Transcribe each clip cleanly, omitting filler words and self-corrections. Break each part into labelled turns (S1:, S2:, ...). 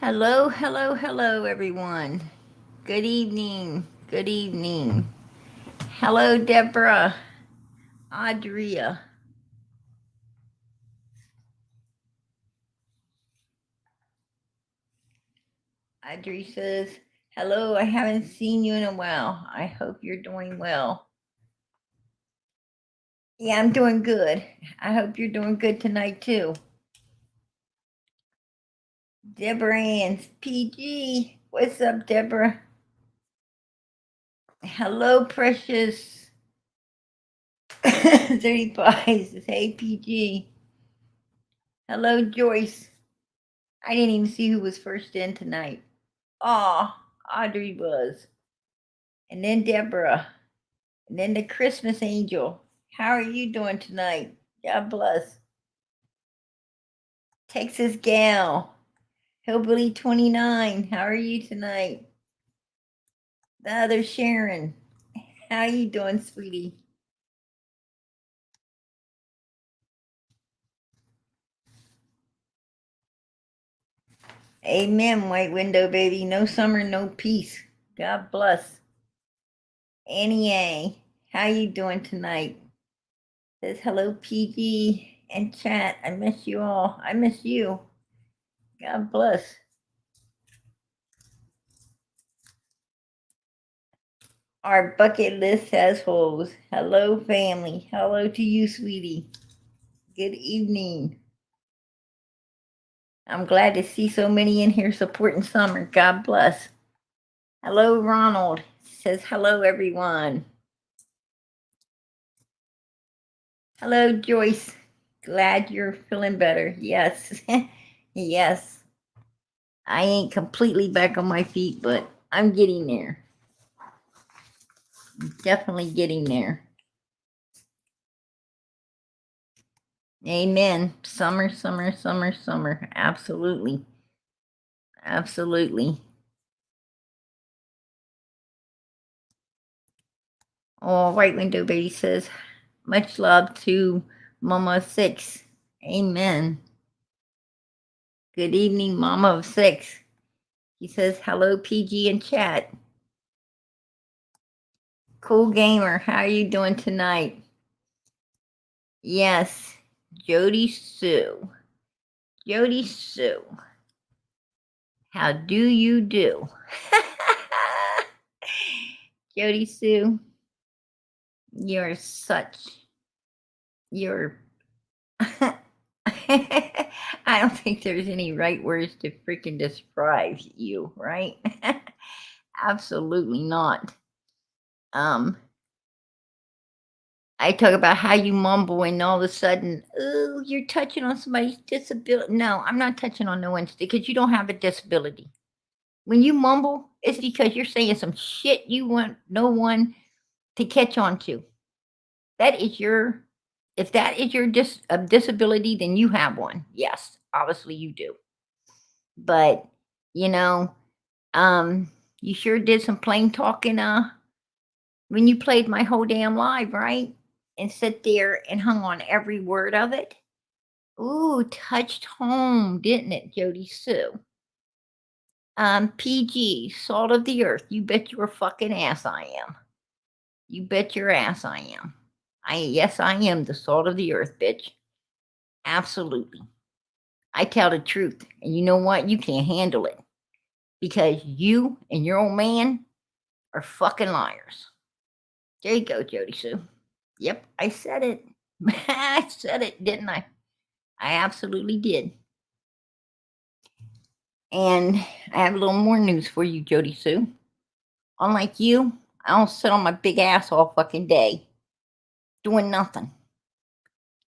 S1: Hello, hello, hello, everyone. Good evening. Good evening. Hello, Deborah. Adria. Audrey says, hello, I haven't seen you in a while. I hope you're doing well. Yeah, I'm doing good. I hope you're doing good tonight, too. Deborah Ann's PG. What's up, Deborah? Hello, Precious. 35 says, hey, PG. Hello, Joyce. I didn't even see who was first in tonight. Aw, Audrey was. And then Deborah. And then the Christmas angel. How are you doing tonight? God bless. Texas gal. Hillbilly 29. How are you tonight? The other Sharon. How you doing, sweetie? Amen, White Window baby. No summer, no peace. God bless. Annie A. How you doing tonight? Says hello, PG and chat. I miss you all. I miss you. God bless. Our bucket list has holes. Hello, family. Hello to you, sweetie. Good evening. I'm glad to see so many in here supporting Summer. God bless. Hello, Ronald. Says hello, everyone. Hello, Joyce. Glad you're feeling better. Yes. Yes. I ain't completely back on my feet, but I'm getting there. Definitely getting there. Amen. Summer, summer, summer, summer. Absolutely. Absolutely. Oh, White Window Baby says, much love to Mama of Six. Amen. Good evening, Mama of Six. He says, hello, PG in chat. Cool Gamer, how are you doing tonight? Yes, JodiSue. JodiSue. How do you do? JodiSue, you're such. You're. I don't think there's any right words to freaking describe you, right? Absolutely not. I talk about how you mumble and all of a sudden, oh, you're touching on somebody's disability. No, I'm not touching on no one's because you don't have a disability. When you mumble, it's because you're saying some shit you want no one to catch on to. That is your, if that is your disability, then you have one. Yes, obviously you do. But, you know, you sure did some plain talking when you played my whole damn live, right? And sit there and hung on every word of it. Ooh, touched home, didn't it, JodiSue? PG, salt of the earth. You bet your fucking ass I am. You bet your ass I am. Yes, I am the salt of the earth, bitch. Absolutely. I tell the truth. And you know what? You can't handle it. Because you and your old man are fucking liars. There you go, JodiSue. Yep, I said it. I said it, didn't I? I absolutely did. And I have a little more news for you, JodiSue. Unlike you, I don't sit on my big ass all fucking day doing nothing.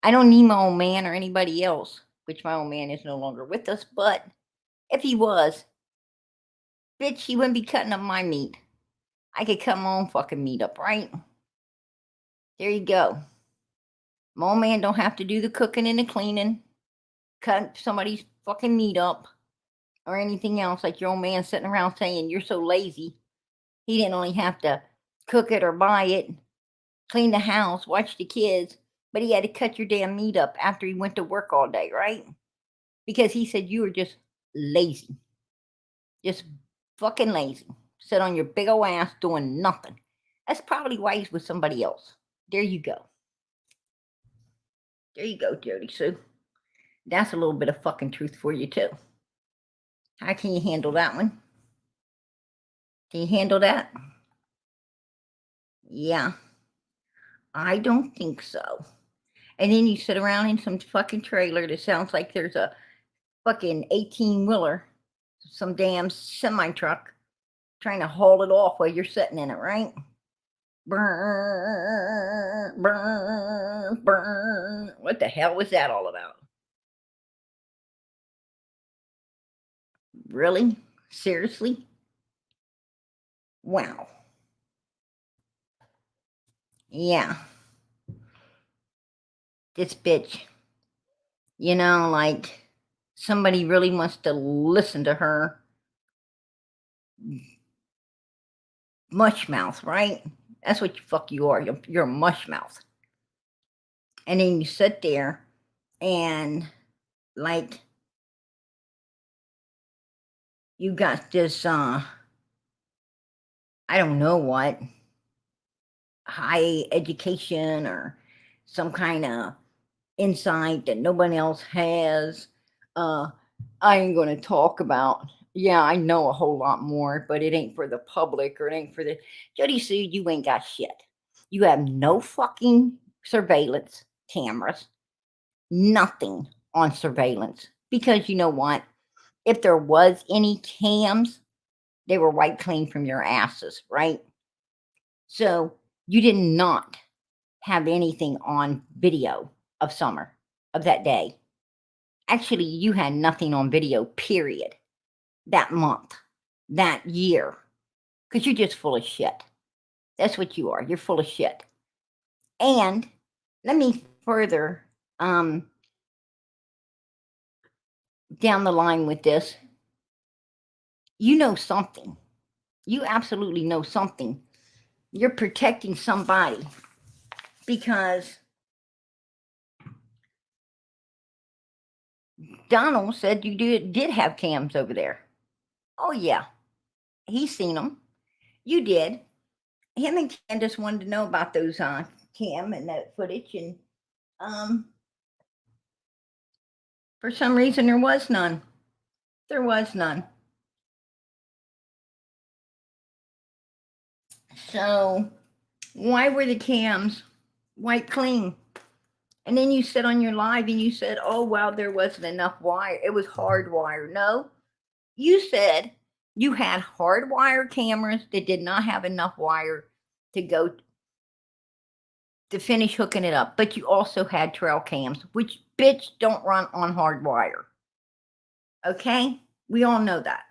S1: I don't need my old man or anybody else, which my old man is no longer with us, but if he was, bitch, he wouldn't be cutting up my meat. I could cut my own fucking meat up, right? There you go. My old man don't have to do the cooking and the cleaning, cut somebody's fucking meat up, or anything else like your old man sitting around saying you're so lazy. He didn't only have to cook it or buy it, clean the house, watch the kids, but he had to cut your damn meat up after he went to work all day, right? Because he said you were just lazy. Just fucking lazy. Sit on your big ol' ass doing nothing. That's probably why he's with somebody else. There you go. There you go, JodiSue. That's a little bit of fucking truth for you, too. How can you handle that one? Can you handle that? Yeah. I don't think so. And then you sit around in some fucking trailer that sounds like there's a fucking 18-wheeler, some damn semi-truck, trying to haul it off while you're sitting in it, right? Burn, burn, burn. What the hell was that all about? Really? Seriously? Wow. Yeah. This bitch. Like somebody really wants to listen to her. Mush mouth, right? That's what you are. You're a mush mouth. And then you sit there and like you got this I don't know what, high education or some kind of insight that nobody else has. I ain't gonna talk about. Yeah, I know a whole lot more, but it ain't for the public or it ain't for the JodiSue. You ain't got shit. You have no fucking surveillance cameras, nothing on surveillance. Because you know what? If there was any cams, they were wiped clean from your asses, right? So you did not have anything on video of summer of that day. Actually, you had nothing on video, period, that month, that year, because you're just full of shit. That's what you are. You're full of shit. And let me further down the line with this. You know something. You absolutely know something. You're protecting somebody because Donald said you did have cams over there. Oh, yeah. He's seen them. You did. Him and Candace wanted to know about those cam and that footage, and for some reason there was none. There was none. So why were the cams wiped clean? And then you said on your live and you said, oh, wow, there wasn't enough wire. It was hardwired. No, you said you had hardwire cameras that did not have enough wire to go to finish hooking it up. But you also had trail cams, which bitch don't run on hardwire. Okay? We all know that.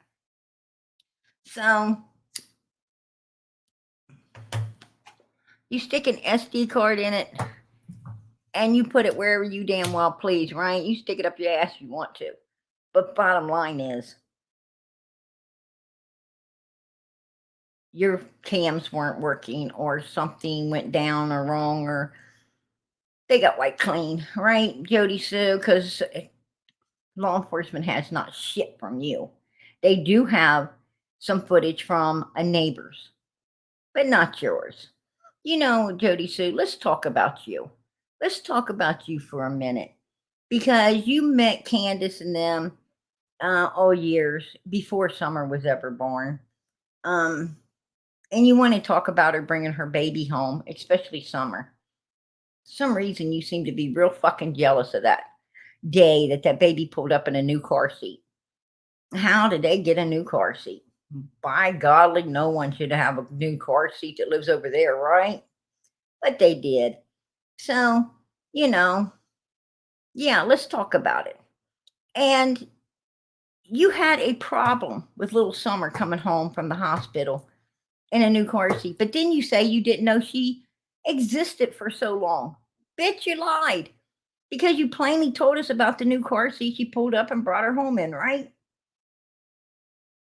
S1: So you stick an SD card in it and you put it wherever you damn well please, right? You stick it up your ass if you want to. But bottom line is, your cams weren't working or something went down or wrong or they got wiped clean, right, JodiSue? Because law enforcement has not shit from you. They do have some footage from a neighbor's, but not yours. JodiSue, let's talk about you. Let's talk about you for a minute. Because you met Candace and them all years before Summer was ever born. And you want to talk about her bringing her baby home, especially Summer. For some reason, you seem to be real fucking jealous of that day that baby pulled up in a new car seat. How did they get a new car seat? By golly, no one should have a new car seat that lives over there, right? But they did. So, yeah, let's talk about it. And you had a problem with little Summer coming home from the hospital in a new car seat, but then you say you didn't know she existed for so long. Bitch, you lied. Because you plainly told us about the new car seat she pulled up and brought her home in, right?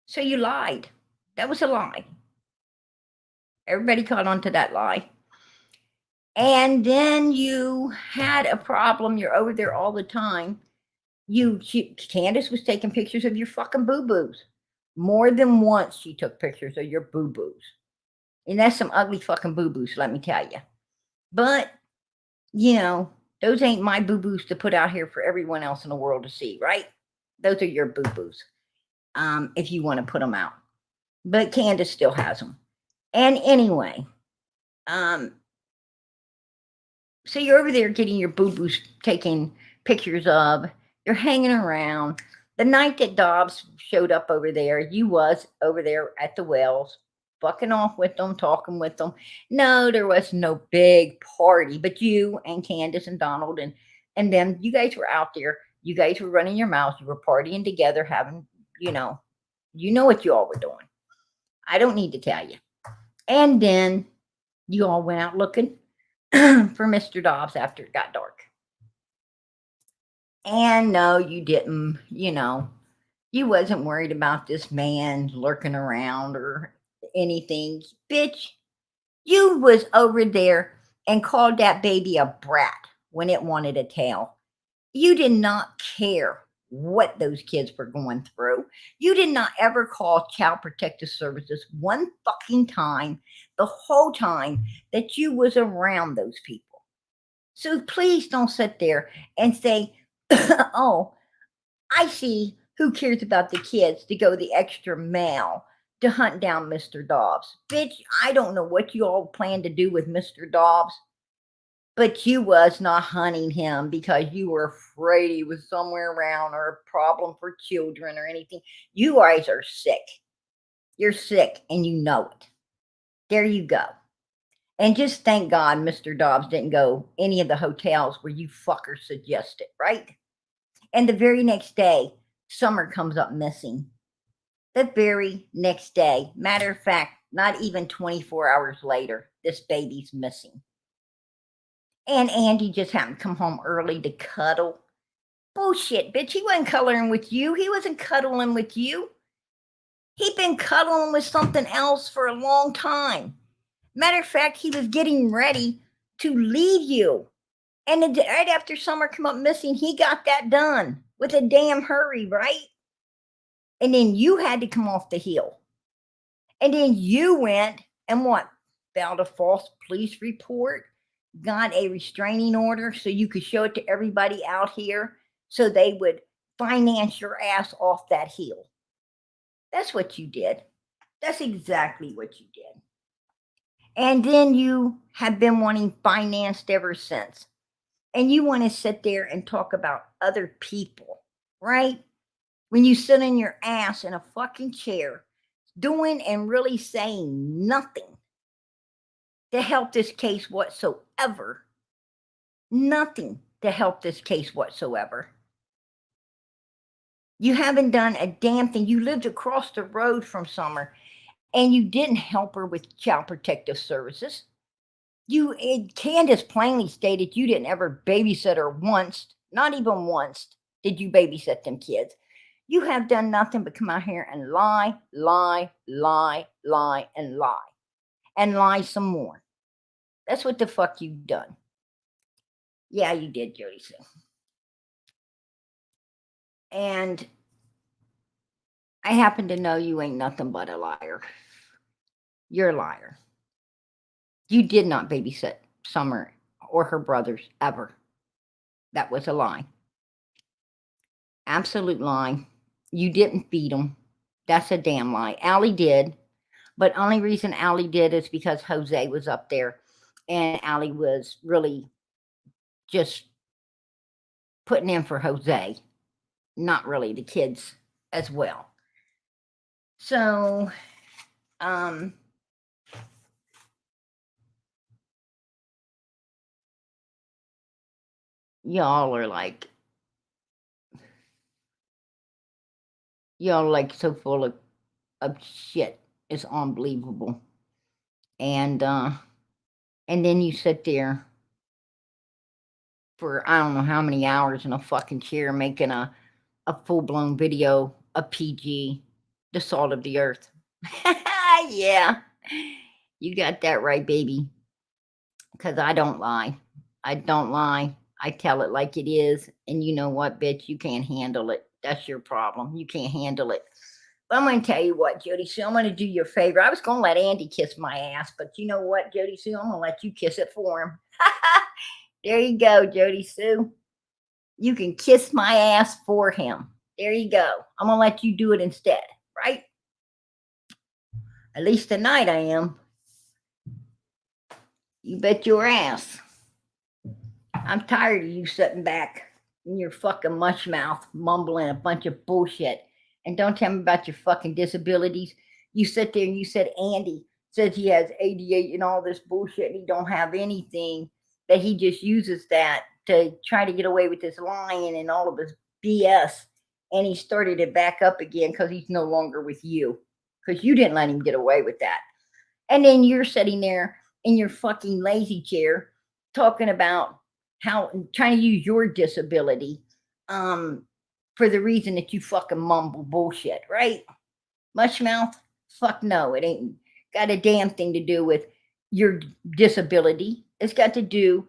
S1: So you lied. That was a lie. Everybody caught on to that lie. And then you had a problem. You're over there all the time. Candace was taking pictures of your fucking boo-boos. More than once, she took pictures of your boo boos. And that's some ugly fucking boo boos, let me tell you. But, you know, those ain't my boo boos to put out here for everyone else in the world to see, right? Those are your boo boos, if you want to put them out. But Candace still has them. And anyway, so you're over there getting your boo boos taken pictures of. You're hanging around. The night that Dobbs showed up over there, you was over there at the wells, fucking off with them, talking with them. No, there was no big party, but you and Candace and Donald and them, you guys were out there. You guys were running your mouths. You were partying together, having, you know what you all were doing. I don't need to tell you. And then you all went out looking for Mr. Dobbs after it got dark. And no, you didn't, you wasn't worried about this man lurking around or anything. Bitch, you was over there and called that baby a brat when it wanted a tail. You did not care what those kids were going through. You did not ever call Child Protective Services one fucking time the whole time that you was around those people. So please don't sit there and say, oh, I see who cares about the kids to go the extra mile to hunt down Mr. Dobbs. Bitch, I don't know what you all plan to do with Mr. Dobbs, but you was not hunting him because you were afraid he was somewhere around or a problem for children or anything. You guys are sick. You're sick and you know it. There you go. And just thank God Mr. Dobbs didn't go any of the hotels where you fuckers suggested, right? And the very next day, Summer comes up missing. The very next day. Matter of fact, not even 24 hours later, this baby's missing. And Andy just happened to come home early to cuddle. Bullshit, bitch. He wasn't cuddling with you. He wasn't cuddling with you. He'd been cuddling with something else for a long time. Matter of fact, he was getting ready to leave you. And right after Summer come up missing, he got that done with a damn hurry, right? And then you had to come off the hill. And then you went and what? Filed a false police report, got a restraining order so you could show it to everybody out here so they would finance your ass off that hill. That's what you did. That's exactly what you did. And then you have been wanting financed ever since. And you want to sit there and talk about other people, right? When you sit in your ass in a fucking chair, doing and really saying nothing to help this case whatsoever. Nothing to help this case whatsoever. You haven't done a damn thing. You lived across the road from Summer and you didn't help her with Child Protective Services. Candace plainly stated you didn't ever babysit her once, not even once did you babysit them kids. You have done nothing but come out here and lie, lie, lie, lie, and lie. And lie some more. That's what the fuck you've done. Yeah, you did, JodiSue. And I happen to know you ain't nothing but a liar. You're a liar. You did not babysit Summer or her brothers ever. That was a lie. Absolute lie. You didn't feed them. That's a damn lie. Allie did. But only reason Allie did is because Jose was up there and Allie was really just putting in for Jose, not really the kids as well. So, y'all are like so full of shit. It's unbelievable. And then you sit there for I don't know how many hours in a fucking chair making a full-blown video of PG, the salt of the earth. Yeah, you got that right, baby. Because I don't lie. I don't lie. I tell it like it is. And you know what, bitch? You can't handle it. That's your problem. You can't handle it. I'm going to tell you what, JodiSue, I'm going to do you a favor. I was going to let Andy kiss my ass, but you know what, JodiSue? I'm going to let you kiss it for him. There you go, JodiSue. You can kiss my ass for him. There you go. I'm going to let you do it instead, right? At least tonight I am. You bet your ass. I'm tired of you sitting back in your fucking mush mouth mumbling a bunch of bullshit. And don't tell me about your fucking disabilities. You sit there and you said Andy says he has ADHD and all this bullshit and he don't have anything, that he just uses that to try to get away with his lying and all of his BS. And he started it back up again because he's no longer with you. Because you didn't let him get away with that. And then you're sitting there in your fucking lazy chair talking about how trying to use your disability for the reason that you fucking mumble bullshit, right? Mushmouth? Fuck no, it ain't got a damn thing to do with your disability. It's got to do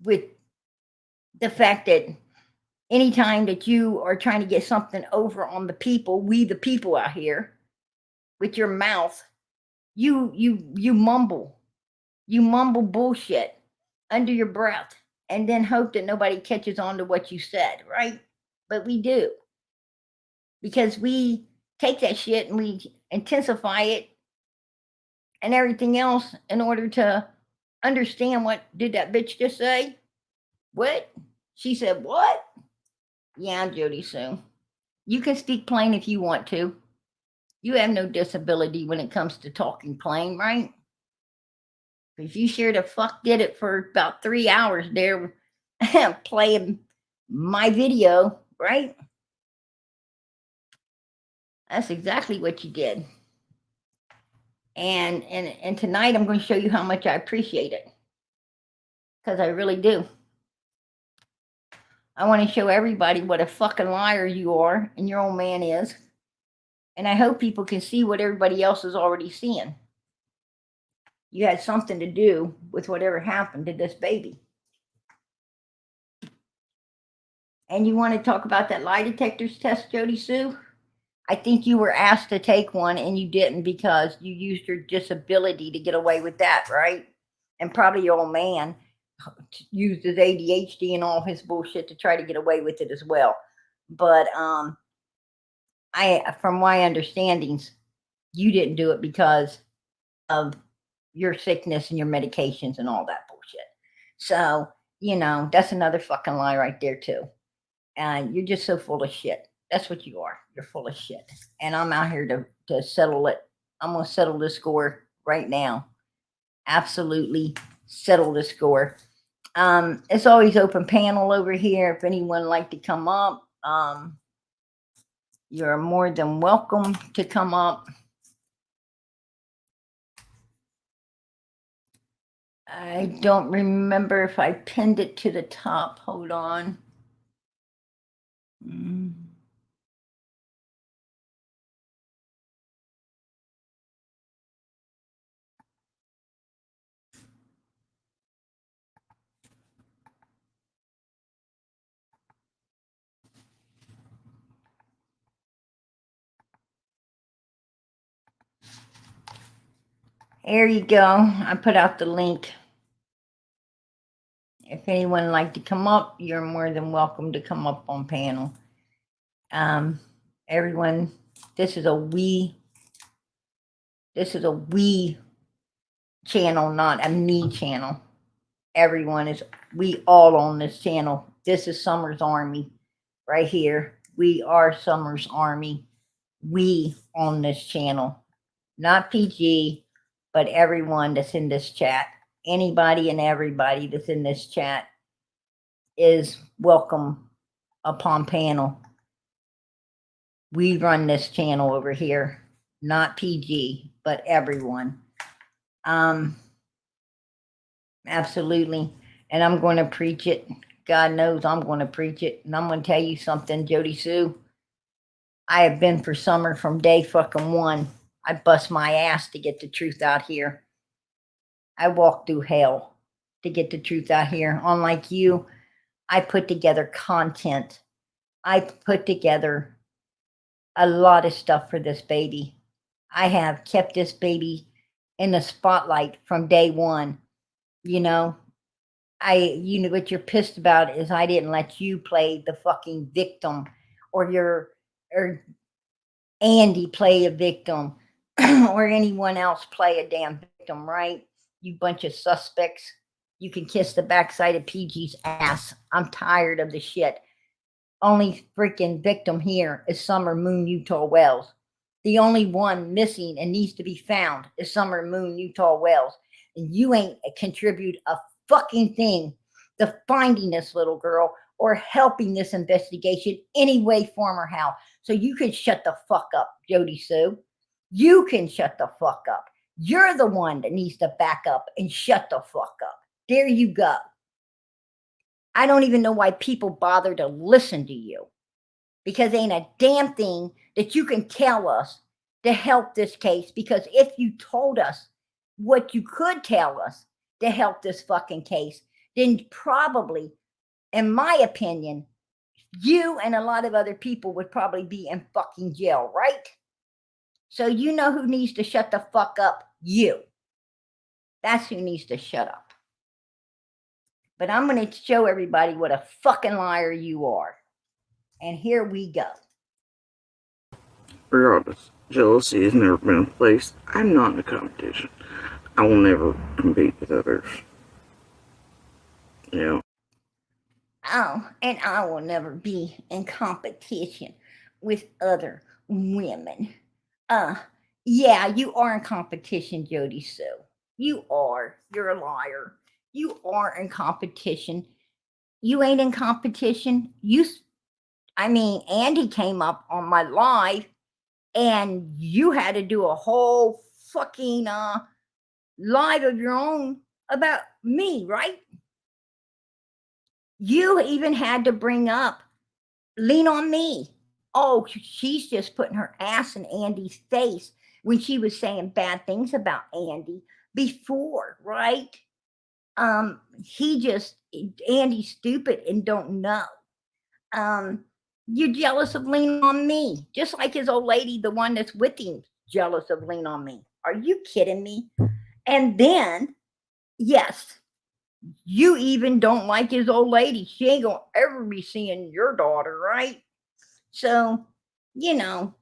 S1: with the fact that anytime that you are trying to get something over on the people, we the people out here, with your mouth, you mumble bullshit under your breath and then hope that nobody catches on to what you said, right? But we do, because we take that shit and we intensify it and everything else in order to understand. What did that bitch just say? What? She said what? Yeah, JodiSue, you can speak plain if you want to. You have no disability when it comes to talking plain, right? Because you sure the fuck did it for about 3 hours there playing my video, right? That's exactly what you did. And tonight I'm going to show you how much I appreciate it. Because I really do. I want to show everybody what a fucking liar you are and your old man is. And I hope people can see what everybody else is already seeing. You had something to do with whatever happened to this baby. And you want to talk about that lie detectors test, JodiSue? I think you were asked to take one and you didn't because you used your disability to get away with that, right? And probably your old man used his ADHD and all his bullshit to try to get away with it as well. But from my understandings, you didn't do it because of your sickness and your medications and all that bullshit. So, that's another fucking lie right there too. And you're just so full of shit. That's what you are. You're full of shit. And I'm out here to settle it. I'm going to settle the score right now. Absolutely settle the score. It's always open panel over here. If anyone would like to come up, you're more than welcome to come up. I don't remember if I pinned it to the top. Hold on. There you go. I put out the link. If anyone would like to come up, you're more than welcome to come up on panel. Everyone, this is a we channel, not a me channel. We all on this channel. This is Summer's Army right here. We are Summer's Army. We on this channel, not PG, but everyone that's in this chat. Anybody and everybody that's in this chat is welcome upon panel. We run this channel over here, not PG, but everyone. Absolutely. And I'm going to preach it. God knows I'm going to preach it. And I'm going to tell you something, JodiSue. I have been for Summer from day fucking one. I bust my ass to get the truth out here. I walked through hell to get the truth out here. Unlike you, I put together content. I put together a lot of stuff for this baby. I have kept this baby in the spotlight from day one. You know, you know what you're pissed about is I didn't let you play the fucking victim, or or Andy play a victim, or anyone else play a damn victim, right? You bunch of suspects. You can kiss the backside of PG's ass. I'm tired of the shit. Only freaking victim here is Summer Moon Utah Wells. The only one missing and needs to be found is Summer Moon Utah Wells. And you ain't contribute a fucking thing to finding this little girl or helping this investigation any way, form, or how. So you can shut the fuck up, JodiSue. You can shut the fuck up. You're the one that needs to back up and shut the fuck up. There you go. I don't even know why people bother to listen to you, because ain't a damn thing that you can tell us to help this case. Because if you told us what you could tell us to help this fucking case, then probably, in my opinion, you and a lot of other people would probably be in fucking jail, right? So you know who needs to shut the fuck up? You. That's who needs to shut up. But I'm going to show everybody what a fucking liar you are. And here we go.
S2: Regardless, jealousy has never been a place. I'm not in a competition. I will never compete with others. Yeah.
S1: Oh, and I will never be in competition with other women. Yeah, you are in competition, JodiSue. You are. You're a liar. You are in competition. You ain't in competition. Andy came up on my live and you had to do a whole fucking live of your own about me, right? You even had to bring up Lean on Me. Oh, she's just putting her ass in Andy's face when she was saying bad things about Andy before, right? Andy's stupid and don't know. You're jealous of Lean on Me, just like his old lady, the one that's with him, jealous of Lean on Me. Are you kidding me? And then, yes, you even don't like his old lady. She ain't gonna ever be seeing your daughter, right? So, JodiSue,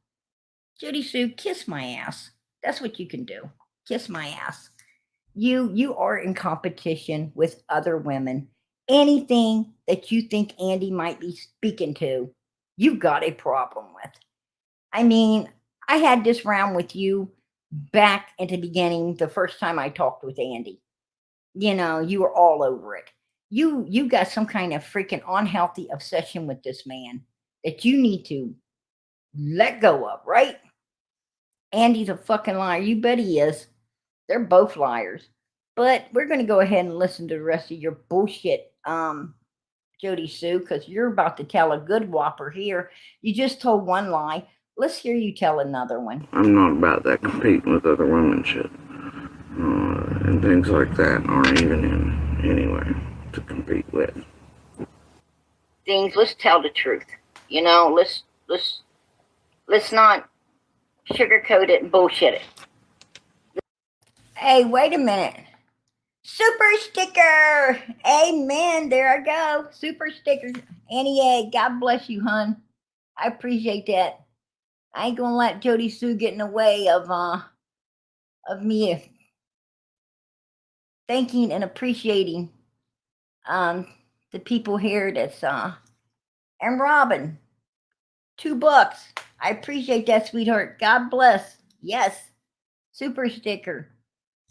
S1: kiss my ass. That's what you can do. Kiss my ass. You are in competition with other women. Anything that you think Andy might be speaking to, you've got a problem with. I had this round with you back at the beginning, the first time I talked with Andy. You were all over it. You got some kind of freaking unhealthy obsession with this man that you need to let go of, right? Andy's a fucking liar. You bet he is. They're both liars. But we're going to go ahead and listen to the rest of your bullshit, JodiSue, because you're about to tell a good whopper here. You just told one lie. Let's hear you tell another one.
S2: I'm not about that competing with other women shit. And things like that aren't even in anyway to compete with.
S1: Things, let's tell the truth. Let's not sugarcoat it and bullshit it. Hey, wait a minute. Super sticker. Amen. There I go. Super sticker. Annie A, God bless you, hun. I appreciate that. I ain't gonna let JodiSue get in the way of me thanking and appreciating the people here that's and Robin, $2. I appreciate that, sweetheart. God bless. Yes. Super sticker.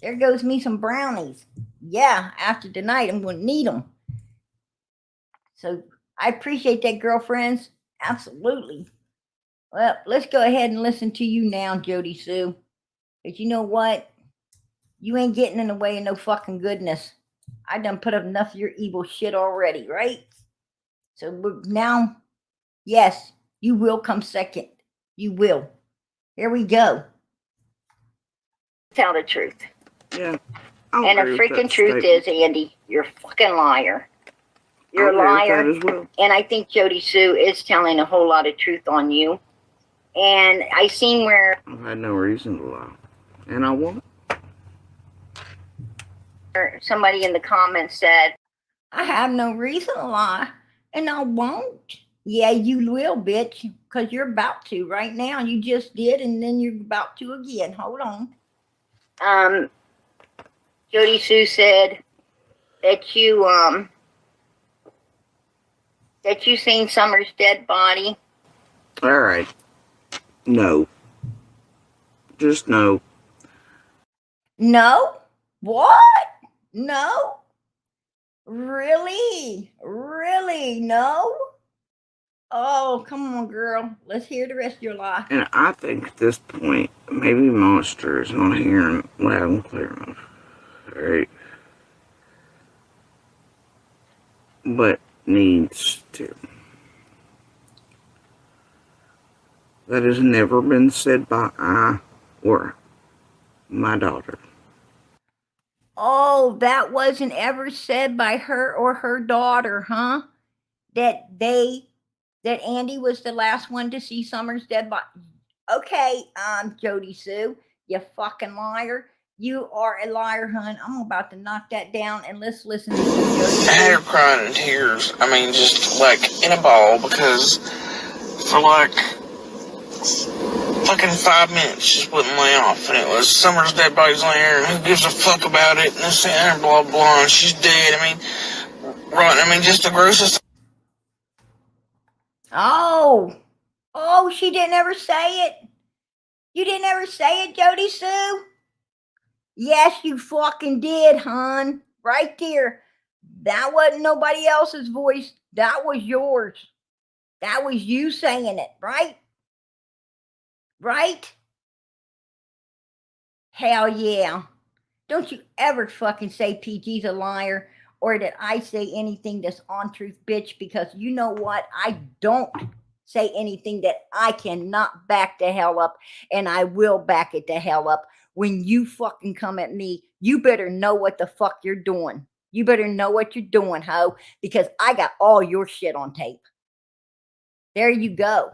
S1: There goes me some brownies. Yeah, after tonight, I'm going to need them. So I appreciate that, girlfriends. Absolutely. Well, let's go ahead and listen to you now, JodiSue. Because you know what? You ain't getting in the way of no fucking goodness. I done put up enough of your evil shit already, right? So now, yes, you will come second. You will. Here we go. Tell the truth.
S2: Yeah.
S1: And the freaking truth is, Andy, you're a fucking liar. You're a liar.
S2: As well.
S1: And I think JodiSue is telling a whole lot of truth on you. And I seen where
S2: I've had no reason to lie. And I won't.
S1: Somebody in the comments said, I have no reason to lie, and I won't. Yeah, you will, bitch, because you're about to right now. You just did, and then you're about to again. Hold on. JodiSue said that you seen Summer's dead body.
S2: All right. No. Just no.
S1: No? What? No? Really? Really? No? Oh, come on, girl. Let's hear the rest of your lie.
S2: And I think at this point, maybe Monster is not hearing loud and clear enough. Alright? But needs to. That has never been said by I or my daughter.
S1: Oh, that wasn't ever said by her or her daughter, huh? That Andy was the last one to see Summer's dead body. Okay, JodiSue, you fucking liar. You are a liar, hun. I'm about to knock that down, and let's listen to JodiSue.
S3: I had her crying in tears. I mean, just like in a ball, because for like fucking 5 minutes, just wouldn't lay off. And it was Summer's dead body's there, and who gives a fuck about it, and this and blah blah, and she's dead. I mean, right? I mean, just the grossest.
S1: Oh, she didn't ever say it. You didn't ever say it, JodiSue? Yes, you fucking did, hon. Right there. That wasn't nobody else's voice. That was yours. That was you saying it, right? Right? Hell yeah. Don't you ever fucking say PG's a liar or that I say anything that's on truth, bitch, because you know what? I don't say anything that I cannot back the hell up, and I will back it the hell up. When you fucking come at me, you better know what the fuck you're doing. You better know what you're doing, ho, because I got all your shit on tape. There you go.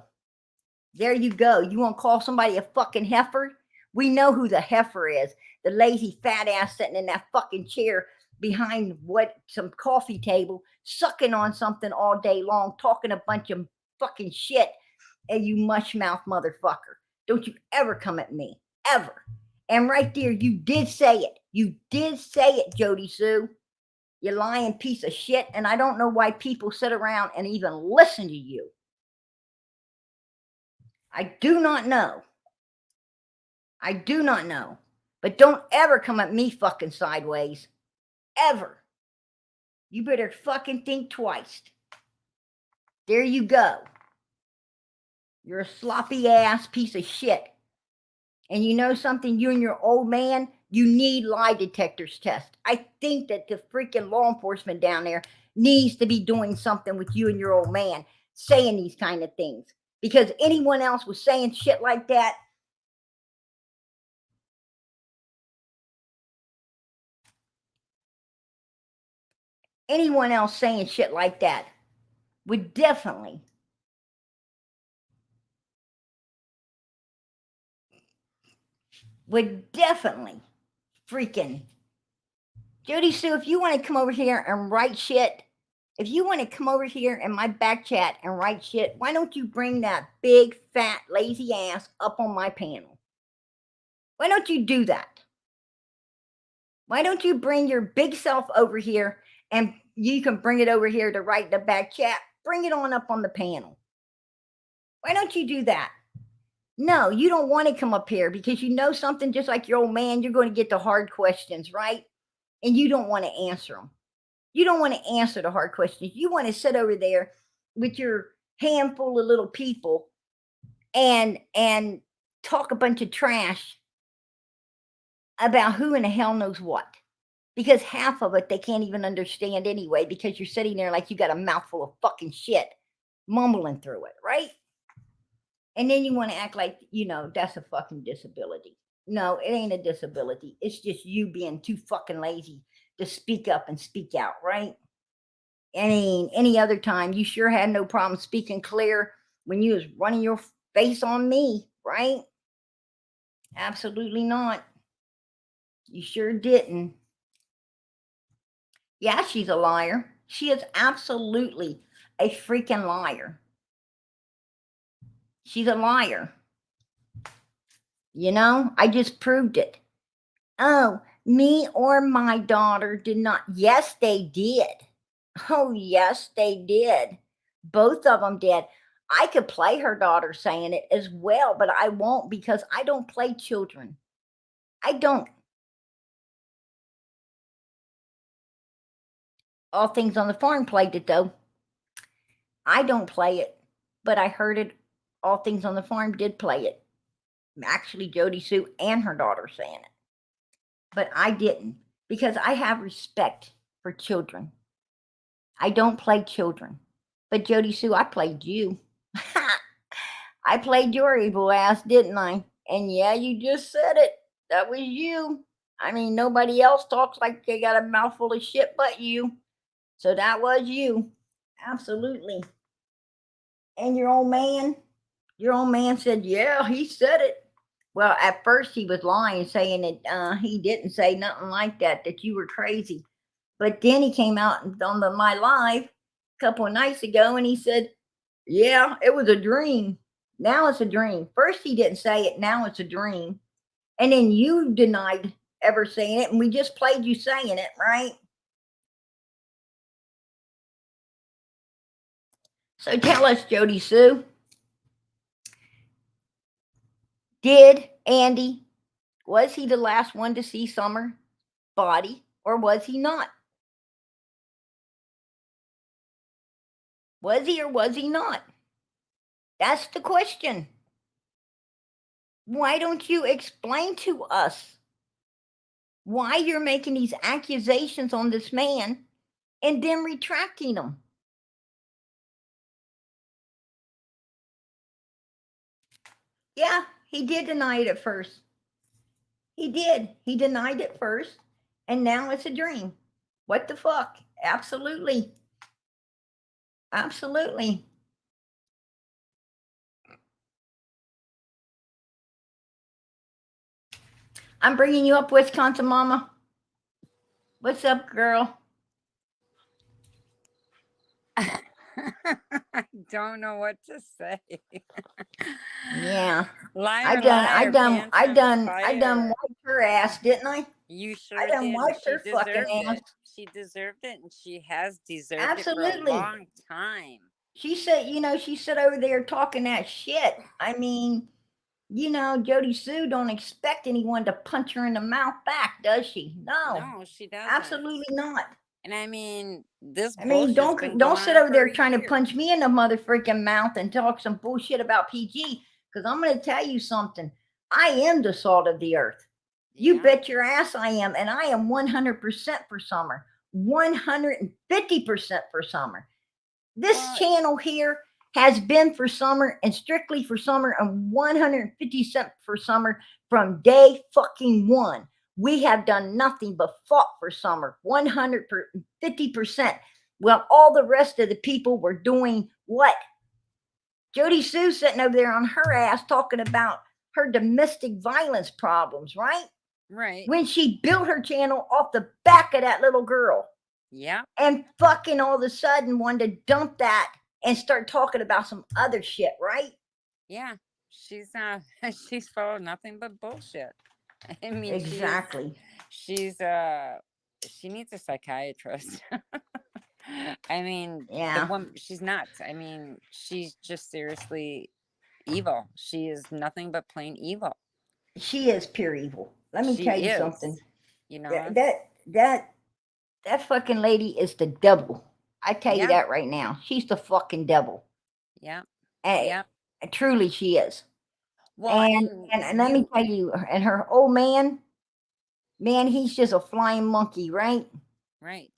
S1: There you go. You want to call somebody a fucking heifer? We know who the heifer is. The lazy fat ass sitting in that fucking chair behind some coffee table, sucking on something all day long, talking a bunch of fucking shit, and you mush mouth motherfucker. Don't you ever come at me. Ever. And right there, you did say it. You did say it, JodiSue. You lying piece of shit, and I don't know why people sit around and even listen to you. I do not know. I do not know. But don't ever come at me fucking sideways. Ever. You better fucking think twice. There you go. You're a sloppy ass piece of shit. And you know something? You and your old man, you need lie detectors test. I think that the freaking law enforcement down there needs to be doing something with you and your old man, saying these kind of things. Because anyone else was saying shit like that, anyone else saying shit like that would definitely freaking JodiSue, if you want to come over here and write shit, if you want to come over here in my back chat and write shit, why don't you bring that big, fat, lazy ass up on my panel? Why don't you do that? Why don't you bring your big self over here and you can bring it over here to write in the back chat? Bring it on up on the panel. Why don't you do that? No, you don't want to come up here because you know something, just like your old man, you're going to get the hard questions, right? And you don't want to answer them. You don't want to answer the hard questions. You want to sit over there with your handful of little people and talk a bunch of trash about who in the hell knows what. Because half of it they can't even understand anyway, because you're sitting there like you got a mouthful of fucking shit mumbling through it, right? And then you want to act like, that's a fucking disability. No, it ain't a disability. It's just you being too fucking lazy to speak up and speak out, right? I mean, any other time, you sure had no problem speaking clear when you was running your face on me, right? Absolutely not. You sure didn't. Yeah, she's a liar. She is absolutely a freaking liar. She's a liar. You know, I just proved it. Oh, me or my daughter did not. Yes, they did. Oh, yes, they did. Both of them did. I could play her daughter saying it as well, but I won't because I don't play children. I don't. All Things on the Farm played it though. I don't play it, but I heard it. All Things on the Farm did play it. Actually, JodiSue and her daughter saying it. But I didn't because I have respect for children. I don't play children. But JodiSue, I played you. I played your evil ass, didn't I? And yeah, you just said it. That was you. I mean, nobody else talks like they got a mouthful of shit but you. So that was you. Absolutely. And your old man said, yeah, he said it. Well, at first he was lying, saying that he didn't say nothing like that, that you were crazy. But then he came out on my live a couple of nights ago and he said, yeah, it was a dream. Now it's a dream. First he didn't say it, now it's a dream. And then you denied ever saying it, and we just played you saying it, right? So tell us, JodiSue, did Andy, was he the last one to see Summer body, or was he not? Was he or was he not? That's the question. Why don't you explain to us why you're making these accusations on this man and then retracting them? Yeah, he did deny it at first. He did. He denied it first, and now it's a dream. What the fuck? Absolutely. Absolutely. I'm bringing you up, Wisconsin Mama. What's up, girl?
S4: I don't know what to say.
S1: Yeah.
S4: Liar,
S1: I done wiped her ass, didn't I?
S4: You sure
S1: I done
S4: did.
S1: wiped
S4: She
S1: her fucking
S4: deserved
S1: ass.
S4: it. She deserved it, and she has deserved
S1: Absolutely.
S4: it for a long time.
S1: She said, she said over there talking that shit. I mean, JodiSue don't expect anyone to punch her in the mouth back, does she?
S4: No, she doesn't.
S1: Absolutely not.
S4: And I mean, this.
S1: Don't sit over there trying to punch me in the motherfucking mouth and talk some bullshit about PG. Because I'm going to tell you something. I am the salt of the earth. You bet your ass I am, and I am 100% for Summer, 150% for Summer. This channel here has been for Summer and strictly for Summer and 150% for Summer from day fucking one. We have done nothing but fought for Summer, 150%. Well, all the rest of the people were doing what? JodiSue sitting over there on her ass talking about her domestic violence problems, right?
S4: Right.
S1: When she built her channel off the back of that little girl.
S4: Yeah.
S1: And fucking all of a sudden wanted to dump that and start talking about some other shit, right?
S4: Yeah. She's full of nothing but bullshit. I mean,
S1: exactly.
S4: She needs a psychiatrist. I mean,
S1: yeah,
S4: the woman, she's nuts. I mean, she's just seriously evil. She is nothing but plain evil.
S1: She is pure evil. Let me tell you something.
S4: You know,
S1: that fucking lady is the devil. I tell you that right now. She's the fucking devil.
S4: Yeah.
S1: And truly she is.
S4: Well,
S1: and let me tell you, and her old man, he's just a flying monkey, right?
S4: Right.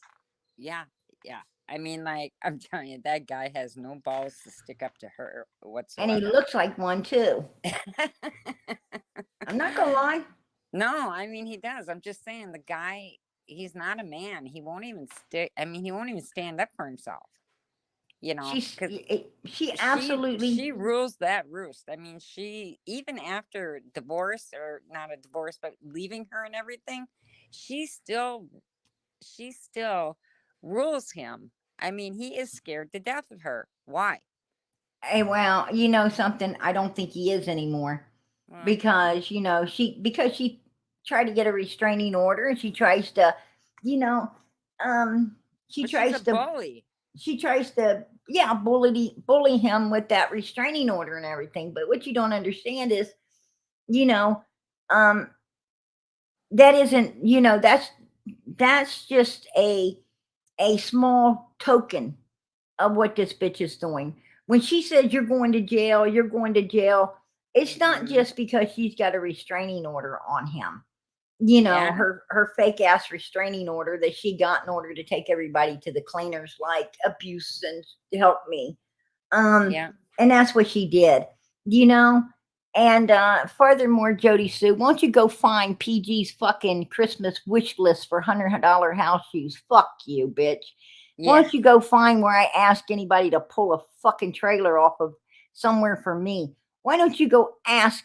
S4: Yeah. Yeah. I mean, like, I'm telling you, that guy has no balls to stick up to her whatsoever.
S1: And he looks like one too. I'm not gonna lie.
S4: No, I mean, he does. I'm just saying, the guy, he's not a man. He won't even he won't even stand up for himself. You know,
S1: She's
S4: because
S1: she
S4: she
S1: absolutely.
S4: rules that roost. I mean, she even after divorce, or not a divorce, but leaving her and everything, she still she still rules him. I mean, he is scared to death of her. Why?
S1: Well, you know something, I don't think he is anymore,
S4: Well,
S1: because she tried to get a restraining order, and she tries to, you know, um, she
S4: but she's a
S1: tries to
S4: bully.
S1: yeah, bully him with that restraining order and everything. But what you don't understand is, you know, um, that isn't, that's just a small token of what this bitch is doing. When she says you're going to jail, it's not
S4: Hmm.
S1: just because she's got a restraining order on him.
S4: Yeah,
S1: Her fake ass restraining order that she got in order to take everybody to the cleaners, like abuse and help me. Um,
S4: yeah,
S1: and that's what she did, you know. And furthermore, Jody Sue, won't you go find PG's fucking Christmas wish list for $100 house shoes? Fuck you, bitch. Why
S4: yeah,
S1: don't you go find where I ask anybody to pull a fucking trailer off of somewhere for me? Why don't you go ask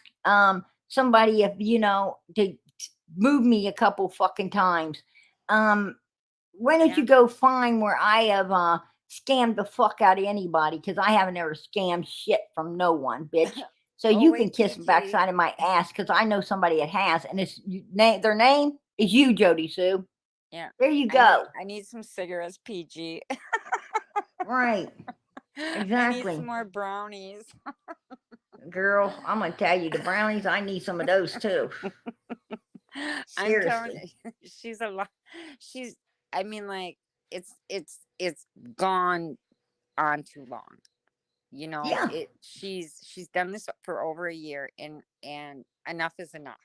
S1: somebody if to move me a couple fucking times? Um, why don't
S4: yeah.
S1: you go find where I have scammed the fuck out of anybody? Because I haven't ever scammed shit from no one, bitch. So
S4: Oh
S1: you can
S4: wait,
S1: kiss the
S4: PG.
S1: backside of my ass, because I know somebody that has, and their name is you, Jody Sue.
S4: Yeah,
S1: There you go.
S4: I need some cigarettes, PG.
S1: Right.
S4: I need some
S1: Exactly.
S4: more brownies.
S1: Girl, I'm gonna tell you, the brownies, I need some of those too.
S4: I'm telling
S1: Seriously.
S4: you, she's a lot. She's. I mean, like it's gone on too long. You know,
S1: Yeah.
S4: she's done this for over a year, and enough is enough.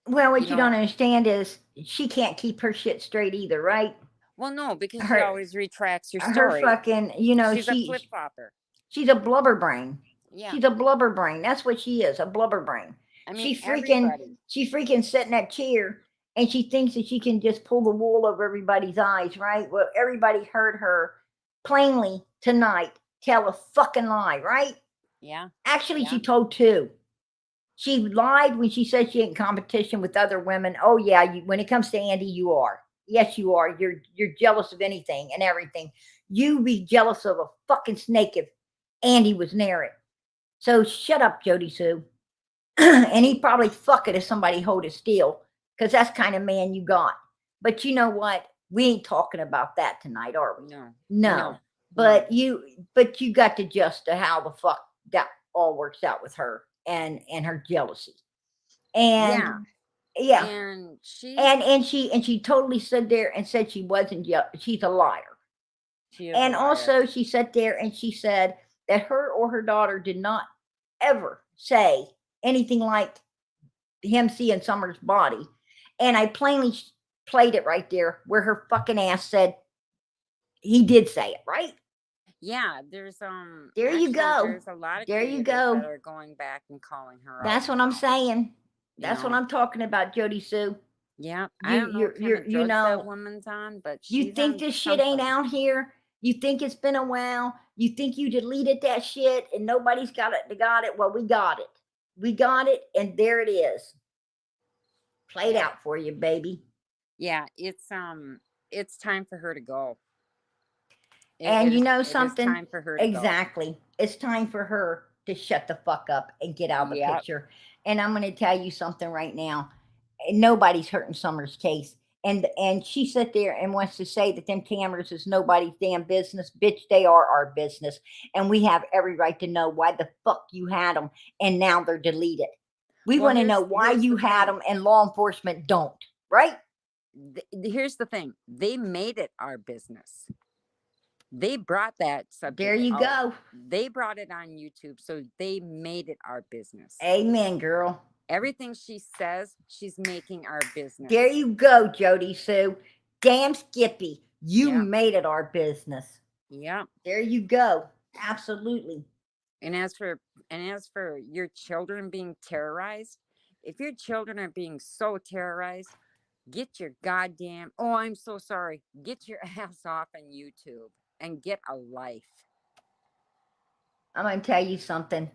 S1: Well,
S4: You
S1: what you don't
S4: know,
S1: understand is she can't keep her shit straight either, right?
S4: well, no, because she
S1: Her
S4: always retracts her
S1: her
S4: story.
S1: fucking,
S4: She's a flip flopper.
S1: she's a blubber brain.
S4: Yeah,
S1: She's a blubber brain. That's what she is, a blubber brain.
S4: I mean
S1: She freaking
S4: everybody.
S1: she freaking sat in that chair, and she thinks that she can just pull the wool over everybody's eyes, right? Well, everybody heard her plainly tonight tell a fucking lie, right?
S4: Yeah,
S1: Actually,
S4: yeah,
S1: she told two. She lied when she said she ain't in competition with other women. Oh yeah, when it comes to Andy, you are. Yes, you are. You're jealous of anything and everything. You be jealous of a fucking snake if Andy was near it. So shut up, Jody Sue. And he'd probably fuck it if somebody hold his steel, because that's kind of man you got. But you know what? We ain't talking about that tonight, are we?
S4: no,
S1: No.
S4: no, no.
S1: But you got to just to how the fuck that all works out with her and her jealousy. And
S4: Yeah,
S1: yeah,
S4: and
S1: and she totally stood there and said she wasn't she's a liar.
S4: she is a
S1: And
S4: liar.
S1: also she sat there and she said that her or her daughter did not ever say anything like him seeing Summer's body. And I plainly played it right there where her fucking ass said he did say it, right?
S4: Yeah, there's
S1: There you
S4: actually
S1: go.
S4: there's a lot of
S1: There you
S4: creators that
S1: go.
S4: are going back and calling her out
S1: That's what I'm
S4: now.
S1: saying.
S4: You
S1: That's what
S4: know,
S1: I'm talking about, Jody Sue.
S4: yeah, I
S1: You
S4: don't know what kind of
S1: you
S4: drugs that
S1: know,
S4: woman's on, but
S1: you
S4: she's
S1: think
S4: on
S1: this shit ain't
S4: something.
S1: out here? You think it's been a while? You think you deleted that shit and nobody's got it? Well, we got it. We got it, and there it is. Played
S4: Yeah.
S1: out for you, baby.
S4: Yeah, it's time for her to go.
S1: And you know
S4: It is
S1: something?
S4: time for her to go.
S1: Exactly. It's time for her to shut the fuck up and get out of the
S4: Yep.
S1: picture. And I'm going to tell you something right now. Nobody's hurting Summer's case. And she sat there and wants to say that them cameras is nobody's damn business. Bitch, they are our business. And we have every right to know why the fuck you had them and now they're deleted. We
S4: Well,
S1: want to know why
S4: here's
S1: you
S4: the
S1: had
S4: thing.
S1: them and law enforcement don't, right?
S4: Here's the thing. They made it our business. They brought that
S1: There
S4: subject
S1: you
S4: out.
S1: go.
S4: They brought it on YouTube, so they made it our business.
S1: Amen, girl.
S4: Everything she says, she's making our business.
S1: There you go, Jody Sue. Damn Skippy. You
S4: Yeah.
S1: made it our business.
S4: Yeah.
S1: There you go. Absolutely.
S4: And as for your children being terrorized, if your children are being so terrorized, get your goddamn, oh, I'm so sorry. Get your ass off on YouTube and get a life.
S1: I'm going to tell you something.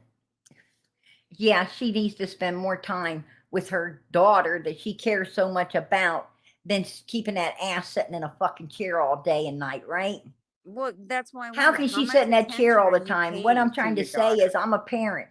S1: Yeah, she needs to spend more time with her daughter that she cares so much about than keeping that ass sitting in a fucking chair all day and night, right?
S4: Well, that's why I
S1: How
S4: wonder
S1: can
S4: how
S1: she
S4: much
S1: sit in that chair
S4: attention
S1: all
S4: are
S1: the
S4: you
S1: time? What I'm
S4: paying to
S1: trying to
S4: your
S1: say is
S4: daughter?
S1: I'm a parent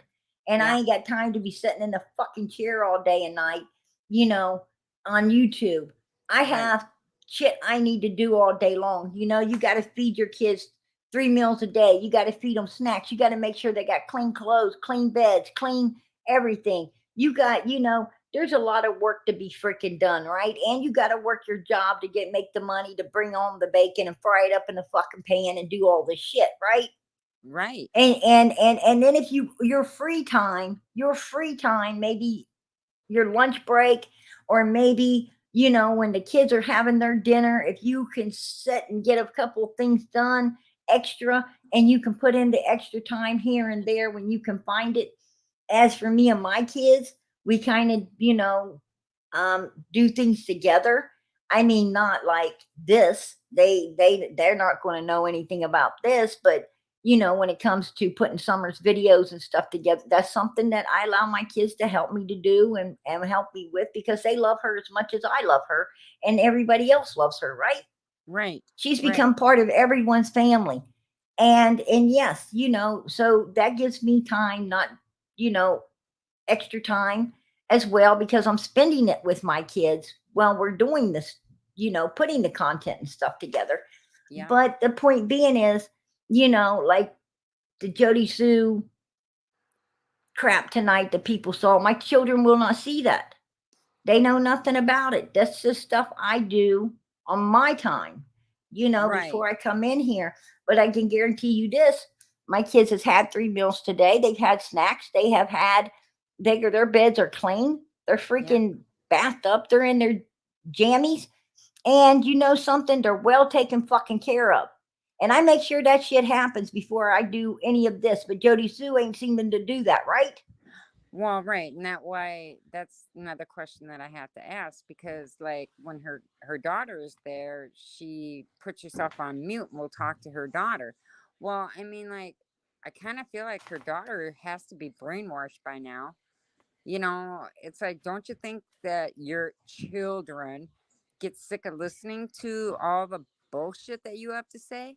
S1: and I
S4: Yeah,
S1: ain't got time to be sitting in the fucking chair all day and night, you know, on YouTube. I
S4: right,
S1: have shit I need to do all day long. You know, you got to feed your kids 3 meals a day. You got to feed them snacks. You got to make sure they got clean clothes, clean beds, clean everything. You got, there's a lot of work to be freaking done, right? And you got to work your job to make the money to bring home the bacon and fry it up in the fucking pan and do all this shit, right?
S4: right.
S1: And then if your free time, maybe your lunch break, or maybe when the kids are having their dinner, if you can sit and get a couple of things done extra, and you can put in the extra time here and there when you can find it. As for me and my kids, we kind of do things together. I mean, not like this. They're not going to know anything about this, but when it comes to putting Summer's videos and stuff together, that's something that I allow my kids to help me to do and help me with, because they love her as much as I love her and everybody else loves her, right?
S4: Right,
S1: She's
S4: right.
S1: become part of everyone's family. And yes, so that gives me time, not, you know, extra time as well, because I'm spending it with my kids while we're doing this, putting the content and stuff together.
S4: Yeah,
S1: But the point being is, like the JodiSue crap tonight that people saw, my children will not see that. They know nothing about it. That's just stuff I do on my time,
S4: right.
S1: before I come in here. But I can guarantee you this: my kids has had 3 meals today. They've had snacks. They have had their beds are clean. They're
S4: Yeah.
S1: freaking bathed up. They're in their jammies. And you know something? They're well taken fucking care of. And I make sure that shit happens before I do any of this. But JodiSue ain't seeming to do that, right?
S4: Well, right, and that's another question that I have to ask, because like when her daughter is there, she puts herself on mute and will talk to her daughter. Well, I mean, like, I kind of feel like her daughter has to be brainwashed by now. It's like, don't you think that your children get sick of listening to all the bullshit that you have to say?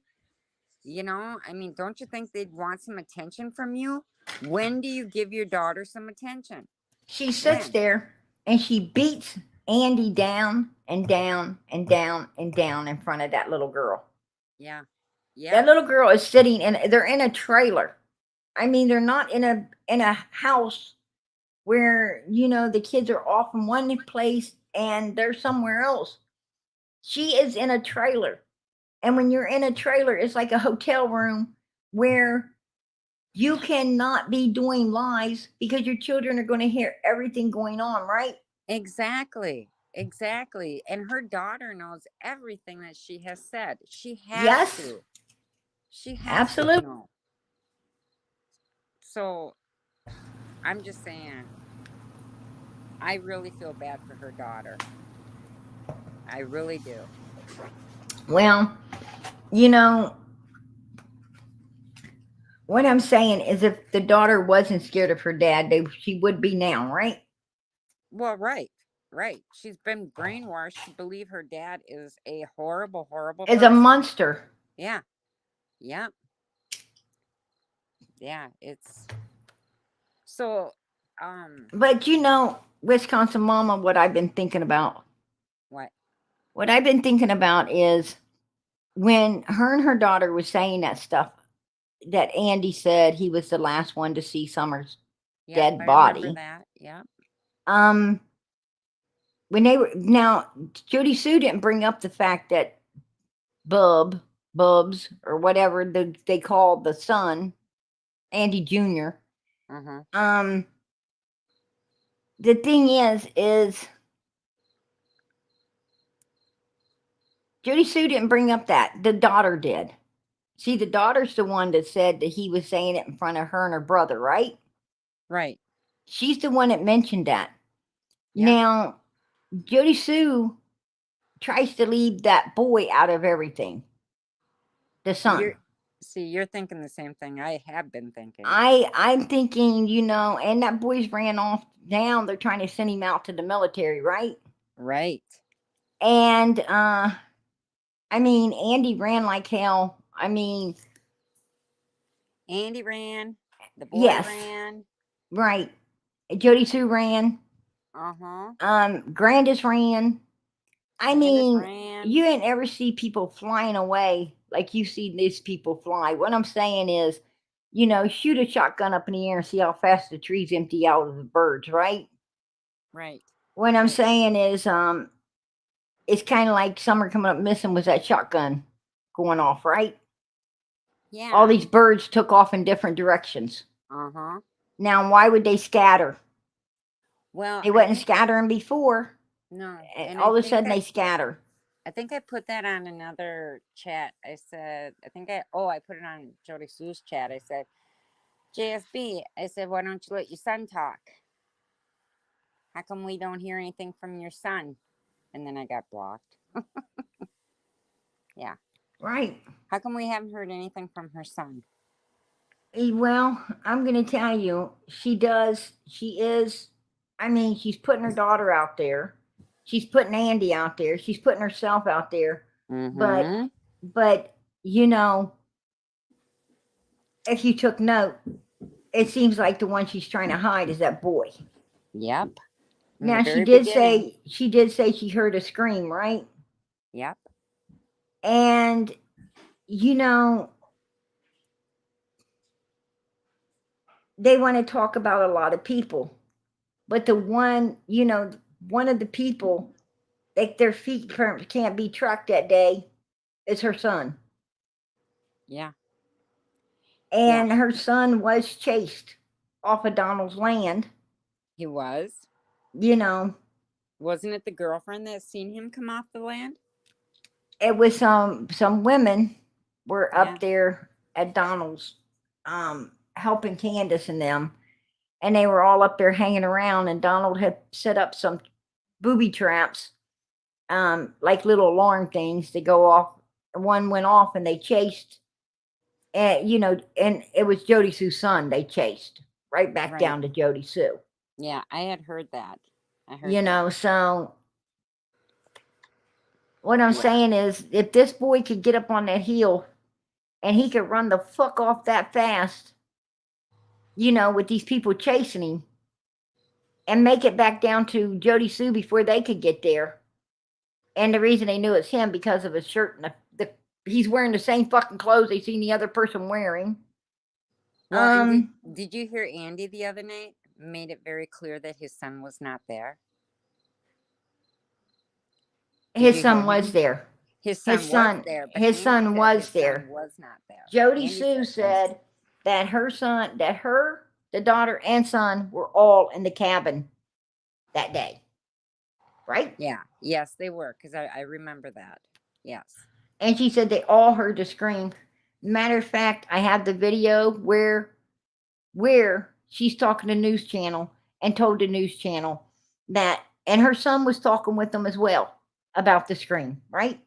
S4: I mean, don't you think they'd want some attention from you? When do you give your daughter some attention?
S1: She sits
S4: When?
S1: there and she beats Andy down and down and down and down in front of that little girl.
S4: Yeah.
S1: That
S4: Yep.
S1: little girl is sitting they're in a trailer. I mean, they're not in a house where, the kids are off in one place and they're somewhere else. She is in a trailer. And when you're in a trailer, it's like a hotel room where you cannot be doing lies because your children are going to hear everything going on, right?
S4: Exactly. Exactly. And her daughter knows everything that she has said. She has
S1: Yes,
S4: to. She has to
S1: absolutely.
S4: know. So I'm just saying, I really feel bad for her daughter. I really do.
S1: Well, you know, what I'm saying is if the daughter wasn't scared of her dad, she would be now, right?
S4: Well, right. Right. She's been brainwashed to believe her dad is a horrible, horrible
S1: As a
S4: person.
S1: monster.
S4: Yeah. Yeah. Yeah. It's so, um,
S1: But Wisconsin Mama, what I've been thinking about.
S4: what?
S1: What I've been thinking about is when her and her daughter was saying that stuff, that Andy said he was the last one to see Summer's
S4: Yep.
S1: dead
S4: I remember
S1: body.
S4: that. Yep.
S1: Um, when they were now, JodiSue didn't bring up the fact that Bubs, or whatever they called the son, Andy Jr.
S4: Uh-huh.
S1: The thing is JodiSue didn't bring up that. The daughter did. See, the daughter's the one that said that he was saying it in front of her and her brother, right?
S4: Right.
S1: She's the one that mentioned that.
S4: Yeah.
S1: Now, JodiSue tries to leave that boy out of everything. The
S4: You're
S1: son.
S4: See, you're thinking the same thing I have been thinking.
S1: I'm thinking, and that boy's ran off now. They're trying to send him out to the military, right?
S4: Right.
S1: And I mean, Andy ran like hell. I mean,
S4: Andy ran. The boy
S1: yes,
S4: ran.
S1: right. JodiSue ran.
S4: Uh-huh.
S1: Grandis ran. I
S4: Grandis
S1: mean,
S4: ran.
S1: you didn't ever see people flying away like you see these people fly. What I'm saying is, shoot a shotgun up in the air and see how fast the trees empty out of the birds, right?
S4: Right.
S1: What I'm
S4: Right.
S1: saying is, it's kind of like Summer coming up missing was that shotgun going off, right?
S4: Yeah.
S1: All these birds took off in different directions.
S4: Uh-huh.
S1: Now, why would they scatter?
S4: Well,
S1: They wasn't scattering before.
S4: no.
S1: And
S4: And
S1: all
S4: I
S1: of a
S4: think
S1: sudden,
S4: that
S1: they scatter.
S4: I think I put that on another chat. I said, I put it on JodiSue's chat. I said, JSB, I said, why don't you let your son talk? How come we don't hear anything from your son? And then I got blocked. Yeah.
S1: Right.
S4: How come we haven't heard anything from her son?
S1: Well, I'm going to tell you, she does. She is. I mean, she's putting her daughter out there. She's putting Andy out there. She's putting herself out there.
S4: Mm-hmm.
S1: But if you took note, it seems like the one she's trying to hide is that boy.
S4: Yep.
S1: Now she did say she heard a scream, right?
S4: Yep.
S1: And they want to talk about a lot of people, but the one of the people like their feet can't be tracked that day is her son.
S4: Yeah.
S1: And her son was chased off of Donald's land.
S4: He was.
S1: Wasn't
S4: it the girlfriend that seen him come off the land?
S1: It was some women were up there at Donald's helping Candace and them, and they were all up there hanging around, and Donald had set up some booby traps, like little alarm things to go off. One went off and they chased, and and it was JodiSue's son they chased right back down to JodiSue.
S4: Yeah, I had heard that. I heard
S1: so what I'm saying is, if this boy could get up on that hill and he could run the fuck off that fast, with these people chasing him, and make it back down to JodiSue before they could get there. And the reason they knew it's him because of his shirt and he's wearing the same fucking clothes they seen the other person wearing.
S4: Well, did you hear Andy the other night made it very clear that his son was not there?
S1: His son was there.
S4: His son was there. But
S1: his son was there.
S4: Son was not there.
S1: JodiSue said that her son, the daughter and son were all in the cabin that day. Right?
S4: Yeah. Yes, they were, because I remember that. Yes.
S1: And she said they all heard the scream. Matter of fact, I have the video where she's talking to news channel and told the news channel that, and her son was talking with them as well about the scream, right?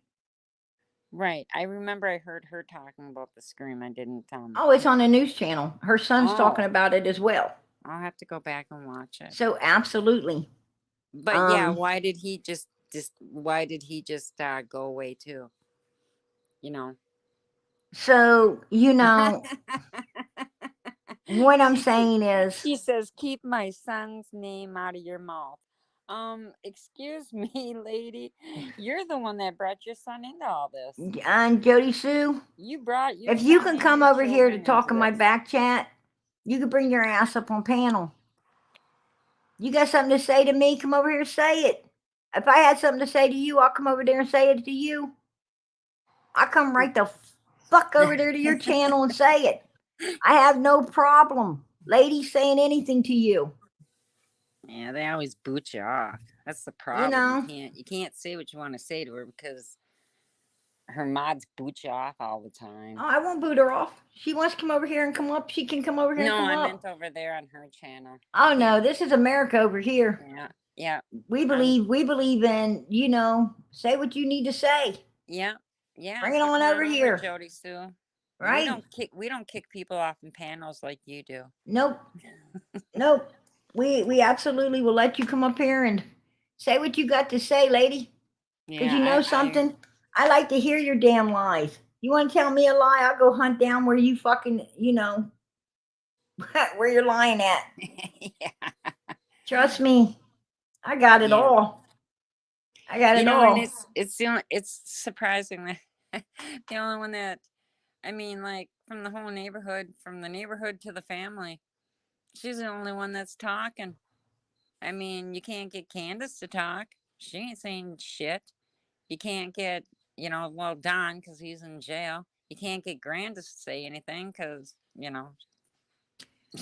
S4: Right. I remember I heard her talking about the scream. I didn't
S1: Oh, it's on the news channel. Her son's talking about it as well.
S4: I'll have to go back and watch it.
S1: So absolutely.
S4: But yeah, why did he just go away too?
S1: So, what I'm saying is,
S4: she says, keep my son's name out of your mouth. Excuse me, lady. You're the one that brought your son into all this.
S1: And JodiSue,
S4: you brought your
S1: if you can come over here to talk in my back chat, you can bring your ass up on panel. You got something to say to me? Come over here and say it. If I had something to say to you, I'll come over there and say it to you. I'll come right the fuck over there to your channel and say it. I have no problem, ladies, saying anything to you.
S4: Yeah, they always boot you off. That's the problem. You can't say what you want to say to her because her mods boot you off all the time.
S1: Oh, I won't boot her off. She wants to come over here and come up. She can come over here and come up.
S4: No, I meant over there on her channel.
S1: Oh, no, this is America over here.
S4: Yeah, yeah.
S1: We believe in, say what you need to say.
S4: Yeah, yeah.
S1: Bring it on over here.
S4: JodiSue.
S1: right?
S4: We don't kick people off in panels like you do.
S1: Nope. Nope. We absolutely will let you come up here and say what you got to say, lady. Because you know
S4: Yeah,
S1: something? I like to hear your damn lies. You want to tell me a lie? I'll go hunt down where you fucking, where you're lying at.
S4: yeah.
S1: Trust me. I got it
S4: Yeah.
S1: all. I got it
S4: And
S1: all.
S4: it's surprising that the only one that, I mean, like, from the whole neighborhood, from the neighborhood to the family, she's the only one that's talking. I mean, you can't get Candace to talk. She ain't saying shit. You can't get, well, Don, because he's in jail. You can't get Grandis to say anything because,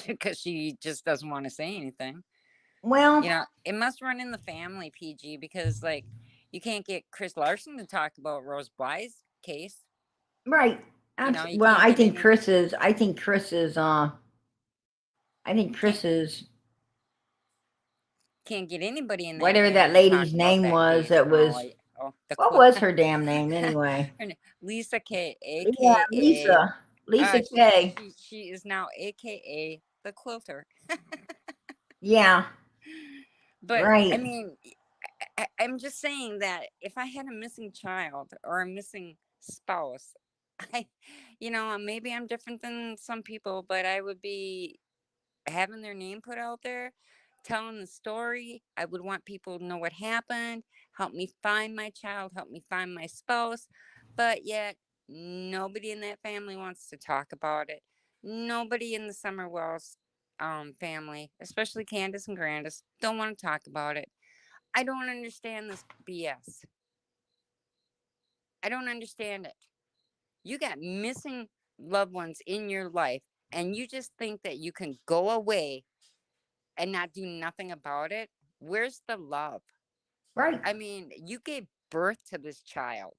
S4: because she just doesn't want to say anything.
S1: Well,
S4: It must run in the family, PG, because, like, you can't get Chris Larson to talk about Rose Bly's case.
S1: right.
S4: You
S1: Well,
S4: can't
S1: I
S4: get
S1: think
S4: any.
S1: Chris is. I think Chris
S4: Can't
S1: is.
S4: can't get anybody in that
S1: Whatever that
S4: family to talk
S1: lady's
S4: about
S1: name
S4: that
S1: was,
S4: case.
S1: that was.
S4: The
S1: What was her damn name anyway?
S4: Lisa K,
S1: Yeah,
S4: aka
S1: Lisa K.
S4: she is now aka the quilter.
S1: Yeah,
S4: But I
S1: right,
S4: mean, I'm just saying that if I had a missing child or a missing spouse, I, maybe I'm different than some people, but I would be having their name put out there, telling the story. I would want people to know what happened, help me find my child, help me find my spouse. But yet, nobody in that family wants to talk about it. Nobody in the Summerwells family, especially Candace and Grandis, don't want to talk about it. I don't understand this BS. I don't understand it. You got missing loved ones in your life, and you just think that you can go away and not do nothing about it. Where's the love?
S1: right.
S4: I mean, you gave birth to this child.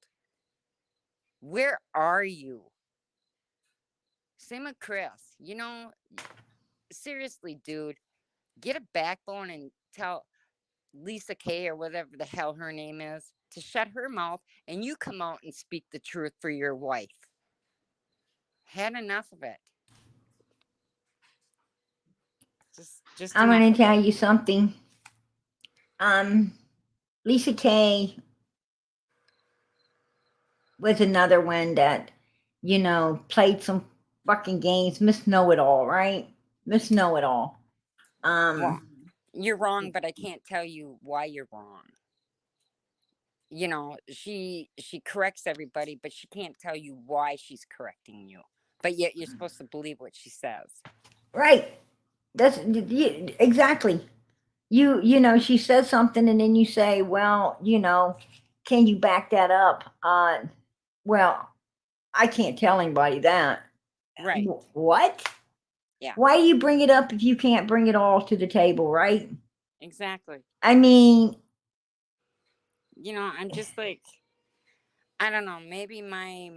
S4: Where are you? Same with Chris. Seriously, dude, get a backbone and tell Lisa K, or whatever the hell her name is, to shut her mouth, and you come out and speak the truth for your wife. Had enough of it. Just
S1: I'm
S4: enough
S1: gonna
S4: of it.
S1: tell you something. Um, Lisa K was another one that, played some fucking games. Miss Know It All, right? Miss Know It All.
S4: Well, you're wrong, but I can't tell you why you're wrong. She corrects everybody, but she can't tell you why she's correcting you. But yet you're supposed to believe what she says.
S1: Right. That's exactly. She says something, and then you say, well, can you back that up? Well, I can't tell anybody that.
S4: Right.
S1: What?
S4: Yeah.
S1: Why do you bring it up if you can't bring it all to the table, right?
S4: Exactly.
S1: I mean,
S4: I'm just like, I don't know, maybe my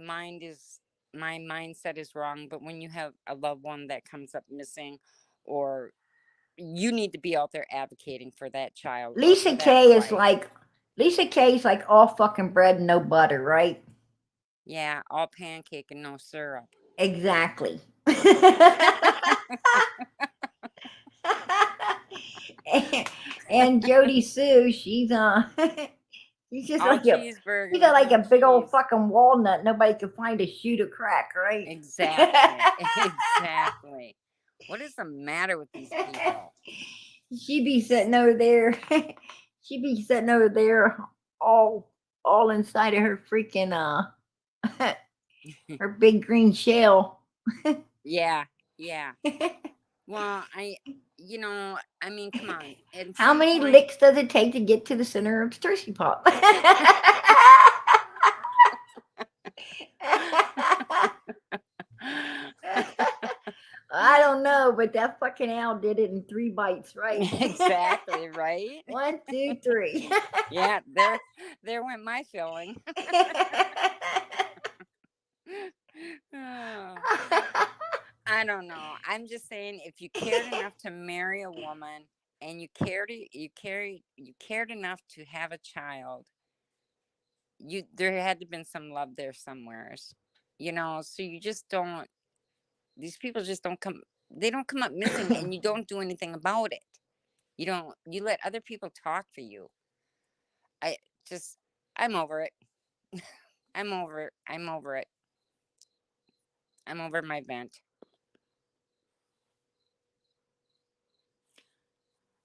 S4: mindset is wrong, but when you have a loved one that comes up missing, or you need to be out there advocating for that child or for
S1: Lisa
S4: that
S1: K is
S4: wife.
S1: like Lisa K is like all fucking bread and no butter, right?
S4: Yeah, all pancake and no syrup.
S1: Exactly. and JodiSue, she's she's just
S4: All
S1: like
S4: cheeseburger
S1: she's
S4: with
S1: like
S4: no
S1: a big old
S4: cheese.
S1: fucking walnut. Nobody can find a shoe to crack, right?
S4: Exactly. Exactly. What is the matter with these people?
S1: She be sitting over there. She be sitting over there, all inside of her freaking her big green shell.
S4: Yeah. Yeah. Well, I mean, come on. At
S1: How
S4: some
S1: many
S4: point,
S1: licks does it take to get to the center of Sturkey Pop? I don't know, but that fucking owl did it in 3 bites, right?
S4: exactly, right?
S1: 1, 2, 3.
S4: Yeah, there went my filling. Oh, I don't know. I'm just saying, if you cared enough to marry a woman, and you cared enough to have a child, there had to have been some love there somewheres. So you just don't, these people just don't come, they don't come up missing and you don't do anything about it. You let other people talk for you. I just, I'm over it. I'm over it. I'm over it. I'm over my vent.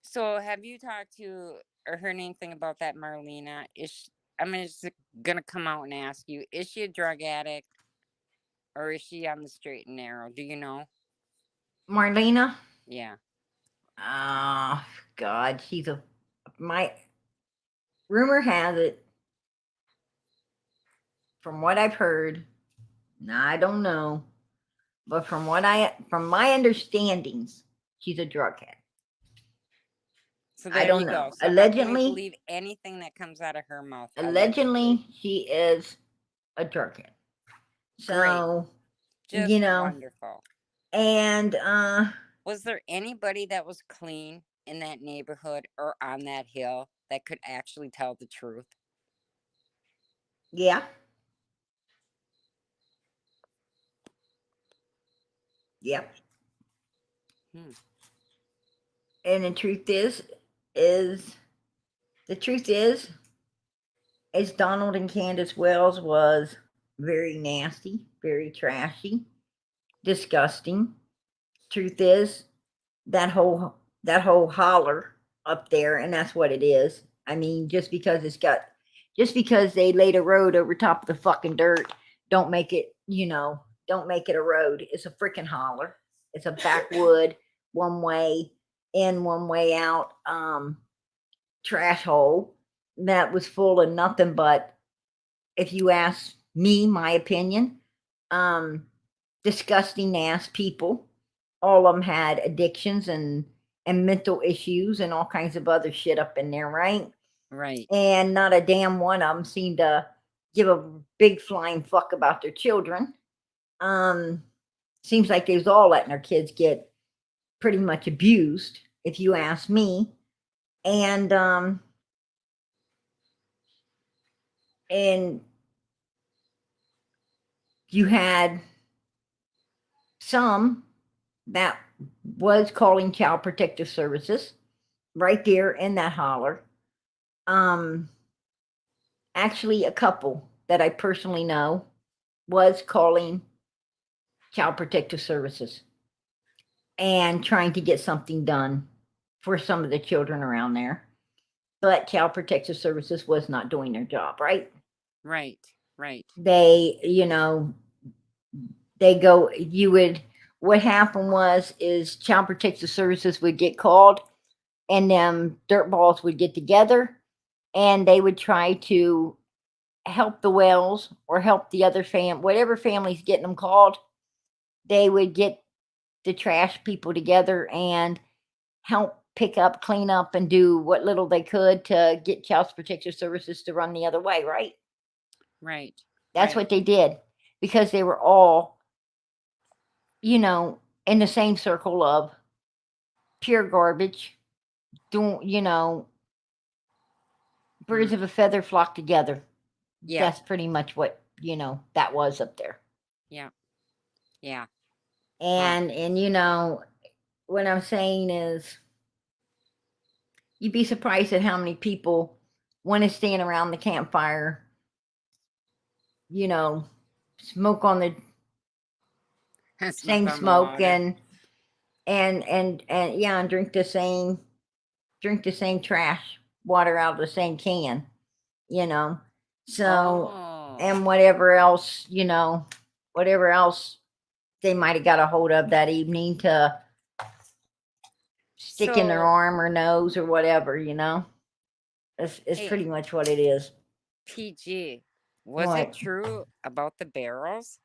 S4: So have you talked to or heard anything about that Marlena? I'm just gonna come out and ask you, is she a drug addict or is she on the straight and narrow? Do you know?
S1: Marlena?
S4: Yeah.
S1: Ah, God, my rumor has it, from what I've heard, now I don't know, but from my understandings, she's a drug addict.
S4: So
S1: I
S4: there
S1: don't
S4: you
S1: know.
S4: go. So how can we believe anything that comes out of her mouth?
S1: Allegedly, she is a drug addict. So,
S4: Just wonderful.
S1: And
S4: was there anybody that was clean in that neighborhood or on that hill that could actually tell the truth?
S1: Yeah. Yep. And the truth is Donald and Candace Wells was very nasty, very trashy, disgusting. Truth is, that whole holler up there, and that's what it is. I mean, just because they laid a road over top of the fucking dirt, don't make it a road. It's a freaking holler. It's a backwood, one way in, one way out, trash hole that was full of nothing but, if you ask me, my opinion, disgusting ass people. All of them had addictions and mental issues and all kinds of other shit up in there, right?
S4: Right.
S1: And not a damn one of them seemed to give a big flying fuck about their children. Seems like they was all letting their kids get pretty much abused, if you ask me. And you had some that was calling Child Protective Services right there in that holler. Actually, a couple that I personally know was calling Child Protective Services and trying to get something done for some of the children around there. But Child Protective Services was not doing their job, right?
S4: Right, right.
S1: They, what happened is Child Protective Services would get called and them dirtballs would get together and they would try to help the Wells or help the other whatever family's getting them called. They would get the trash people together and help pick up, clean up, and do what little they could to get Child Protective Services to run the other way, right?
S4: Right.
S1: That's what they did, because they were all, in the same circle of pure garbage, doing, birds of a feather flock together.
S4: Yeah.
S1: That's pretty much what, that was up there.
S4: Yeah. Yeah.
S1: And what I'm saying is, you'd be surprised at how many people want to stand around the campfire, smoke on the same smoke and drink the same trash water out of the same can, so and whatever else they might have got a hold of that evening to stick in their arm or nose or whatever, it's pretty much what it is.
S4: PG, was it true about the barrels?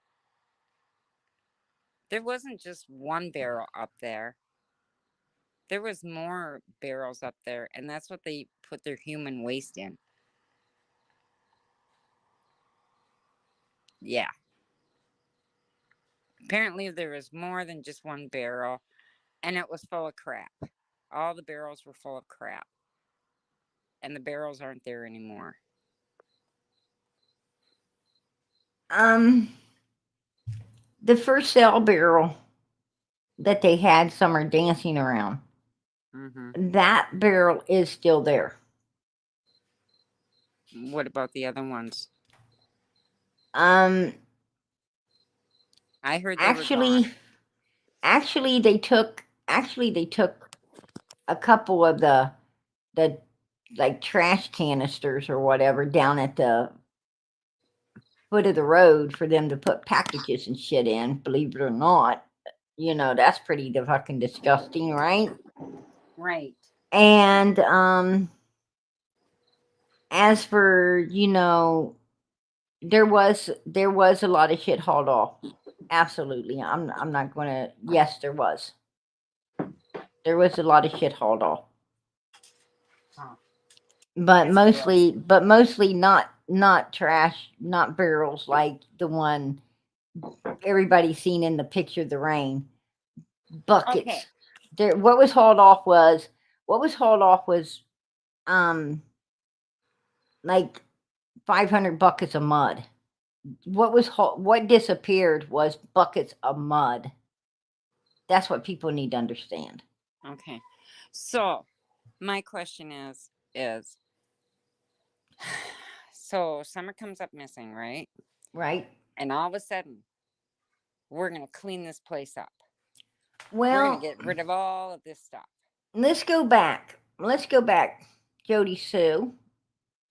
S4: There wasn't just one barrel up there. There was more barrels up there, and that's what they put their human waste in. Yeah. Apparently there was more than just one barrel, and it was full of crap. All the barrels were full of crap. And the barrels aren't there anymore.
S1: the first cell barrel that they had Summer dancing around,
S4: Mm-hmm.
S1: that barrel is still there.
S4: What about the other ones?
S1: Um,
S4: I heard they were gone.
S1: actually, they took a couple of the like trash canisters or whatever down at the foot of the road for them to put packages and shit in. Believe it or not, that's pretty fucking disgusting, right?
S4: Right.
S1: And as for there was a lot of shit hauled off. Absolutely, I'm not gonna. Yes, there was. There was a lot of shit hauled off,
S4: Huh.
S1: but
S4: Yes, there was.
S1: mostly not trash, not barrels like the one everybody's seen in the picture of the rain. Buckets.
S4: Okay.
S1: There, what was hauled off was like 500 buckets of mud. What disappeared was buckets of mud. That's what people need to understand.
S4: Okay. So my question is so Summer comes up missing, right?
S1: Right?
S4: And all of a sudden, we're gonna clean this place up. We're gonna
S1: Well,
S4: get rid of all of this stuff.
S1: let's go back. JodiSue.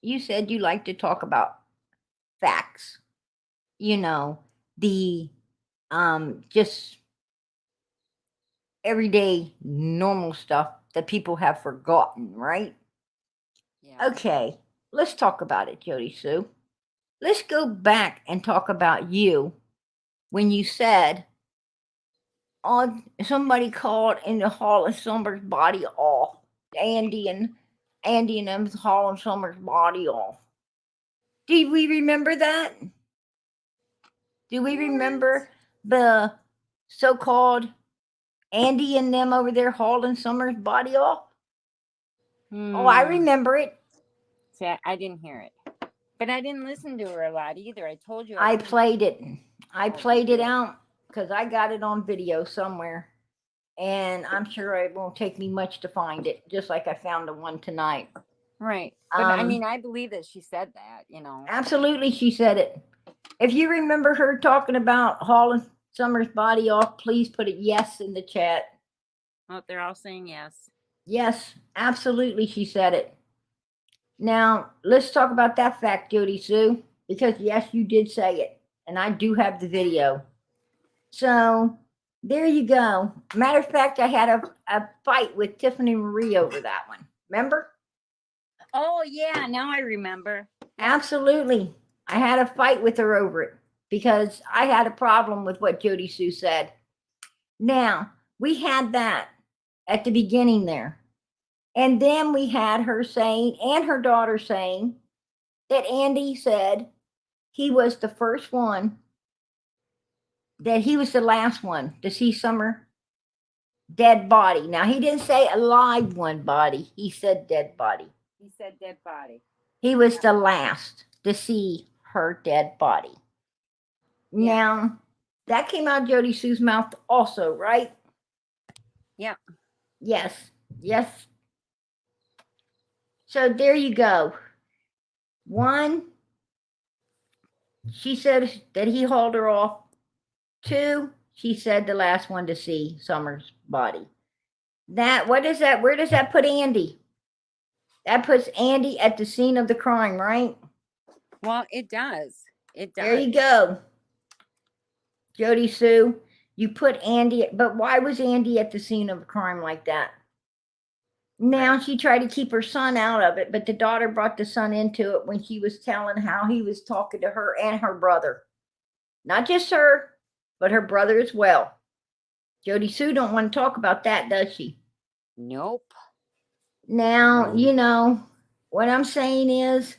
S1: You said you like to talk about facts. The just everyday normal stuff that people have forgotten, right?
S4: Yeah.
S1: Okay, let's talk about it, JodiSue. Let's go back and talk about you when you said, "Oh, somebody called in the Hall of Summer's body off." Andy and them's hauling Summer's body off. Do we remember that? Do we remember the so-called Andy and them over there hauling Summer's body off? Oh, I remember it.
S4: See, I didn't hear it, but I didn't listen to her a lot either. I told you.
S1: I played it. I
S4: Oh,
S1: played it
S4: yeah.
S1: out because I got it on video somewhere, and I'm sure it won't take me much to find it. Just like I found the one tonight.
S4: Right. But I mean, I believe that she said that.
S1: Absolutely, she said it. If you remember her talking about hauling Summer's body off, please put a yes in the chat.
S4: Oh, they're all saying yes.
S1: Yes, absolutely, she said it. Now, let's talk about that fact, JodiSue, because yes, you did say it, and I do have the video. So, there you go. Matter of fact, I had a fight with Tiffany Marie over that one. Remember?
S4: Oh yeah, now I remember.
S1: Absolutely. I had a fight with her over it because I had a problem with what JodiSue said. Now, we had that at the beginning there. And then we had her saying, and her daughter saying, that Andy said he was the first one, that he was the last one to see Summer dead body. Now, he didn't say alive one body, he said dead body.
S4: He said dead body.
S1: He was the last to see her dead body.
S4: Yeah.
S1: Now, that came out of JodiSue's mouth also, right?
S4: Yeah.
S1: Yes. Yes. So there you go. One, she said that he hauled her off. Two, she said the last one to see Summer's body. What is that? Where does that put Andy? That puts Andy at the scene of the crime, right?
S4: Well, it does. It does.
S1: There you go. JodiSue, you put Andy, but why was Andy at the scene of a crime like that? Now
S4: Right.
S1: she tried to keep her son out of it, but the daughter brought the son into it when she was telling how he was talking to her and her brother. Not just her, but her brother as well. JodiSue don't want to talk about that, does she?
S4: Nope.
S1: Now, what I'm saying is,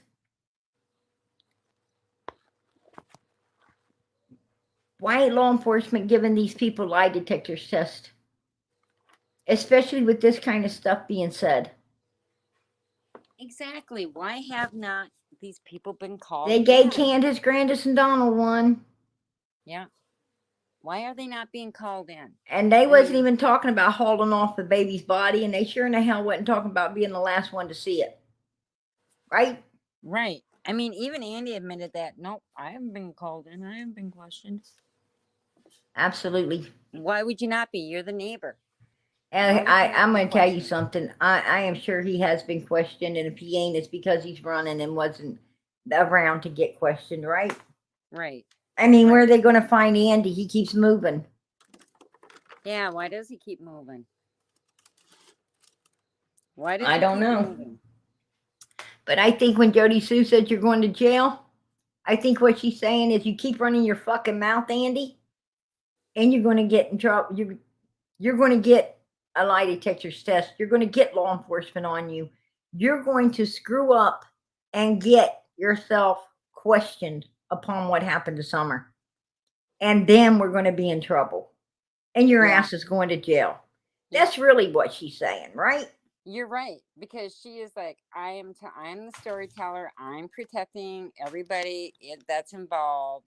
S1: why ain't law enforcement giving these people lie detectors test? Especially with this kind of stuff being said.
S4: Exactly. Why have not these people been called?
S1: They gave
S4: again?
S1: Candace, Grandis, and Donald one.
S4: Yeah. Why are they not being called in?
S1: And they wasn't even talking about hauling off the baby's body, and they sure in the hell wasn't talking about being the last one to see it. Right?
S4: Right. I mean, even Andy admitted that. Nope, I haven't been called in. I haven't been questioned.
S1: Absolutely.
S4: Why would you not be? You're the neighbor.
S1: And
S4: Why would you not
S1: I'm
S4: be
S1: going to tell you
S4: questioned?
S1: something. I am sure he has been questioned, and if he ain't, it's because he's running and wasn't around to get questioned, right?
S4: Right.
S1: I mean, where are
S4: Right.
S1: they going to find Andy? He keeps moving.
S4: Yeah, why does he keep moving? Why does
S1: I
S4: he
S1: don't
S4: keep
S1: know.
S4: moving?
S1: But I think when JodiSue said you're going to jail, I think what she's saying is you keep running your fucking mouth, Andy, and you're going to get in trouble. You're going to get a lie detector test. You're going to get law enforcement on you. You're going to screw up and get yourself questioned upon what happened to Summer. And then we're going to be in trouble. And your
S4: Yeah.
S1: ass is going to jail.
S4: Yeah.
S1: That's really what she's saying, right?
S4: You're right, because she is like, I'm the storyteller. I'm protecting everybody that's involved.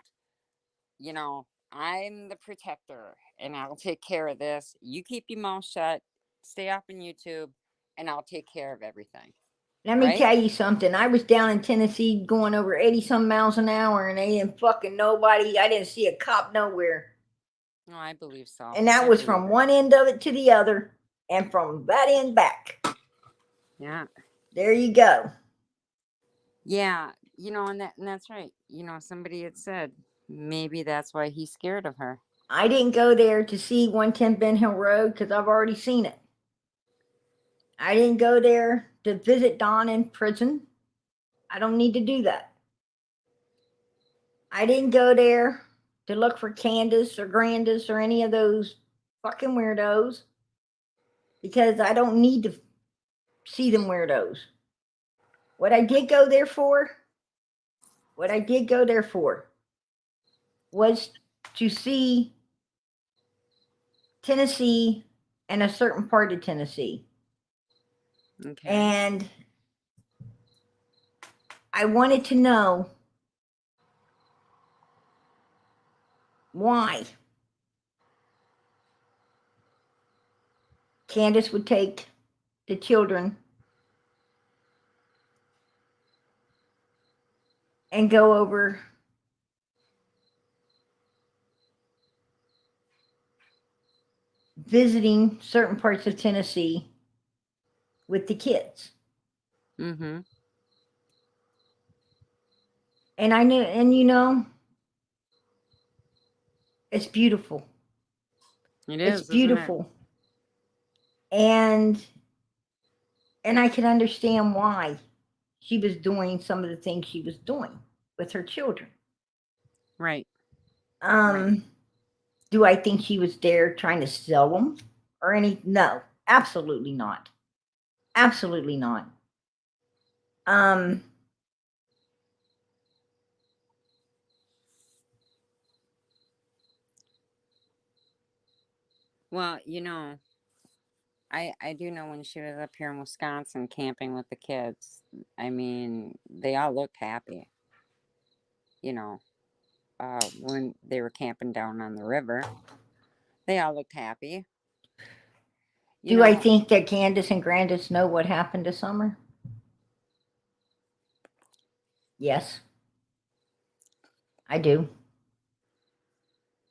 S4: You know, I'm the protector, and I'll take care of this. You keep your mouth shut, stay off on YouTube, and I'll take care of everything.
S1: Let me
S4: Right?
S1: tell you something. I was down in Tennessee going over 80 some miles an hour, and they didn't fucking nobody. I didn't see a cop nowhere.
S4: No, I believe so.
S1: And that
S4: I
S1: was
S4: believe
S1: from
S4: it.
S1: one end of it to the other, and from that end back.
S4: Yeah.
S1: There you go.
S4: Yeah, you know, and that's right. You know, somebody had said maybe that's why he's scared of her.
S1: I didn't go there to see 110 Ben Hill Road because I've already seen it. I didn't go there to visit Don in prison. I don't need to do that. I didn't go there to look for Candace or Grandis or any of those fucking weirdos because I don't need to see them weirdos. What I did go there for was to see Tennessee and a certain part of Tennessee.
S4: Okay.
S1: And I wanted to know why Candace would take the children and go over visiting certain parts of Tennessee with the kids.
S4: Mm-hmm.
S1: And I knew, and you know, it's beautiful.
S4: It is.
S1: It's beautiful. And I can understand why she was doing some of the things she was doing with her children.
S4: Right.
S1: Right. Do I think she was there trying to sell them or any? No, absolutely not. Absolutely not.
S4: Well, you know, I do know when she was up here in Wisconsin camping with the kids, I mean, they all looked happy. You know, when they were camping down on the river, they all looked happy.
S1: Do I think that Candace and Grandis know what happened to Summer? Yes. I do.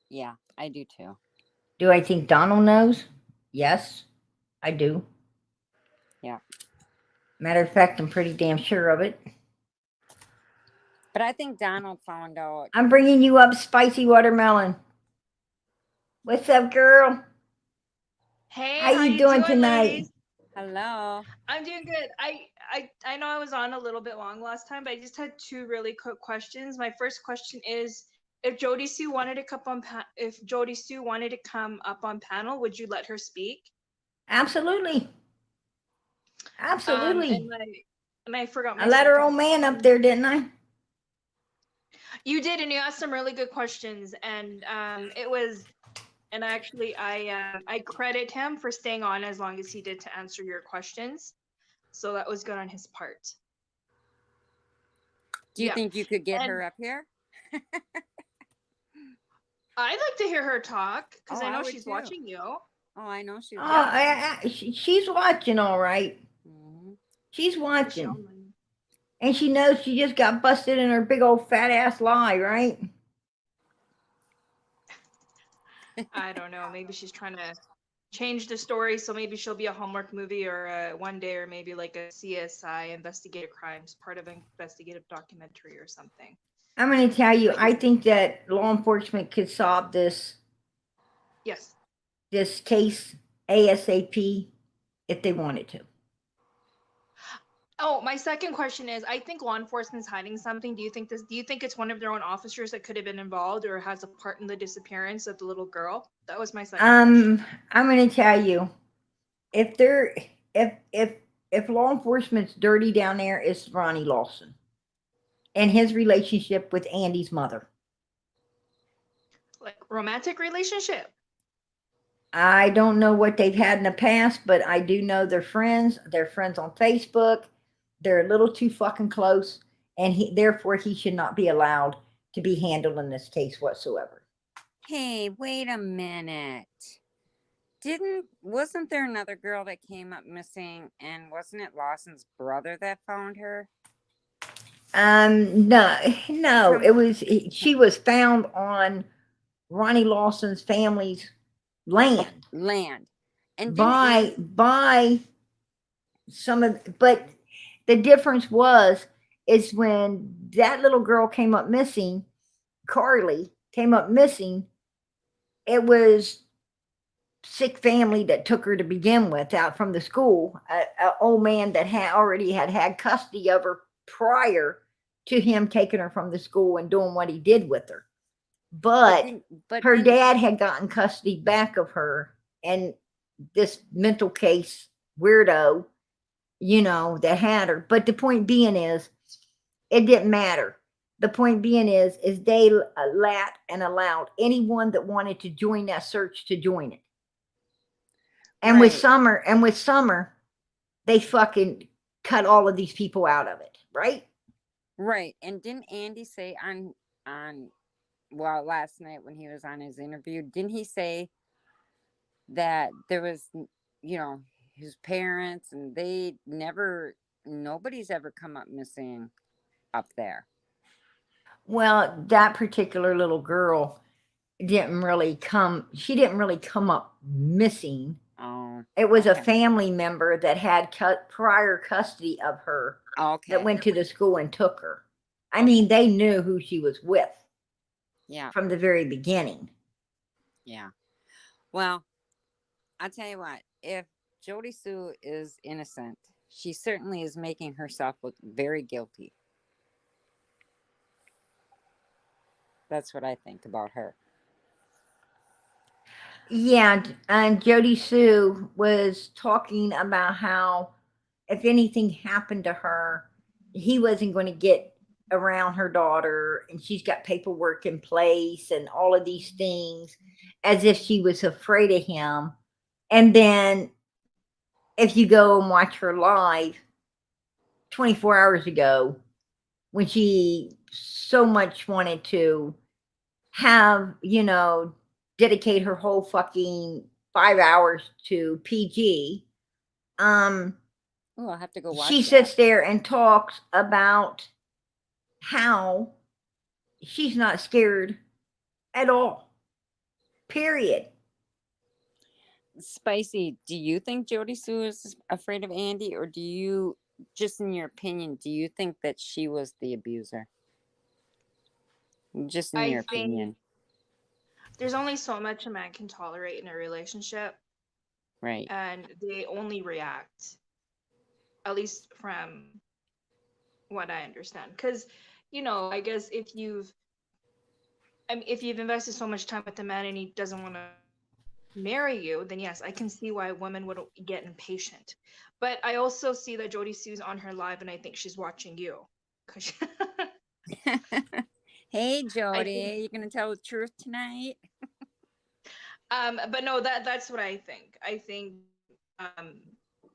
S4: Yeah, I do too.
S1: Do I think Donald knows? Yes, I do.
S4: Yeah.
S1: Matter of fact, I'm pretty damn sure of it.
S4: But I think Donald found out.
S1: I'm bringing you up Spicy Watermelon. What's up, girl?
S5: Hey,
S1: how you doing tonight?
S5: ladies?
S4: Hello.
S5: I'm doing good. I know I was on a little bit long last time, but I just had two really quick questions. My first question is, if JodiSue wanted to come up on panel, would you let her speak?
S1: Absolutely. Absolutely.
S5: And I forgot my
S1: I let her
S5: second
S1: old man
S5: question.
S1: up there, didn't I?
S5: You did, and you asked some really good questions, and it was, and actually I credit him for staying on as long as he did to answer your questions. So that was good on his part.
S4: Do you think you could get her up here?
S5: I'd like to hear her talk because
S4: Oh,
S5: I
S4: I
S5: know
S4: would
S5: she's
S4: too.
S5: watching you.
S4: Oh, I know she's
S1: Oh, she's watching, all right.
S4: Mhm.
S1: She's
S5: The
S1: watching.
S5: showman.
S1: And she knows she just got busted in her big old fat ass lie, right?
S5: I don't know. Maybe she's trying to change the story, so maybe she'll be a Hallmark movie or one day, or maybe like a CSI investigative crimes, part of an investigative documentary or something.
S1: I'm going to tell you,
S5: But
S1: I think that law enforcement could solve
S5: yes.
S1: this case ASAP if they wanted to.
S5: Oh, my second question is: I think law enforcement's hiding something. Do you think this? Do you think it's one of their own officers that could have been involved or has a part in the disappearance of the little girl? That was my second question.
S1: I'm going to tell you, if they're if law enforcement's dirty down there, it's Ronnie Lawson and his relationship with Andy's mother.
S5: Like romantic relationship.
S1: I don't know what they've had in the past, but I do know they're friends. They're friends on Facebook. They're a little too fucking close, and therefore he should not be allowed to be handled in this case whatsoever.
S4: Hey, wait a minute. Wasn't there another girl that came up missing, and wasn't it Lawson's brother that found her?
S1: No, no,
S4: Some
S1: it was she was found on Ronnie Lawson's family's land
S4: land. And didn't Andy
S1: by some of, but the difference is when that little girl came up missing, Carly came up missing, it was sick family that took her to begin with out from the school, a old man that had already had custody of her prior to him taking her from the school and doing what he did with her. But her
S4: didn't
S1: dad had gotten custody back of her, and this mental case weirdo, that had her. But the point being is, it didn't matter. The point being is they allowed anyone that wanted to join that search to join it. And with
S4: right.
S1: Summer, they fucking cut all of these people out of it, right?
S4: Right. And didn't Andy say on well, last night when he was on his interview, didn't he say that there was, his parents and nobody's ever come up missing up there?
S1: Well, that particular little girl she didn't really come up missing.
S4: Oh,
S1: It was a
S4: okay.
S1: family member that had prior custody of her
S4: Okay.
S1: that went to the school and took her. I
S4: Okay.
S1: mean, they knew who she was with.
S4: Yeah.
S1: From the very beginning.
S4: Yeah. Well, I'll tell you what, if JodiSue is innocent, she certainly is making herself look very guilty. That's what I think about her.
S1: Yeah, and JodiSue was talking about how if anything happened to her, he wasn't going to get around her daughter, and she's got paperwork in place and all of these things, as if she was afraid of him. And then if you go and watch her live 24 hours ago, when she so much wanted to have, dedicate her whole fucking 5 hours to PG,
S4: Oh, I'll have to go watch
S1: she
S4: that.
S1: sits there and talks about how she's not scared at all. Period.
S4: Spicy, do you think JodiSue is afraid of Andy, or just in your opinion, do you think that she was the abuser? Just in
S5: I
S4: your
S5: think
S4: opinion.
S5: there's only so much a man can tolerate in a relationship.
S4: Right.
S5: And they only react, at least from what I understand. Because, I guess if if you've invested so much time with the man and he doesn't want to marry you, then yes, I can see why a woman would get impatient. But I also see that JodiSue's on her live, and I think she's watching you. Cause
S4: Hey,
S5: I
S4: Jody,
S5: think,
S4: you gonna tell the truth tonight?
S5: but no, that's what I think. I think um,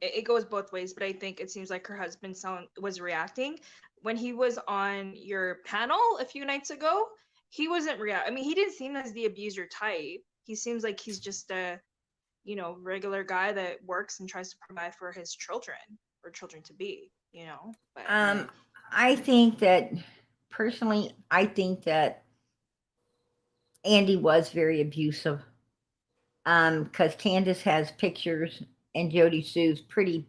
S5: it goes both ways, but I think it seems like her husband was reacting when he was on your panel a few nights ago. he wasn't real. I mean, he didn't seem as the abuser type. He seems like he's just a, you know, regular guy that works and tries to provide for his children or children to be, you know. But
S1: I think that personally, I think that Andy was very abusive. Because Candace has pictures and JodiSue's pretty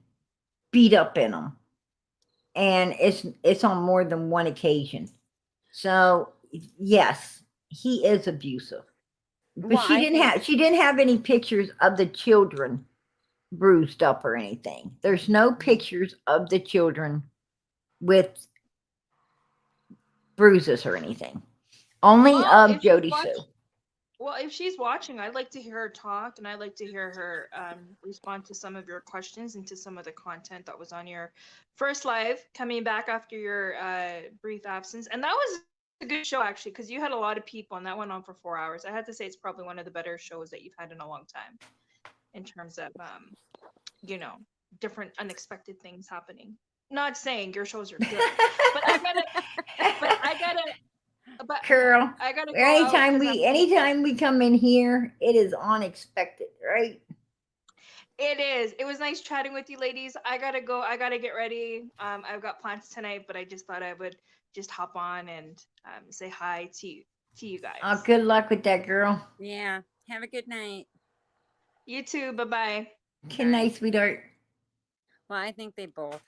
S1: beat up in them, and it's on more than one occasion. So yes, he is abusive. But
S4: Well, I think
S1: she didn't have any pictures of the children bruised up or anything. There's no pictures of the children with bruises or anything. Only
S5: well,
S1: of
S5: if she's
S1: JodiSue.
S5: well, if she's watching, I'd like to hear her talk, and I'd like to hear her respond to some of your questions and to some of the content that was on your first live, coming back after your brief absence. And that was a good show, actually, because you had a lot of people, and that went on for 4 hours. I had to say it's probably one of the better shows that you've had in a long time, in terms of you know, different unexpected things happening. Not saying your shows are good, but I gotta, but
S1: Girl,
S5: I gotta go out 'cause
S1: anytime we come in here, it is unexpected, right?
S5: It is. It was nice chatting with you, ladies. I gotta go. I gotta get ready. I've got plans tonight, but I just thought I would just hop on and say hi to you guys.
S1: Oh, good luck with that, girl.
S4: yeah. Have a good night.
S5: You too. Bye bye.
S1: Good night, sweetheart.
S4: Well, I think they both.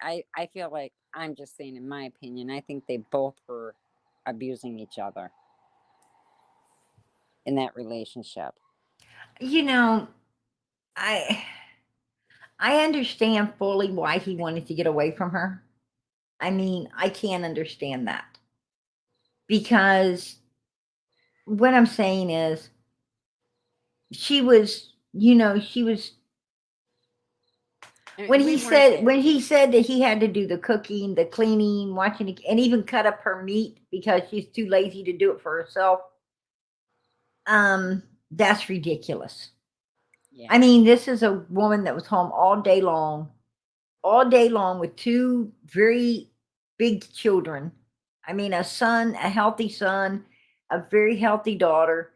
S4: I feel like I'm just saying, in my opinion, I think they both were abusing each other in that relationship.
S1: You know, I understand fully why he wanted to get away from her. I mean, I can't understand that. Because what I'm saying is she was, she was when he said that he had to do the cooking, the cleaning, watching it, and even cut up her meat because she's too lazy to do it for herself. That's ridiculous.
S4: Yeah.
S1: I mean, this is a woman that was home all day long with two very big children. I mean, a healthy son, a very healthy daughter.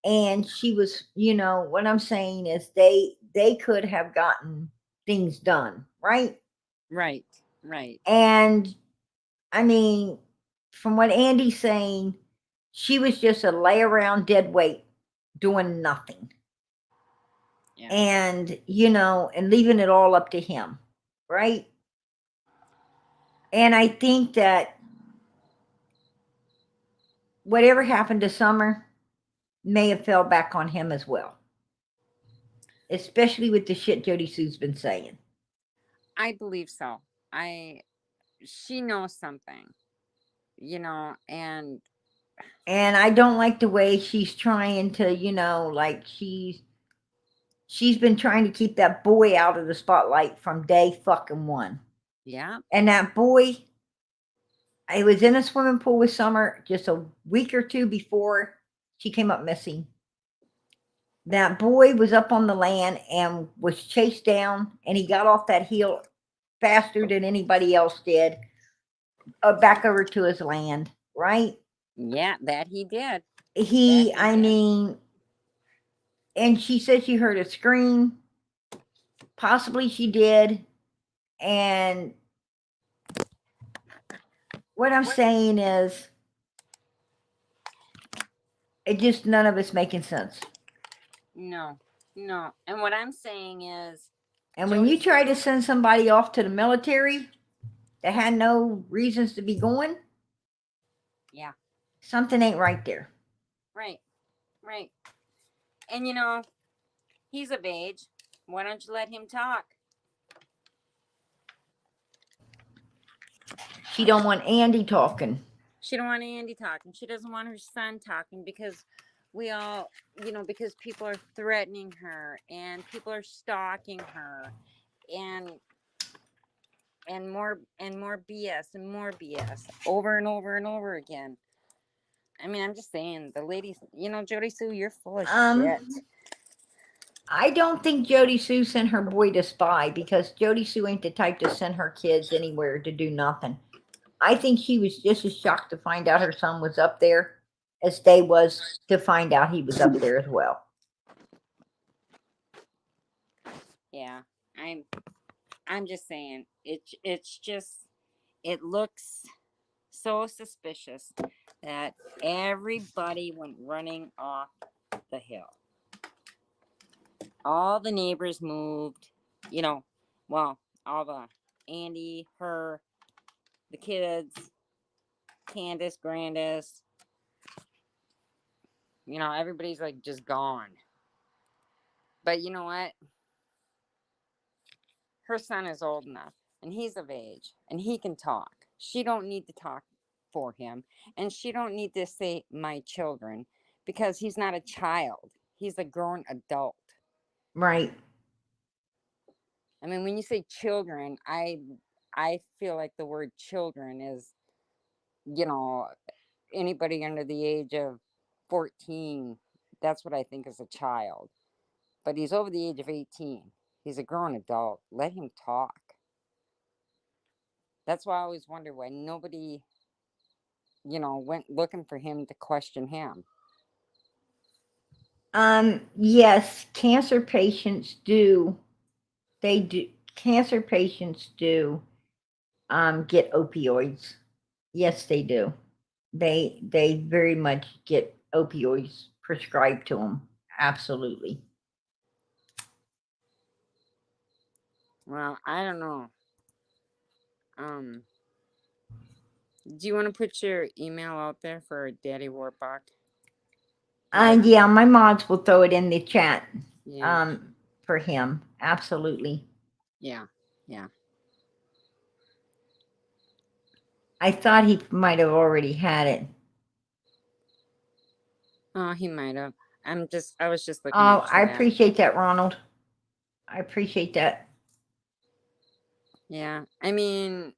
S1: And she was, what I'm saying is they could have gotten things done, right?
S4: Right.
S1: And I mean, from what Andy's saying, she was just a lay around dead weight doing nothing.
S4: Yeah.
S1: And, and leaving it all up to him, right? And I think that whatever happened to Summer may have fell back on him as well. Especially with the shit JodiSue's been saying.
S4: I believe so. She knows something, and
S1: I don't like the way she's trying to, like she's been trying to keep that boy out of the spotlight from day fucking one.
S4: Yeah.
S1: And that boy, I was in a swimming pool with Summer just a week or two before she came up missing. That boy was up on the land and was chased down, and he got off that hill faster than anybody else did, back over to his land, right?
S4: Yeah, that he did.
S1: And she said she heard a scream. Possibly she did. And what I'm saying is, it just, none of it's making sense.
S4: No. And what I'm saying is,
S1: and when you try to send somebody off to the military that had no reasons to be going,
S4: yeah,
S1: something ain't right there.
S4: Right. And he's of age. Why don't you let him talk?
S1: She don't want Andy talking.
S4: She don't want Andy talking. She doesn't want her son talking because we all, because people are threatening her and people are stalking her and more BS and more BS over and over and over again. I mean, I'm just saying, the ladies, JodiSue, you're full of shit.
S1: I don't think JodiSue sent her boy to spy, because JodiSue ain't the type to send her kids anywhere to do nothing. I think she was just as shocked to find out her son was up there as they was to find out he was up there as well.
S4: Yeah, I'm just saying it's just it looks so suspicious that everybody went running off the hill. All the neighbors moved, you know, well, all the Andy, her, the kids, Candace, Grandis, you know, everybody's like just gone. But you know what? Her son is old enough and he's of age and he can talk. She don't need to talk for him, and she don't need to say my children, because he's not a child. He's a grown adult.
S1: Right.
S4: I mean, when you say children, I feel like the word children is, you know, anybody under the age of 14. That's what I think is a child. But he's over the age of 18. He's a grown adult. Let him talk. That's why I always wonder why nobody, you know, went looking for him to question him.
S1: Yes, cancer patients do. They do. Cancer patients do get opioids. Yes, they do. They very much get opioids prescribed to them. Absolutely.
S4: Well, I don't know. Do you want to put your email out there for Daddy Warbuck?
S1: Yeah, my mods will throw it in the chat.
S4: Yeah.
S1: For him. Absolutely.
S4: Yeah. Yeah.
S1: I thought he might have already had it.
S4: Oh, he might have. I was just looking.
S1: Oh, I appreciate that, Ronald. I appreciate that.
S4: Yeah. I mean,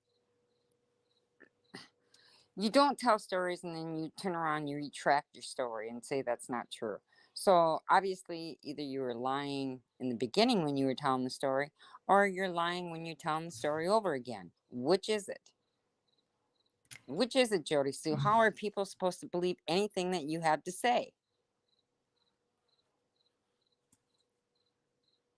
S4: you don't tell stories and then you turn around, you retract your story and say that's not true. So obviously, either you were lying in the beginning when you were telling the story, or you're lying when you're telling the story over again. Which is it? Which is it, JodiSue? How are people supposed to believe anything that you have to say?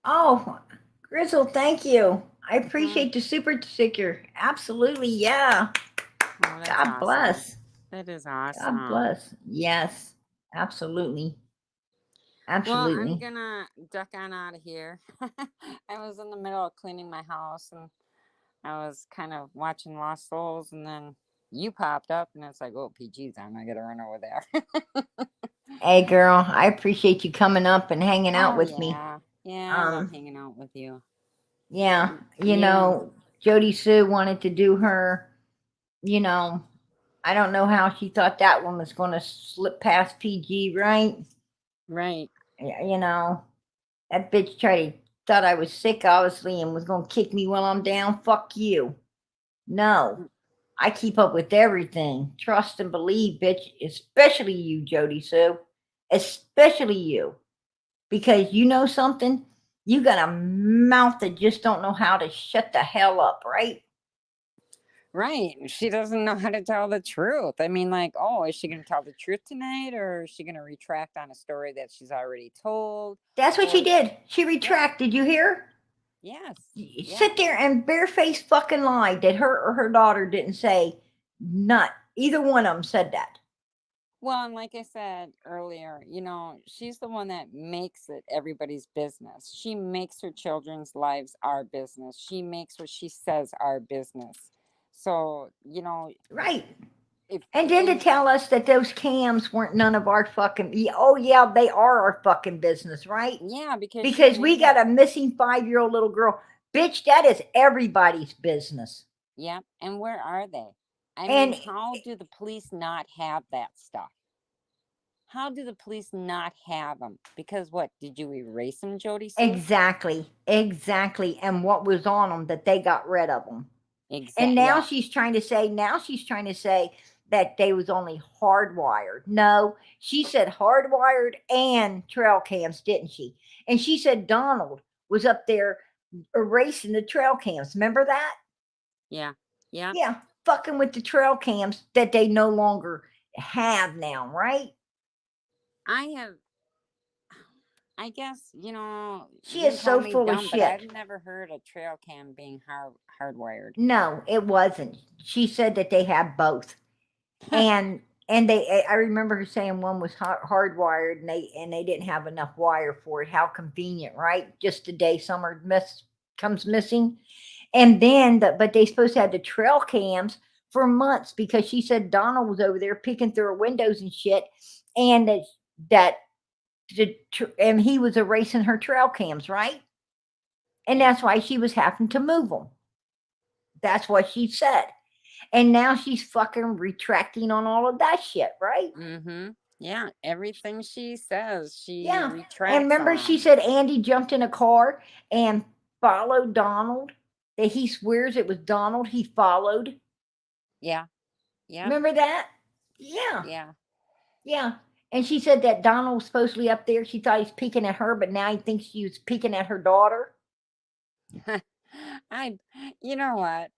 S1: Oh, Grizzle, thank you. I appreciate the super sticker. Absolutely, yeah.
S4: Oh, that's
S1: God
S4: awesome.
S1: bless.
S4: That is awesome.
S1: God bless. Yes, absolutely. Absolutely.
S4: Well, I'm gonna duck on out of here. I was in the middle of cleaning my house and I was kind of watching Lost Souls, and then you popped up, and it's like, oh, PG's on. I gotta run over there.
S1: Hey, girl, I appreciate you coming up and hanging out with me.
S4: Yeah, I love hanging out with you.
S1: Yeah, you know, JodiSue wanted to do her, you know, I don't know how she thought that one was going to slip past PG, right?
S4: Right.
S1: You know, that bitch thought I was sick, obviously, and was going to kick me while I'm down. Fuck you. No, I keep up with everything. Trust and believe, bitch, especially you, JodiSue. Especially you. Because you know something? You got a mouth that just don't know how to shut the hell up, right?
S4: Right. She doesn't know how to tell the truth. I mean, like, oh, is she going to tell the truth tonight, or is she going to retract on a story that she's already told?
S1: That's what she did. She retracted. Did you hear?
S4: Yes.
S1: Sit there and barefaced fucking lied that her or her daughter didn't say nut. Either one of them said that.
S4: Well, and like I said earlier, you know, she's the one that makes it everybody's business. She makes her children's lives our business. She makes what she says our business. So, you know,
S1: right. And then to tell us that those cams weren't none of our fucking, oh yeah, they are our fucking business, right?
S4: Yeah,
S1: because we got a missing 5-year-old little girl. Bitch, that is everybody's business.
S4: Yeah, and where are they? I mean, how do the police not have that stuff? How do the police not have them? Because what, did you erase them, JodiSue?
S1: Exactly. And what was on them that they got rid of them. Exactly. And now she's trying to say that they was only hardwired. No, she said hardwired and trail cams, didn't she? And she said Donald was up there erasing the trail cams. Remember that?
S4: Yeah.
S1: Yeah. Fucking with the trail cams that they no longer have now, right?
S4: I guess,
S1: She
S4: you
S1: is
S4: can call
S1: so
S4: me
S1: full of
S4: dumb, but
S1: shit.
S4: I've never heard a trail cam being hardwired.
S1: No, it wasn't. She said that they have both. and I remember her saying one was hardwired and they didn't have enough wire for it. How convenient, right? Just the day Summer comes missing. And then but they supposed to have the trail cams for months because she said Donald was over there peeking through her windows and shit, and that and he was erasing her trail cams, right? And
S4: Yeah.
S1: that's why she was having to move them. That's what she said. And now she's fucking retracting on all of that shit, right?
S4: Mm-hmm. Yeah. Everything she says, she
S1: Yeah. And
S4: retracts
S1: remember, she
S4: on.
S1: said Andy jumped in a car and followed Donald. That he swears it was Donald he followed.
S4: Yeah. Yeah.
S1: Remember that? Yeah.
S4: Yeah.
S1: Yeah. And she said that Donald was supposedly up there. She thought he's peeking at her, but now he thinks she was peeking at her daughter.
S4: You know what?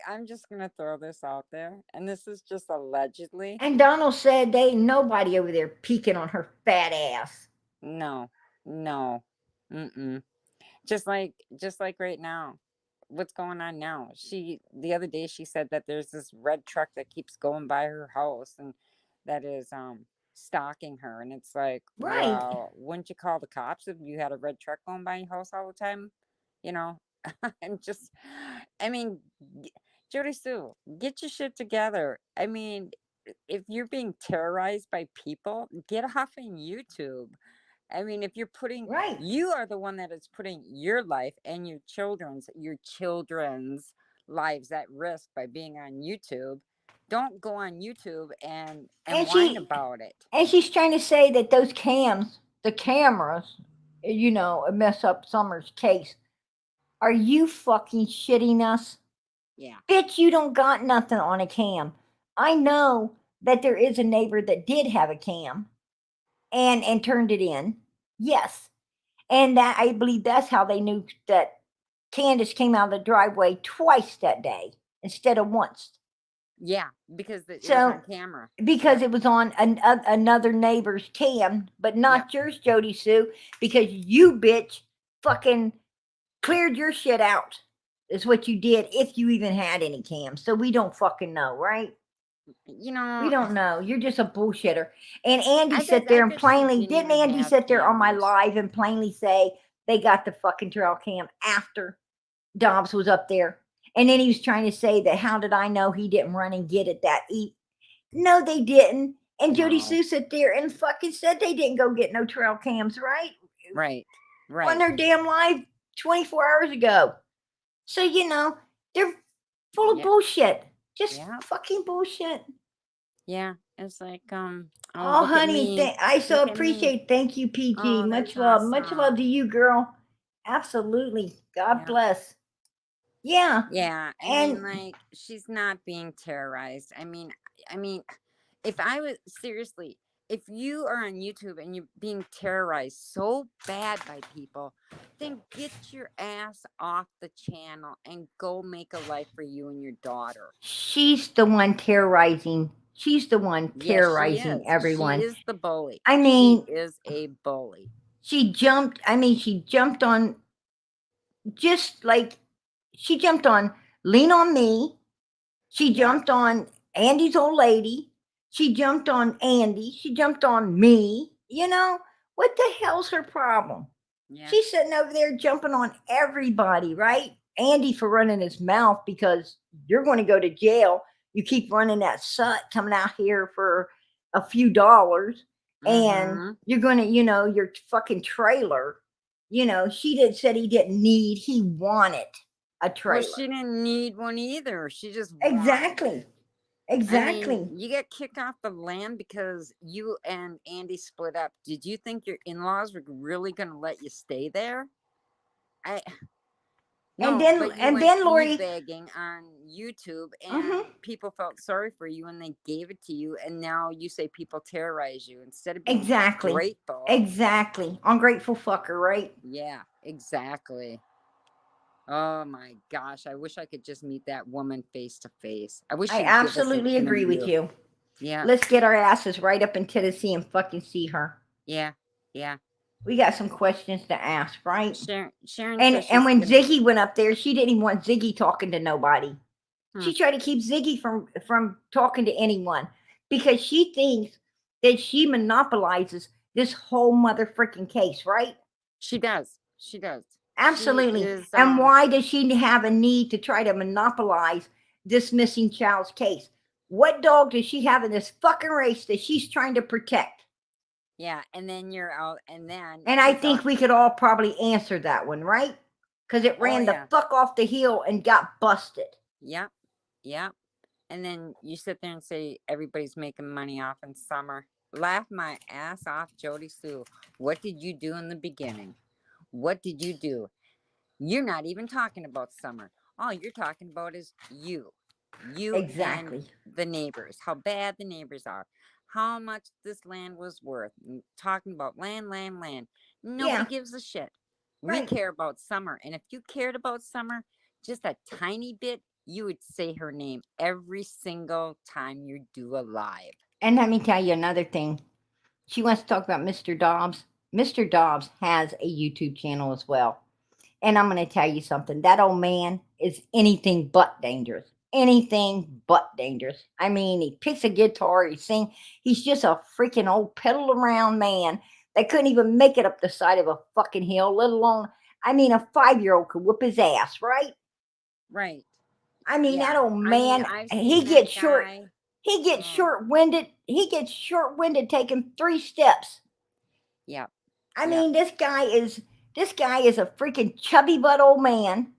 S4: I'm just gonna throw this out there, and this is just allegedly.
S1: And Donald said they ain't nobody over there peeking on her fat ass.
S4: No, no, mm-mm. Just like right now, what's going on now? The other day she said that there's this red truck that keeps going by her house and that is stalking her, and it's like,
S1: Right.
S4: well, wouldn't you call the cops if you had a red truck going by your house all the time? You know, I'm just, I mean, JodiSue, get your shit together. I mean, if you're being terrorized by people, get off on YouTube. I mean, if you're putting,
S1: Right.
S4: you are the one that is putting your life and your children's lives at risk by being on YouTube. Don't go on YouTube and whine about it.
S1: And she's trying to say that those cams, the cameras, mess up Summer's case. Are you fucking shitting us?
S4: Yeah.
S1: Bitch, you don't got nothing on a cam. I know that there is a neighbor that did have a cam and turned it in. Yes. And that I believe that's how they knew that Candace came out of the driveway twice that day instead of once.
S4: Yeah, because it was
S1: So
S4: on camera.
S1: because it was on another neighbor's cam, but not yours, JodiSue, because you bitch fucking cleared your shit out. Is what you did if you even had any cams. So we don't fucking know, right? We don't know. You're just a bullshitter. And Andy sat there and plainly didn't Andy sit there on my live and plainly say they got the fucking trail cam after Dobbs was up there. And then he was trying to say that how did I know he didn't run and get it that No, they didn't. And JodiSue sat there and fucking said they didn't go get no trail cams, right?
S4: Right.
S1: On their damn live 24 hours ago. So, they're full of bullshit. Just fucking bullshit.
S4: Yeah. It's like,
S1: Oh,
S4: look at
S1: honey,
S4: me.
S1: I so
S4: Look at me.
S1: appreciate. Thank you, PG.
S4: Oh,
S1: much
S4: that's
S1: love. Much love
S4: awesome.
S1: to you, girl. Absolutely. God bless. Yeah.
S4: Yeah. I mean, like, she's not being terrorized. I mean, if I was seriously, if you are on YouTube and you're being terrorized so bad by people, then get your ass off the channel and go make a life for you and your daughter.
S1: She's the one terrorizing. She's the one terrorizing everyone.
S4: She is the bully.
S1: I mean,
S4: she is a bully.
S1: She jumped on just like she jumped on Lean on Me. She jumped on Andy's old lady. She jumped on Andy. She jumped on me. What the hell's her problem? Yeah. She's sitting over there jumping on everybody, right? Andy for running his mouth because you're going to go to jail. You keep running that sut coming out here for a few dollars. And you're going to, your fucking trailer. She said he didn't need, he wanted a trailer.
S4: Well, she didn't need one either. She just
S1: Exactly. Exactly.
S4: I mean, you get kicked off the land because you and Andy split up. Did you think your in-laws were really going to let you stay there? No, and then Lori begging on YouTube, and people felt sorry for you, and they gave it to you, and now you say people terrorize you instead of being grateful.
S1: Exactly, ungrateful fucker, right?
S4: Yeah, exactly. Oh my gosh, I wish I could just meet that woman face to face. I wish
S1: I absolutely agree with you.
S4: Yeah.
S1: Let's get our asses right up in Tennessee and fucking see her.
S4: Yeah. Yeah.
S1: We got some questions to ask, right?
S4: Sharon
S1: And
S4: says
S1: and when
S4: she's gonna-
S1: Ziggy went up there, she didn't even want Ziggy talking to nobody. She
S4: Hmm.
S1: tried to keep Ziggy from talking to anyone because she thinks that she monopolizes this whole mother freaking case, right?
S4: She does. She does.
S1: Absolutely.
S4: She is,
S1: And why does she have a need to try to monopolize this missing child's case? What dog does she have in this fucking race that she's trying to protect?
S4: Yeah, and then you're out, and then
S1: And I
S4: she's
S1: think
S4: out-
S1: we could all probably answer that one, right? Because it ran
S4: yeah.
S1: the fuck off the hill and got busted.
S4: Yep. Yep. And then you sit there and say everybody's making money off in summer. Laugh my ass off, JodiSue. What did you do in the beginning? What did you do? You're not even talking about summer. All you're talking about is you
S1: Exactly.
S4: and the neighbors, how bad the neighbors are, how much this land was worth, and talking about land. Nobody
S1: Yeah.
S4: gives a shit.
S1: Right.
S4: We care about summer. And if you cared about summer just a tiny bit, you would say her name every single time you do a live.
S1: And let me tell you another thing. She wants to talk about Mr. Dobbs. Mr. Dobbs has a YouTube channel as well. And I'm going to tell you something. That old man is anything but dangerous. Anything but dangerous. I mean, he picks a guitar, he sings. He's just a freaking old pedal around man that couldn't even make it up the side of a fucking hill, let alone, I mean, a 5-year-old could whoop his ass, right?
S4: Right.
S1: I mean, that
S4: Yeah.
S1: old man,
S4: I've
S1: he
S4: seen
S1: gets
S4: that
S1: short.
S4: guy.
S1: He gets
S4: Mm.
S1: short-winded. He gets short-winded taking 3 steps.
S4: Yep.
S1: I
S4: Yep.
S1: mean, this guy is a freaking chubby butt old man.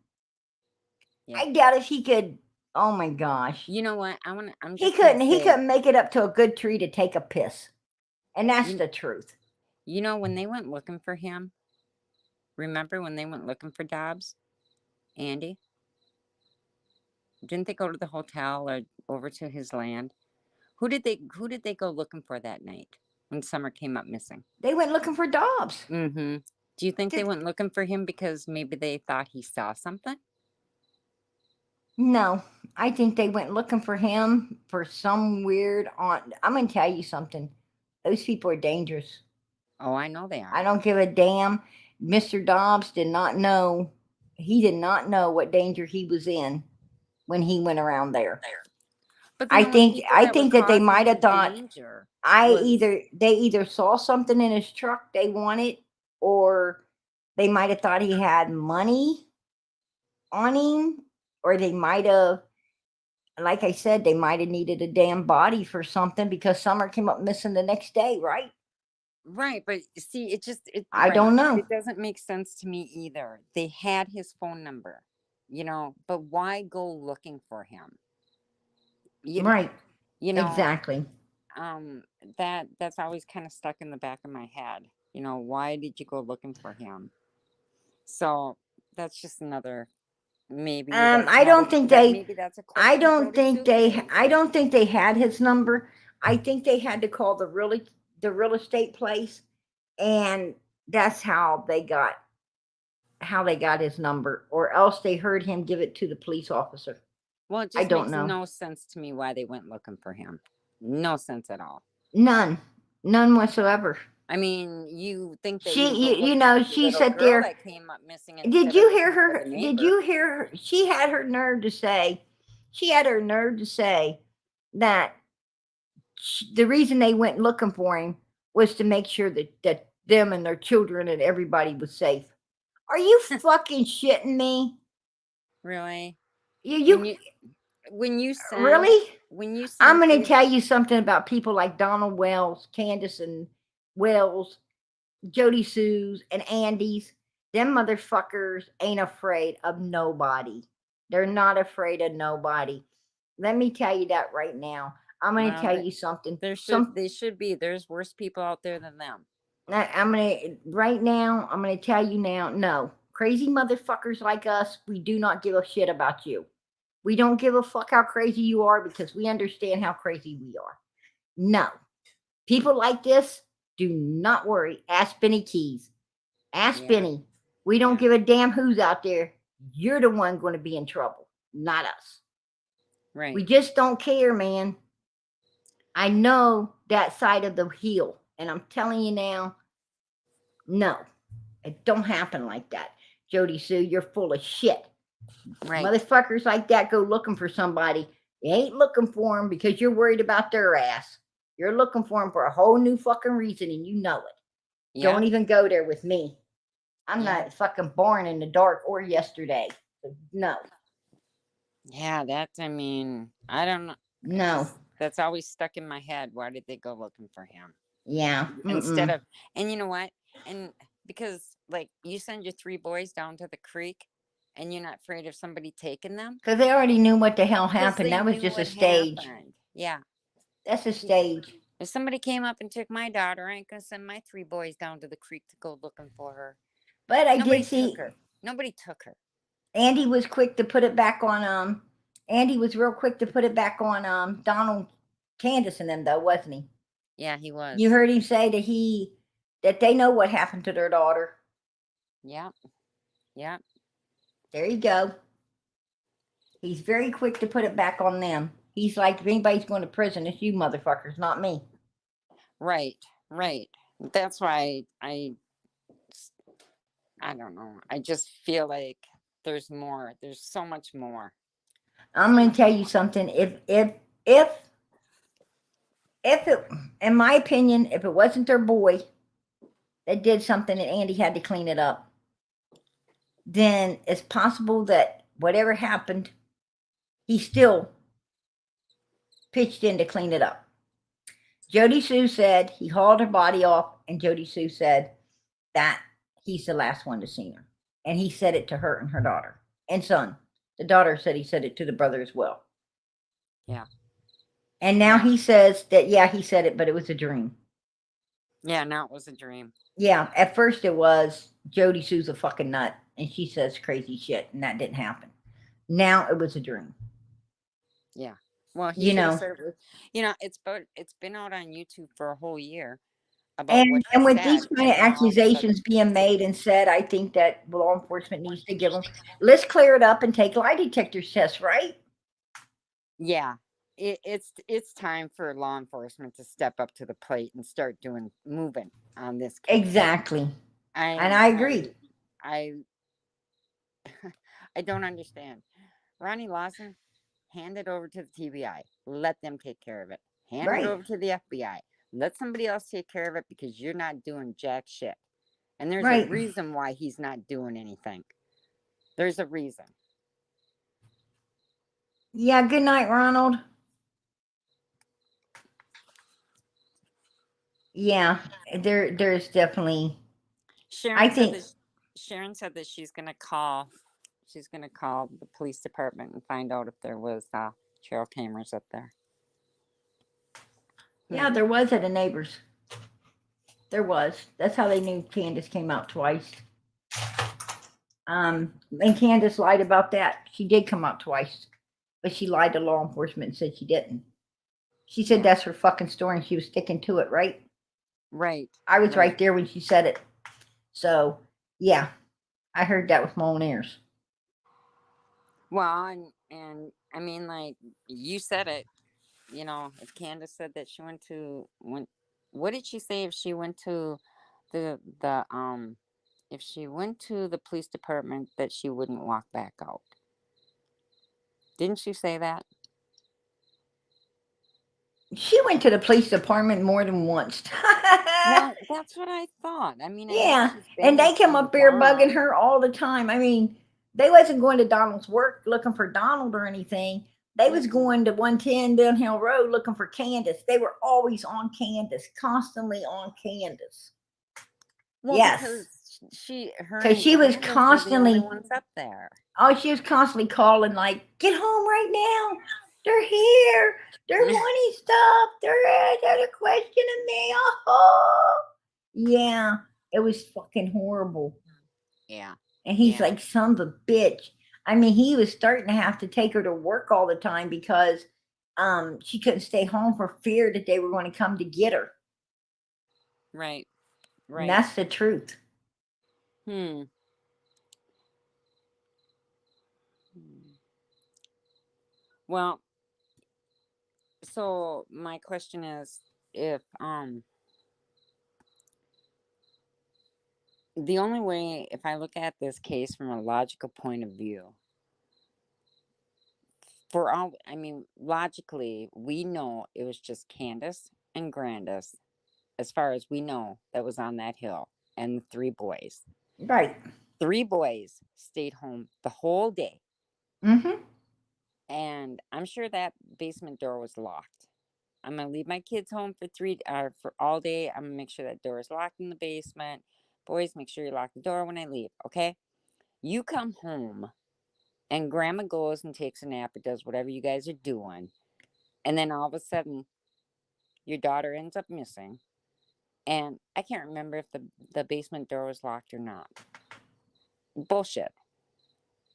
S4: Yep.
S1: I doubt if he could. Oh my gosh.
S4: You know what? I'm
S1: He
S4: just gonna
S1: couldn't. He
S4: say,
S1: couldn't make it up to a good tree to take a piss, and that's
S4: You-
S1: the truth.
S4: you know, when they went looking for him, remember when they went looking for Dobbs? Andy? Didn't they go to the hotel or over to his land? Who did they go looking for that night when Summer came up missing?
S1: They went looking for Dobbs.
S4: Mm-hmm. Do you think they
S1: Did-
S4: went looking for him because maybe they thought he saw something?
S1: No, I think they went looking for him for some weird. I'm gonna tell you something. Those people are dangerous.
S4: Oh, I know they are.
S1: I don't give a damn. Mr. Dobbs did not know. He did not know what danger he was in when he went around there.
S4: But the
S1: I
S4: only
S1: think
S4: people that were
S1: that they
S4: causing
S1: might have
S4: him
S1: thought
S4: danger
S1: they
S4: was-
S1: either saw something in his truck they wanted, or they might have thought he had money on him, or they might have, like I said, they might have needed a damn body for something because Summer came up missing the next day, right?
S4: Right, but see,
S1: I
S4: right,
S1: don't know.
S4: It doesn't make sense to me either. They had his phone number, but why go looking for him?
S1: Right.
S4: You know,
S1: Exactly.
S4: that's always kind of stuck in the back of my head. Why did you go looking for him? So that's just another maybe.
S1: I don't think they.
S4: Maybe that's a question.
S1: I don't think
S4: JodiSue
S1: they.
S4: can
S1: I
S4: answer.
S1: don't think they had his number. I think they had to call the real estate place, and that's how they got his number, or else they heard him give it to the police officer.
S4: Well, it
S1: I
S4: just
S1: don't
S4: makes
S1: know.
S4: no sense to me why they went looking for him. No sense at all.
S1: None whatsoever.
S4: I mean, you think that
S1: She,
S4: you would go
S1: you
S4: looking
S1: know,
S4: for the
S1: she
S4: little
S1: sat
S4: girl
S1: there.
S4: that came up missing
S1: Did
S4: instead
S1: you
S4: of
S1: hear
S4: looking for
S1: her?
S4: the
S1: Did
S4: neighbor.
S1: you hear her? She had her nerve to say. She had her nerve to say that the reason they went looking for him was to make sure that them and their children and everybody was safe. Are you fucking shitting me?
S4: Really?
S1: You
S4: When you send
S1: really?
S4: when you
S1: I'm
S4: send
S1: going to
S4: kids-
S1: tell you something about people like Donald Wells, Candace and Wells, JodiSue's, and Andy's. Them motherfuckers ain't afraid of nobody. They're not afraid of nobody. Let me tell you that right now. I'm going to
S4: Well,
S1: tell
S4: they-
S1: you something.
S4: they should be. There's worse people out there than them.
S1: I'm going to tell you now. No, crazy motherfuckers like us, we do not give a shit about you. We don't give a fuck how crazy you are because we understand how crazy we are. No, people like this, do not worry. Ask Benny Keys. Ask
S4: Yeah.
S1: Benny. We don't
S4: Yeah.
S1: give a damn who's out there. You're the one going to be in trouble, not us.
S4: Right.
S1: We just don't care, man. I know that side of the heel. And I'm telling you now, no, it don't happen like that. JodiSue, you're full of shit.
S4: Right.
S1: Motherfuckers like that go looking for somebody. You ain't looking for them because you're worried about their ass. You're looking for them for a whole new fucking reason, and you know it.
S4: Yeah.
S1: Don't even go there with me. I'm
S4: Yeah.
S1: not fucking born in the dark or yesterday. So no.
S4: Yeah, that's, I mean, I don't know.
S1: No.
S4: That's always stuck in my head. Why did they go looking for him?
S1: Yeah.
S4: Instead of, and you know what? And because, like, you send your 3 boys down to the creek and you're not afraid of somebody taking them?
S1: Because they already knew what the hell
S4: 'Cause
S1: happened.
S4: they
S1: That was
S4: knew
S1: just a
S4: what
S1: stage.
S4: happened. Yeah.
S1: That's a stage.
S4: If somebody came up and took my daughter, I ain't gonna send my 3 boys down to the creek to go looking for her.
S1: But I
S4: Nobody
S1: did see
S4: took her. Nobody took her.
S1: Andy was quick to put it back on Andy was real quick to put it back on Donald, Candace and them though, wasn't he?
S4: Yeah, he was.
S1: You heard him say that they know what happened to their daughter.
S4: Yep. Yep.
S1: There you go. He's very quick to put it back on them. He's like, if anybody's going to prison, it's you motherfuckers, not me.
S4: Right. Right. That's why I don't know. I just feel like there's more. There's so much more.
S1: I'm going to tell you something. If it, in my opinion, if it wasn't their boy that did something and Andy had to clean it up, then it's possible that whatever happened, he still pitched in to clean it up. JodiSue said he hauled her body off, and JodiSue said that he's the last one to see her. And he said it to her and her daughter and son. The daughter said he said it to the brother as well.
S4: Yeah.
S1: And now he says that, yeah, he said it, but it was a dream.
S4: Yeah, now it was a dream.
S1: Yeah, at first it was JodiSue's a fucking nut, and she says crazy shit, and that didn't happen. Now it was a dream.
S4: Yeah. Well, he
S1: You
S4: should
S1: know.
S4: have said it was, you know, it's been out on YouTube for a whole year about what he
S1: And with
S4: said,
S1: these kind of
S4: and now all of a sudden-
S1: accusations being made and said, I think that law enforcement needs to give them, let's clear it up and take lie detector tests, right?
S4: Yeah. It's time for law enforcement to step up to the plate and start moving on this case.
S1: Exactly. And I agree.
S4: I don't understand. Ronnie Lawson, hand it over to the TBI. Let them take care of it. Hand it over to the FBI. Let somebody else take care of it because you're not doing jack shit. And there's a reason why he's not doing anything. There's a reason.
S1: Yeah, good night, Ronald. Yeah, there's definitely.
S4: Sharon said that she's gonna call the police department and find out if there was trail cameras up there.
S1: Yeah, there was at a neighbor's. There was. That's how they knew Candace came out twice. And Candace lied about that. She did come out twice, but she lied to law enforcement and said she didn't. She said that's her fucking story and she was sticking to it, right?
S4: Right.
S1: I was right there when she said it. So, yeah, I heard that with my own ears.
S4: Well, and I mean, like, you said it, you know, if Candace said that she what did she say if she went to if she went to the police department that she wouldn't walk back out? Didn't she say that?
S1: She went to the police department more than once.
S4: Well, that's what I thought. I mean,
S1: yeah, and they come up there bugging her all the time. I mean, they wasn't going to Donald's work looking for Donald or anything. They was going to 110 Downhill Road looking for Candace. They were always on Candace, constantly on Candace.
S4: Well,
S1: yes,
S4: because
S1: she was constantly
S4: the only ones up there.
S1: Oh, she was constantly calling, like, "Get home right now! They're here! They're wanting stuff! They're questioning me!" Oh, yeah, it was fucking horrible.
S4: Yeah,
S1: and he's like, "Son of a bitch!" I mean, he was starting to have to take her to work all the time because she couldn't stay home for fear that they were going to come to get her.
S4: Right.
S1: And that's the truth.
S4: Well, So my question is, if the only way, if I look at this case from a logical point of view, I mean, logically, we know it was just Candace and Grandis, as far as we know, that was on that hill, and the 3 boys.
S1: Right.
S4: 3 boys stayed home the whole day,
S1: Mm-hmm.
S4: and I'm sure that basement door was locked. I'm gonna leave my kids home for all day. I'm gonna make sure that door is locked in the basement. Boys, make sure you lock the door when I leave, okay? You come home, and Grandma goes and takes a nap or does whatever you guys are doing, and then all of a sudden, your daughter ends up missing. And I can't remember if the basement door was locked or not. Bullshit.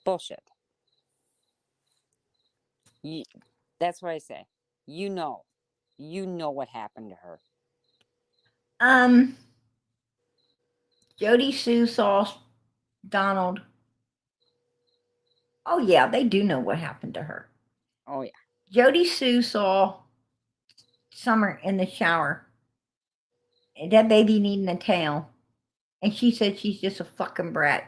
S4: Bullshit. That's what I say. You know what happened to her.
S1: JodiSue saw Donald. Oh yeah, they do know what happened to her.
S4: Oh yeah.
S1: JodiSue saw Summer in the shower. And that baby needing a towel. And she said she's just a fucking brat.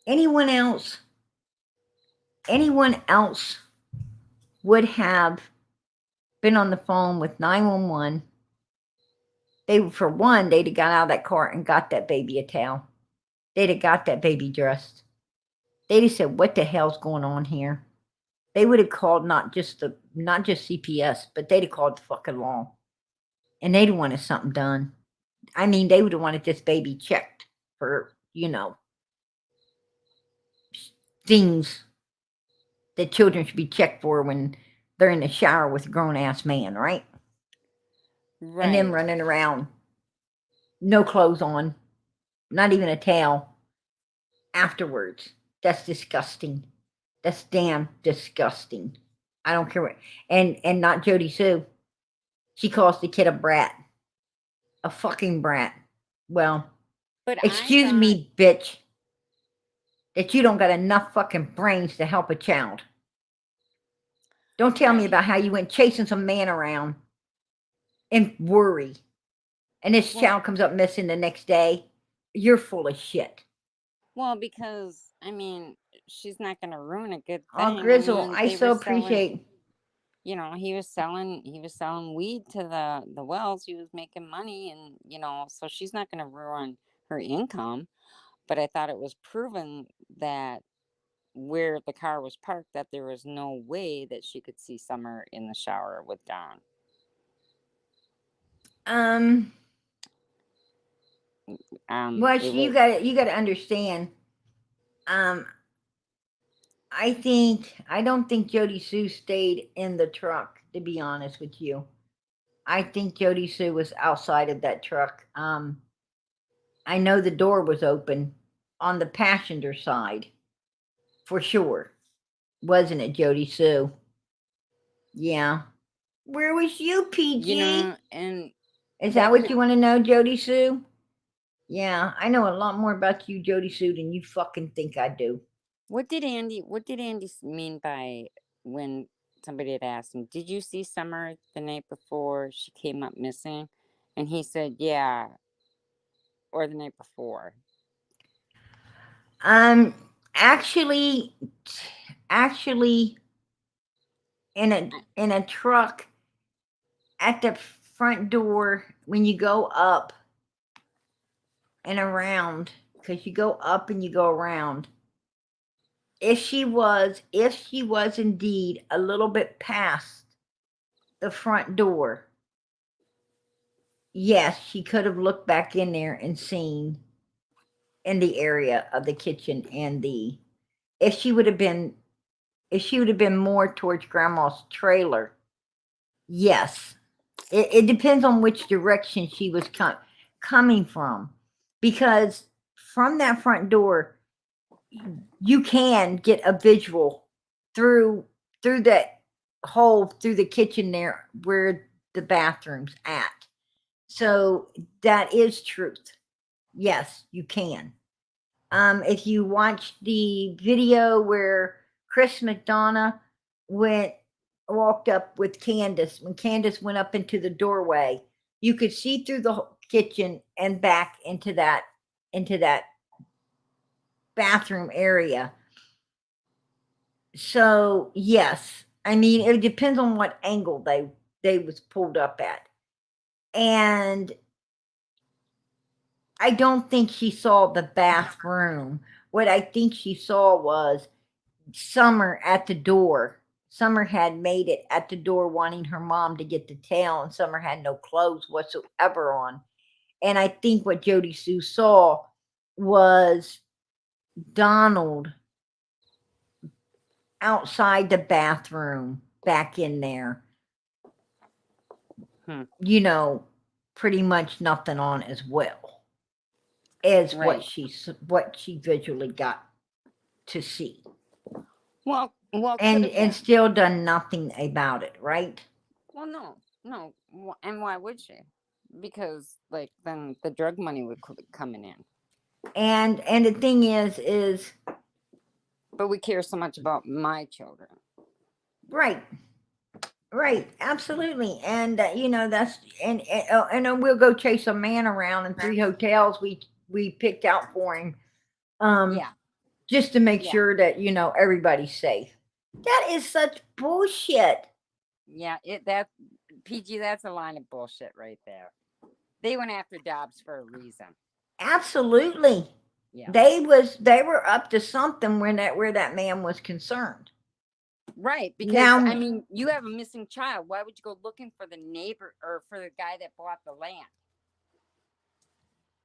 S1: Anyone else would have been on the phone with 911. They'd have got out of that car and got that baby a towel. They'd have got that baby dressed. They'd have said, what the hell's going on here? They would have called not just CPS, but they'd have called the fucking law. And they'd have wanted something done. I mean, they would have wanted this baby checked for, things that children should be checked for when they're in the shower with a grown-ass man, right?
S4: Right.
S1: And them running around, no clothes on, not even a towel afterwards. That's disgusting. That's damn disgusting. I don't care what. And not JodiSue. She calls the kid a brat. A fucking brat. Well,
S4: but
S1: excuse me, bitch. That you don't got enough fucking brains to help a child. Don't tell me about how you went chasing some man around and worry. And this child comes up missing the next day. You're full of shit.
S4: Well, because, I mean, she's not going to ruin a good thing.
S1: Oh, Grizzle, I so appreciate.
S4: He was selling weed to the wells. He was making money, and so she's not going to ruin her income. But I thought it was proven that where the car was parked, that there was no way that she could see Summer in the shower with Don.
S1: Well, you got to understand. I don't think JodiSue stayed in the truck, to be honest with you. I think JodiSue was outside of that truck. I know the door was open on the passenger side, for sure. Wasn't it, JodiSue? Yeah. Where was you, PG?
S4: And
S1: is that what you want to know, JodiSue? Yeah, I know a lot more about you, JodiSue, than you fucking think I do.
S4: What did Andy mean by when somebody had asked him, did you see Summer the night before she came up missing? And he said, yeah. Or the night before.
S1: Actually in a truck at the front door when you go up and around, because you go up and you go around. If she was indeed a little bit past the front door, yes, she could have looked back in there and seen in the area of the kitchen and if she would have been more towards Grandma's trailer, yes. It depends on which direction she was coming from, because from that front door, you can get a visual through that hole through the kitchen there where the bathroom's at. So that is truth. Yes, you can. If you watch the video where Chris McDonough went walked up with Candace, when Candace went up into the doorway, you could see through the kitchen and back into that bathroom area. So yes, I mean it depends on what angle they was pulled up at. And I don't think she saw the bathroom. What I think she saw was Summer at the door. Summer had made it at the door wanting her mom to get the tail, and Summer had no clothes whatsoever on. And I think what JodiSue saw was Donald outside the bathroom back in there. You know, pretty much nothing on as well as
S4: Right.
S1: what she visually got to see.
S4: Well,
S1: And still done nothing about it, right?
S4: well, no, and why would she? Because like then the drug money would be coming in.
S1: And the thing is
S4: But we care so much about my children.
S1: right, absolutely. And you know, that's and then we'll go chase a man around in 3 hotels we picked out for him,
S4: Yeah.
S1: just to make
S4: Yeah.
S1: sure that you know everybody's safe. That is such bullshit.
S4: Yeah, that PG, that's a line of bullshit right there. They went after Dobbs for a reason.
S1: Absolutely.
S4: Yeah.
S1: They were up to something where that man was concerned.
S4: Right, because
S1: Now,
S4: I mean, you have a missing child. Why would you go looking for the neighbor or for the guy that bought the land?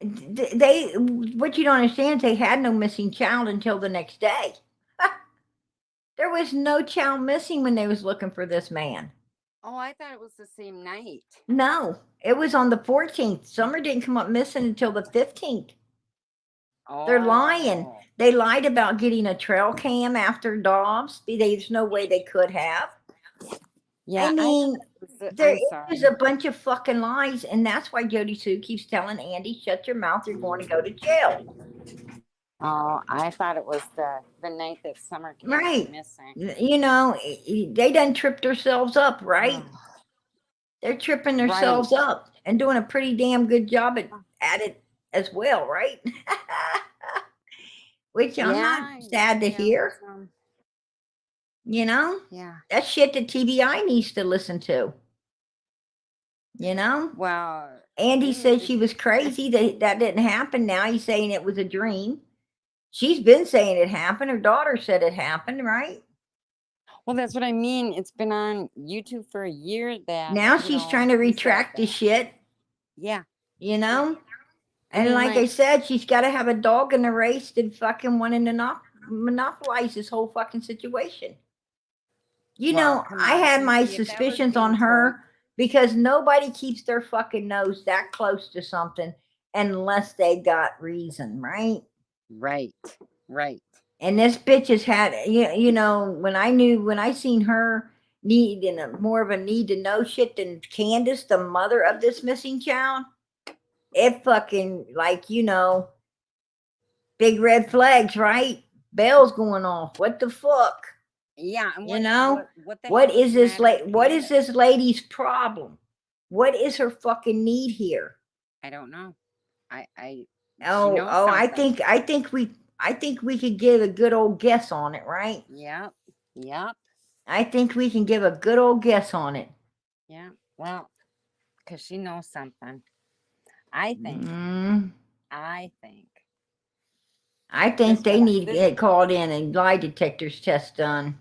S1: they what you don't understand is they had no missing child until the next day. There was no child missing when they was looking for this man.
S4: Oh, I thought it was the same night.
S1: No, it was on the 14th. Summer didn't come up missing until the 15th. They're lying.
S4: Oh.
S1: They lied about getting a trail cam after Dobbs. There's no way they could have.
S4: Yeah,
S1: I mean,
S4: I'm
S1: there
S4: sorry.
S1: is a bunch of fucking lies, and that's why JodiSue keeps telling Andy, "Shut your mouth. You're going to go to jail."
S4: Oh, I thought it was the night that Summer came
S1: Right.
S4: missing.
S1: You know, they done tripped themselves up, right? They're tripping themselves up and doing a pretty damn good job at it as well, right? Which I'm not sad to hear. You know?
S4: Yeah.
S1: That's shit that TBI needs to listen to. You know?
S4: Well,
S1: Andy said she was crazy that didn't happen. Now he's saying it was a dream. She's been saying it happened. Her daughter said it happened, right?
S4: Well, that's what I mean. It's been on YouTube for a year that
S1: now she's trying to retract the shit.
S4: Yeah.
S1: You know?
S4: Yeah.
S1: And like I said, she's got to have a dog in the race to fucking wanting to monopolize this whole fucking situation. You know, I had my suspicions on her because nobody keeps their fucking nose that close to something unless they got reason, right?
S4: Right.
S1: And this bitch has had, you know, when I seen her need more of a need to know shit than Candace, the mother of this missing child, it fucking, like, you know, big red flags, right? Bells going off. What the fuck?
S4: Yeah. And
S1: you know,
S4: what is this
S1: what is this lady's problem? What is her fucking need here?
S4: I don't know.
S1: I think we could give a good old guess on it, right?
S4: Yep.
S1: I think we can give a good old guess on it.
S4: Yeah. Well, because she knows something. I think
S1: they need to get called in and lie detectors test done.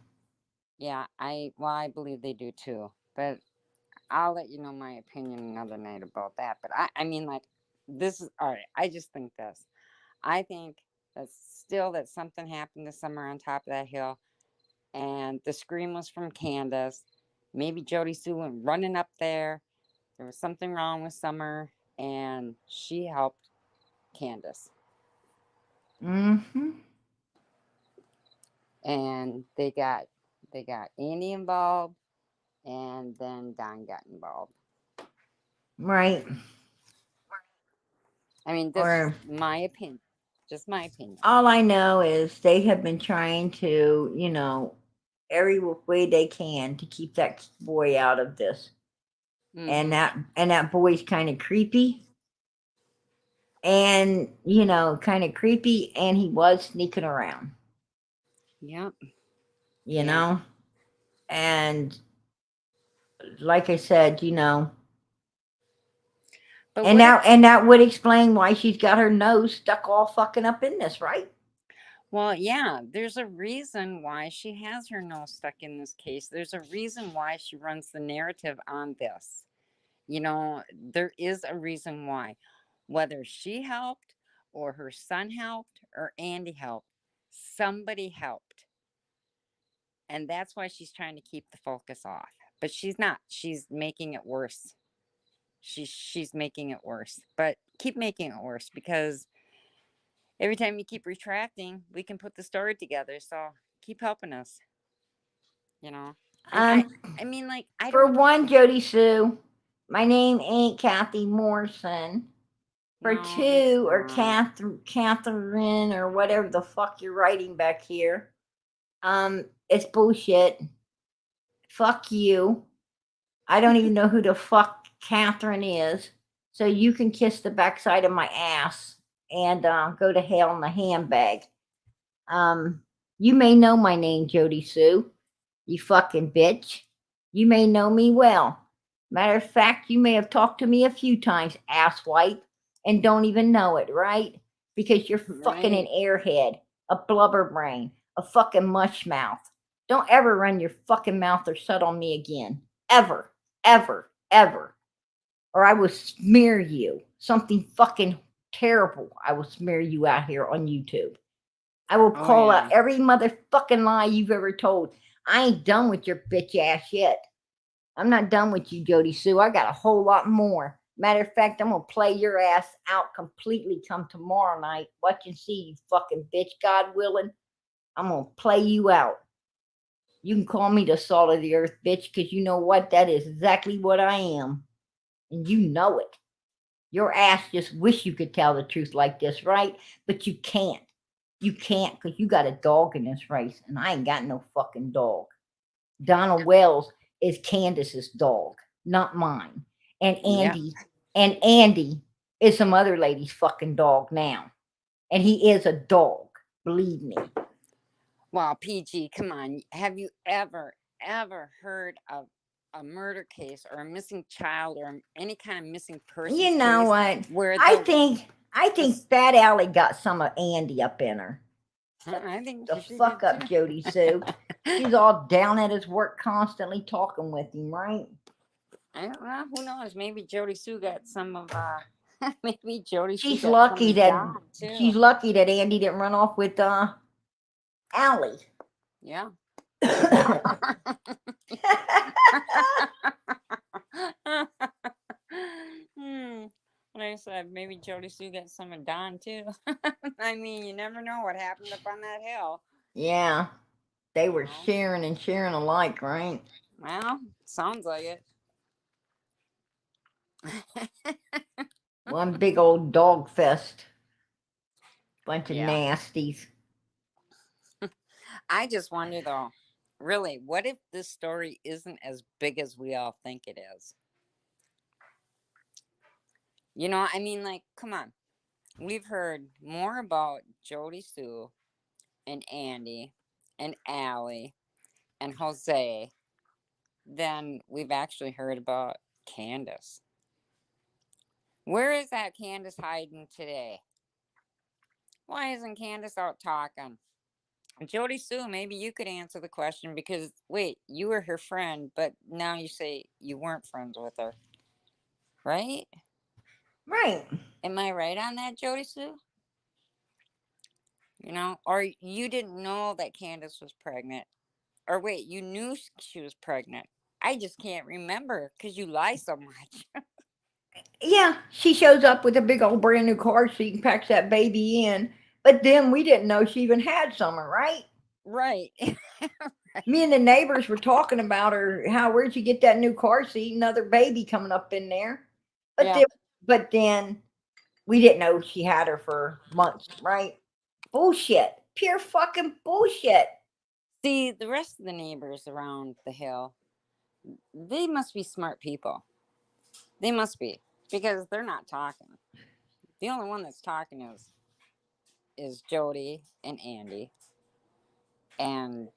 S4: Yeah, I believe they do too. But I'll let you know my opinion another night about that. But I mean, like, this is all right. I just think this. I think that something happened this summer on top of that hill, and the scream was from Candace. Maybe JodiSue went running up there. There was something wrong with Summer, and she helped Candace.
S1: Mm-hmm.
S4: And they got Andy involved, and then Don got involved.
S1: Right.
S4: I mean, this is my opinion. Just my opinion.
S1: All I know is they have been trying to, you know, every way they can to keep that boy out of this. And that boy's kind of creepy. And kind of creepy, and he was sneaking around.
S4: Yep.
S1: You know? And like I said,
S4: But
S1: and that would explain why she's got her nose stuck all fucking up in this, right?
S4: Well, yeah, there's a reason why she has her nose stuck in this case. There's a reason why she runs the narrative on this. There is a reason why. Whether she helped or her son helped or Andy helped, somebody helped. And that's why she's trying to keep the focus off. But she's not. She's making it worse. She's making it worse. But keep making it worse, because every time you keep retracting, we can put the story together. So keep helping us. And I mean, like, I
S1: For
S4: don't.
S1: one, JodiSue, my name ain't Kathy Morrison. For
S4: No,
S1: two,
S4: it's
S1: or
S4: not.
S1: Catherine, or whatever the fuck you're writing back here, it's bullshit. Fuck you. I don't even know who the fuck Catherine is. So you can kiss the backside of my ass and go to hell in a handbag. You may know my name, JodiSue. You fucking bitch. You may know me well. Matter of fact, you may have talked to me a few times, asswipe, and don't even know it, right? Because you're fucking an airhead, a blubber brain, a fucking mush mouth. Don't ever run your fucking mouth or shut on me again. Ever, ever, ever. Or I will smear you. Something fucking terrible. I will smear you out here on YouTube. I will call out every motherfucking lie you've ever told. I ain't done with your bitch ass yet. I'm not done with you, JodiSue. I got a whole lot more. Matter of fact, I'm gonna play your ass out completely come tomorrow night. Watch and see, you fucking bitch. God willing, I'm gonna play you out. You can call me the salt of the earth, bitch, because you know what? That is exactly what I am. And you know it. Your ass just wish you could tell the truth like this, right? But you can't. You can't, because you got a dog in this race, and I ain't got no fucking dog. Donna Wells is Candace's dog, not mine. And Andy is some other lady's fucking dog now. And he is a dog, believe me.
S4: Well, PG, come on. Have you ever heard of a murder case or a missing child or any kind of missing person?
S1: You know what?
S4: Where
S1: I think Fat Allie got some of Andy up in her.
S4: I think
S1: the fuck up, JodiSue. She's all down at his work, constantly talking with him, right?
S4: I don't know. Who knows? Maybe JodiSue got some of. Maybe JodiSue.
S1: She's lucky that Andy didn't run off with Allie.
S4: Yeah. Like I said, maybe JodiSue got some of Don too. I mean, you never know what happened up on that hill.
S1: Yeah, they were sharing alike, right?
S4: Well, sounds like it.
S1: One big old dog fest. Bunch of nasties.
S4: I just wonder though, really, what if this story isn't as big as we all think it is? I mean, like, come on. We've heard more about JodiSue and Andy and Allie and Jose than we've actually heard about Candace. Where is that Candace hiding today? Why isn't Candace out talking? JodiSue, maybe you could answer the question, because wait, you were her friend, but now you say you weren't friends with her. Right?
S1: Right.
S4: Am I right on that, JodiSue? Or you didn't know that Candace was pregnant. Or wait, you knew she was pregnant. I just can't remember because you lie so much.
S1: Yeah, she shows up with a big old brand new car seat and packs that baby in. But then we didn't know she even had Summer, right?
S4: Right.
S1: Me and the neighbors were talking about her. Where'd you get that new car seat? Another baby coming up in there. But then we didn't know she had her for months, right? Bullshit. Pure fucking bullshit.
S4: See, the rest of the neighbors around the hill, they must be smart people. They must be, because they're not talking. The only one that's talking is Jody and Andy, and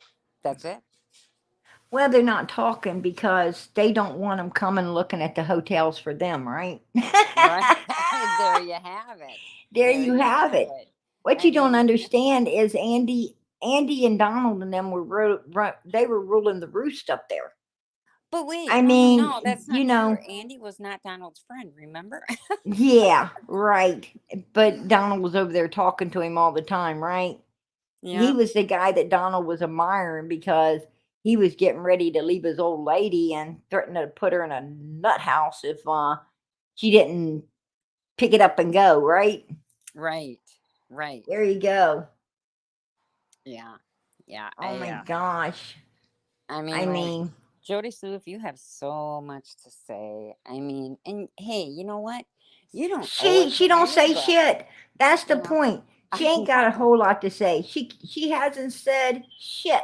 S4: that's it.
S1: Well, they're not talking because they don't want them coming looking at the hotels for them, right?
S4: Right. There you have it.
S1: There you have it. What
S4: I
S1: you don't
S4: mean,
S1: understand is Andy and Donald and them were they were ruling the roost up there.
S4: but wait,
S1: I
S4: no,
S1: mean,
S4: that's not
S1: you know,
S4: true. Andy was not Donald's friend, remember?
S1: yeah, right. But Donald was over there talking to him all the time, right? He
S4: Yeah.
S1: was the guy that Donald was admiring because he was getting ready to leave his old lady and threatened to put her in a nut house if she didn't pick it up and go, right?
S4: Right. Right.
S1: There you go.
S4: Yeah. Yeah.
S1: Oh my gosh.
S4: I mean,
S1: I
S4: like,
S1: mean,
S4: JodiSue, if you have so much to say, I mean, and hey, you know what? You don't owe it
S1: she
S4: to
S1: don't say
S4: anybody.
S1: shit. That's the
S4: You know,
S1: point. She
S4: I
S1: ain't got a
S4: know.
S1: whole lot to say. She hasn't said shit.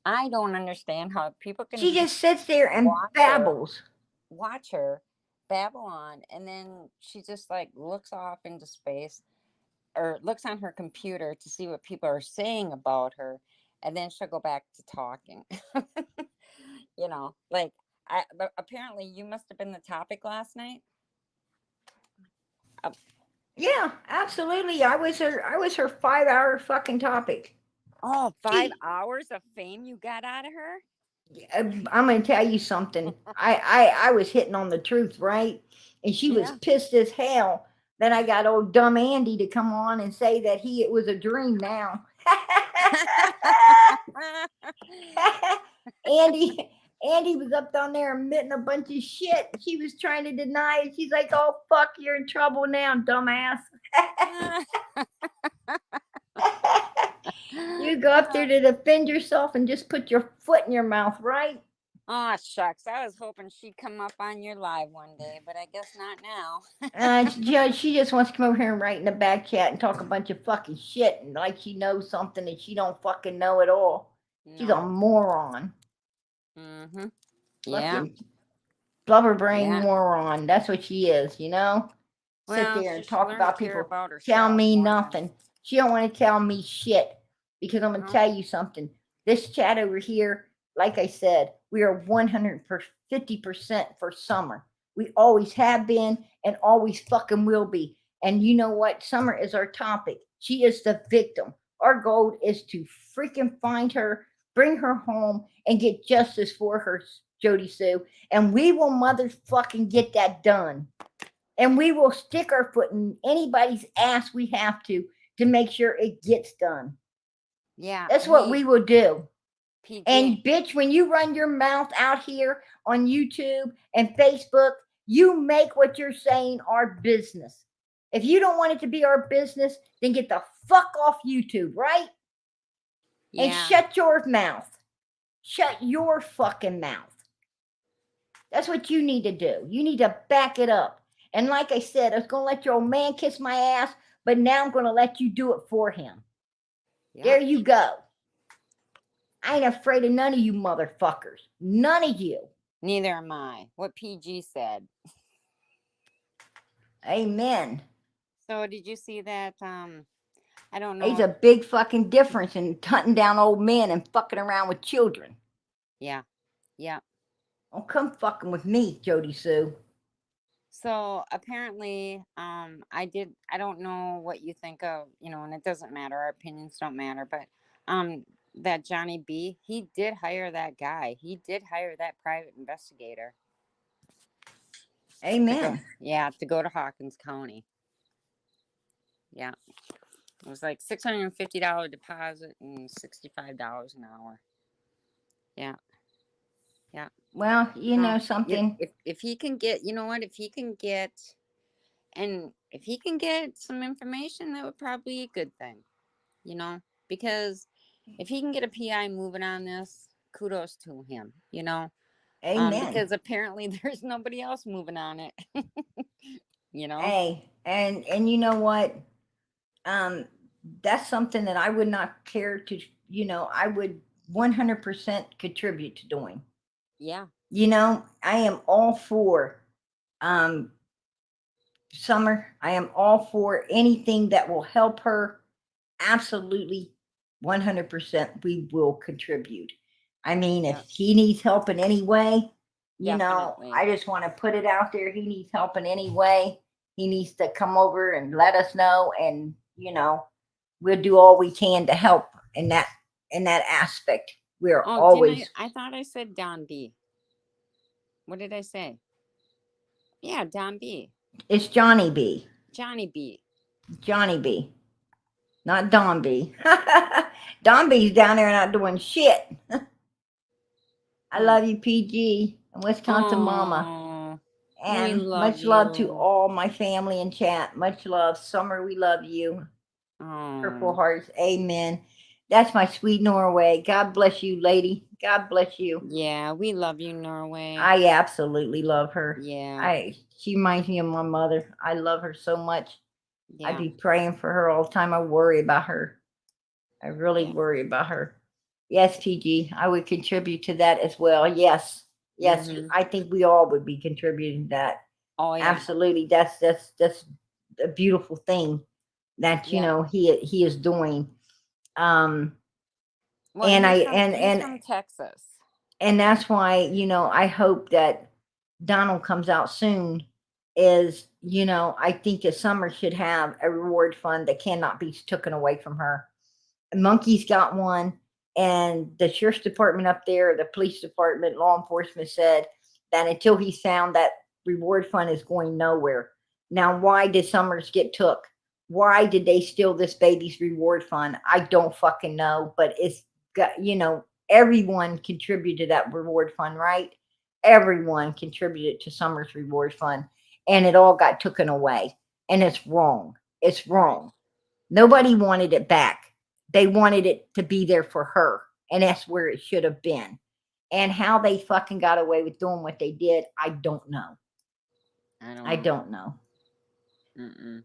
S4: I don't understand how people can
S1: She just sits there and
S4: watch
S1: babbles.
S4: her babble on, and then she just like looks off into space or looks on her computer to see what people are saying about her, and then she'll go back to talking. You know, like but apparently you must have been the topic last night.
S1: Yeah, absolutely. I was her 5 hour fucking topic.
S4: Oh,
S1: She
S4: 5 hours of fame you got out of her?
S1: I'm gonna tell you something. I was hitting on the truth, right? And she was
S4: Yeah.
S1: pissed as hell. Then I got old dumb Andy to come on and say that it was a dream now. Andy was up down there admitting a bunch of shit. She was trying to deny it. She's like, "Oh fuck, you're in trouble now, dumbass." You go up there to defend yourself and just put your foot in your mouth, right?
S4: Oh, shucks. I was hoping she'd come up on your live one day, but I guess not now.
S1: She just wants to come over here and write in the back chat and talk a bunch of fucking shit and like she knows something that she don't fucking know at all. She's a
S4: No.
S1: moron.
S4: Mm-hmm. Yeah.
S1: Fucking blubber brain
S4: Yeah.
S1: moron. That's what she is, you know? Sit
S4: Well,
S1: there
S4: she
S1: and
S4: should
S1: talk
S4: learn to
S1: about
S4: care
S1: people.
S4: about
S1: Tell
S4: herself
S1: me
S4: more than.
S1: nothing. She don't want to tell me shit. Because I'm gonna
S4: No.
S1: tell you something. This chat over here, like I said, we are 150% for Summer. We always have been and always fucking will be. And you know what? Summer is our topic. She is the victim. Our goal is to freaking find her, bring her home, and get justice for her, JodiSue. And we will motherfucking get that done. And we will stick our foot in anybody's ass we have to make sure it gets done.
S4: Yeah.
S1: That's what
S4: Hey,
S1: we will do.
S4: PJ.
S1: And bitch, when you run your mouth out here on YouTube and Facebook, you make what you're saying our business. If you don't want it to be our business, then get the fuck off YouTube, right? And
S4: Yeah.
S1: shut your mouth. Shut your fucking mouth. That's what you need to do. You need to back it up. And like I said, I was going to let your old man kiss my ass, but now I'm going to let you do it for him.
S4: Yeah.
S1: There you go. I ain't afraid of none of you motherfuckers. None of you.
S4: Neither am I. What PG said.
S1: Amen.
S4: So did you see that? I don't
S1: There's
S4: know.
S1: a big fucking difference in hunting down old men and fucking around with children.
S4: Yeah. Yeah.
S1: Don't come fucking with me, JodiSue.
S4: So apparently, I don't know what you think of, and it doesn't matter. Our opinions don't matter. But that Johnny B, he did hire that guy. He did hire that private investigator.
S1: Amen.
S4: To go to Hawkins County. Yeah. It was like $650 deposit and $65 an hour. Yeah. Yeah.
S1: Well, you know something.
S4: If he can get, you know what, if he can get some information, that would probably be a good thing, because if he can get a PI moving on this, kudos to him,
S1: Amen.
S4: because apparently there's nobody else moving on it.
S1: Hey, and you know what? That's something that I would not care to, I would 100% contribute to doing.
S4: Yeah.
S1: You know, I am all for um, Summer. I am all for anything that will help her. Absolutely, 100%. We will contribute. I mean, if
S4: Yeah.
S1: he needs help in any way, you know,
S4: Definitely.
S1: I just want to put it out there. He needs help in any way. He needs to come over and let us know, and you know, we'll do all we can to help in that aspect. We're
S4: Oh,
S1: always.
S4: I thought I said Don B. What did I say? Yeah, Don B.
S1: It's Johnny B.
S4: Johnny B.
S1: Johnny B. Not Don B. Don B's down there not doing shit. I
S4: Hmm.
S1: love you, PG, and Wisconsin Mama.
S4: Oh, we
S1: And
S4: love
S1: much love to
S4: you.
S1: all my family in chat. Much love. Summer, we love you. Purple
S4: Oh,
S1: hearts. Amen. That's my sweet Norway. God bless you, lady. God bless you.
S4: yeah, we love you, Norway.
S1: I absolutely love her.
S4: Yeah,
S1: She reminds me of my mother. I love her so much.
S4: yeah,
S1: I'd be praying for her all the time. I worry about her. I really
S4: yeah.
S1: worry about her. Yes, PG, I would contribute to that as well. Yes. Yes,
S4: Mhm.
S1: I think we all would be contributing to that.
S4: Oh yeah,
S1: Absolutely. That's a beautiful thing that you
S4: yeah.
S1: know he is doing. Um
S4: Well,
S1: and I
S4: he's from Texas.
S1: and that's why, you know, I hope that Donald comes out soon. Is, you know, I think a Summer should have a reward fund that cannot be taken away from her. Monkey's got one, and the sheriff's department up there, the police department, law enforcement said that until he's found, that reward fund is going nowhere. Now, why did Summers get took? Why did they steal this baby's reward fund? I don't fucking know, but it's got, you know, everyone contributed to that reward fund, right? Everyone contributed to Summers' reward fund, and it all got taken away, and it's wrong. It's
S4: Right.
S1: wrong. Nobody wanted it back. They wanted it to be there for her, and that's where it should have been. And how they fucking got away with doing what they did, I don't know.
S4: I don't
S1: I
S4: know.
S1: don't know.
S4: Mm-mm.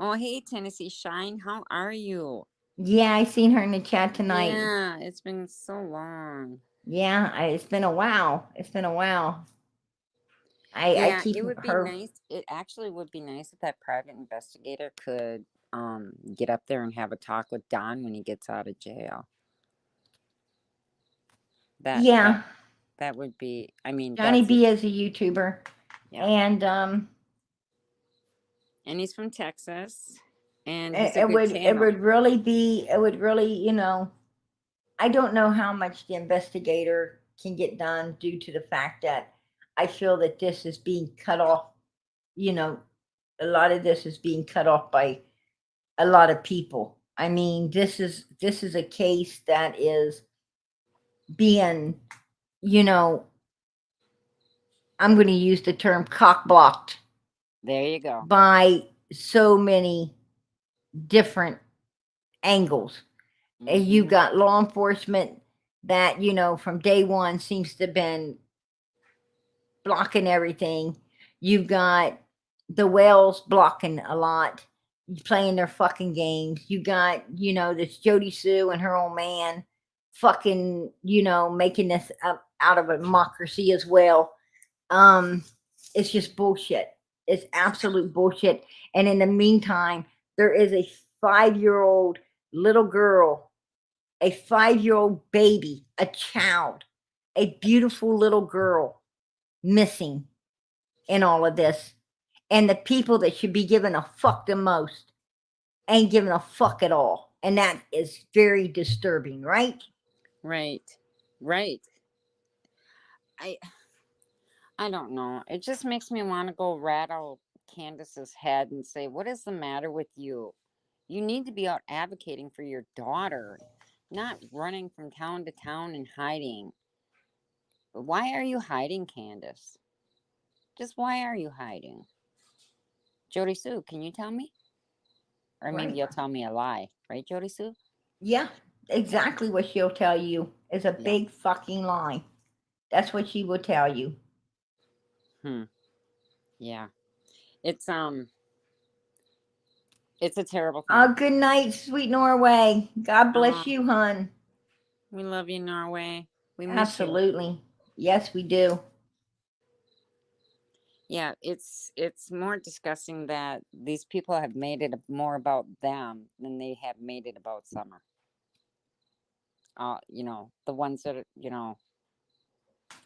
S4: Oh, hey, Tennessee Shine, how are you?
S1: Yeah, I seen her in the chat tonight.
S4: Yeah, it's been so long.
S1: Yeah, it's been a while. It's been a while. I
S4: Yeah,
S1: keep
S4: it would be
S1: her.
S4: nice. It actually would be nice if that private investigator could get up there and have a talk with Don when he gets out of jail. That
S1: Yeah,
S4: that would be. I mean,
S1: Johnny
S4: that's it.
S1: B is a YouTuber,
S4: Yeah,
S1: and
S4: and he's from Texas, and he's a
S1: it
S4: good
S1: would
S4: channel.
S1: really be, it would really, you know, I don't know how much the investigator can get done due to the fact that I feel that this is being cut off. You know, a lot of this is being cut off by a lot of people. I mean, this is a case that is being, you know, I'm going to use the term cock blocked
S4: There you go.
S1: by so many different angles. And you
S4: Mm-hmm.
S1: got law enforcement that, you know, from day one seems to have been blocking everything. You've got the whales blocking a lot, playing their fucking games. You got, you know, this JodiSue and her old man fucking, you know, making this up out of a democracy as well. Um, it's just bullshit. It's absolute bullshit. And in the meantime, there is a 5-year-old little girl, a 5-year-old baby, a child, a beautiful little girl missing in all of this. And the people that should be given a fuck the most ain't giving a fuck at all. And that is very disturbing, right?
S4: Right, right. I I don't know. It just makes me want to go rattle Candace's head and say, "What is the matter with you? You need to be out advocating for your daughter, not running from town to town and hiding. Why are you hiding, Candace? Just why are you hiding?" JodiSue, can you tell me? Or maybe
S1: Right.
S4: you'll tell me a lie, right, JodiSue?
S1: Yeah, exactly what she'll tell you is a
S4: Yeah.
S1: big fucking lie. That's what she will tell you.
S4: Hmm. Yeah. It's it's a terrible thing.
S1: Oh, good night, sweet Norway. God bless
S4: Um,
S1: you, hun.
S4: We love you, Norway. We miss you.
S1: Absolutely. Yes, we do.
S4: Yeah, it's more disgusting that these people have made it more about them than they have made it about Summer. You know, the ones that are, you know,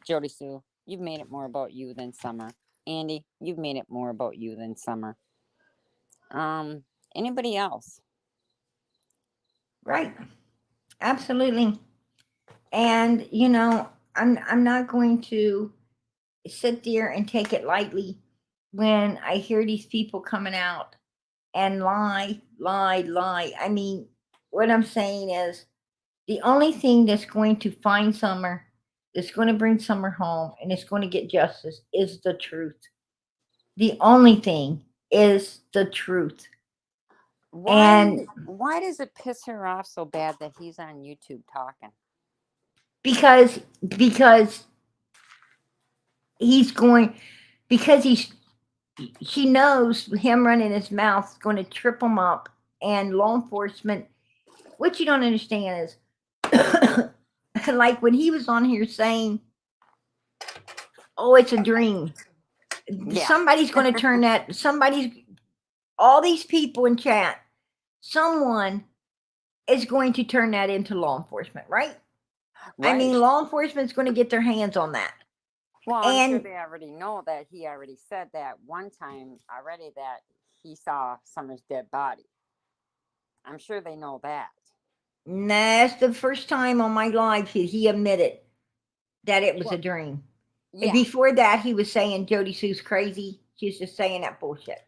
S4: JodiSue, you've made it more about you than Summer. Andy, you've made it more about you than Summer. Anybody else?
S1: Right. Absolutely. And you know, I'm not going to sit there and take it lightly when I hear these people coming out and lie. I mean, what I'm saying is the only thing that's going to find Summer, that's going to bring Summer home, and it's going to get justice is the truth. The only thing is the truth. And
S4: Why does it piss her off so bad that he's on YouTube talking?
S1: because he's going, because she knows him running his mouth is going to trip him up, and law enforcement, what you don't understand is like when he was on here saying, oh, it's a dream.
S4: Yeah.
S1: Somebody's going to turn that, all these people in chat, someone is going to turn that into law enforcement, right? I mean, law enforcement's going to get their hands on that.
S4: Well, I'm sure they already know that he already said that one time already that he saw Summer's dead body. I'm sure they know that.
S1: That's the first time on my live he admitted that it was a dream. Yeah. Before that, he was saying JodiSue's crazy. She's just saying that bullshit.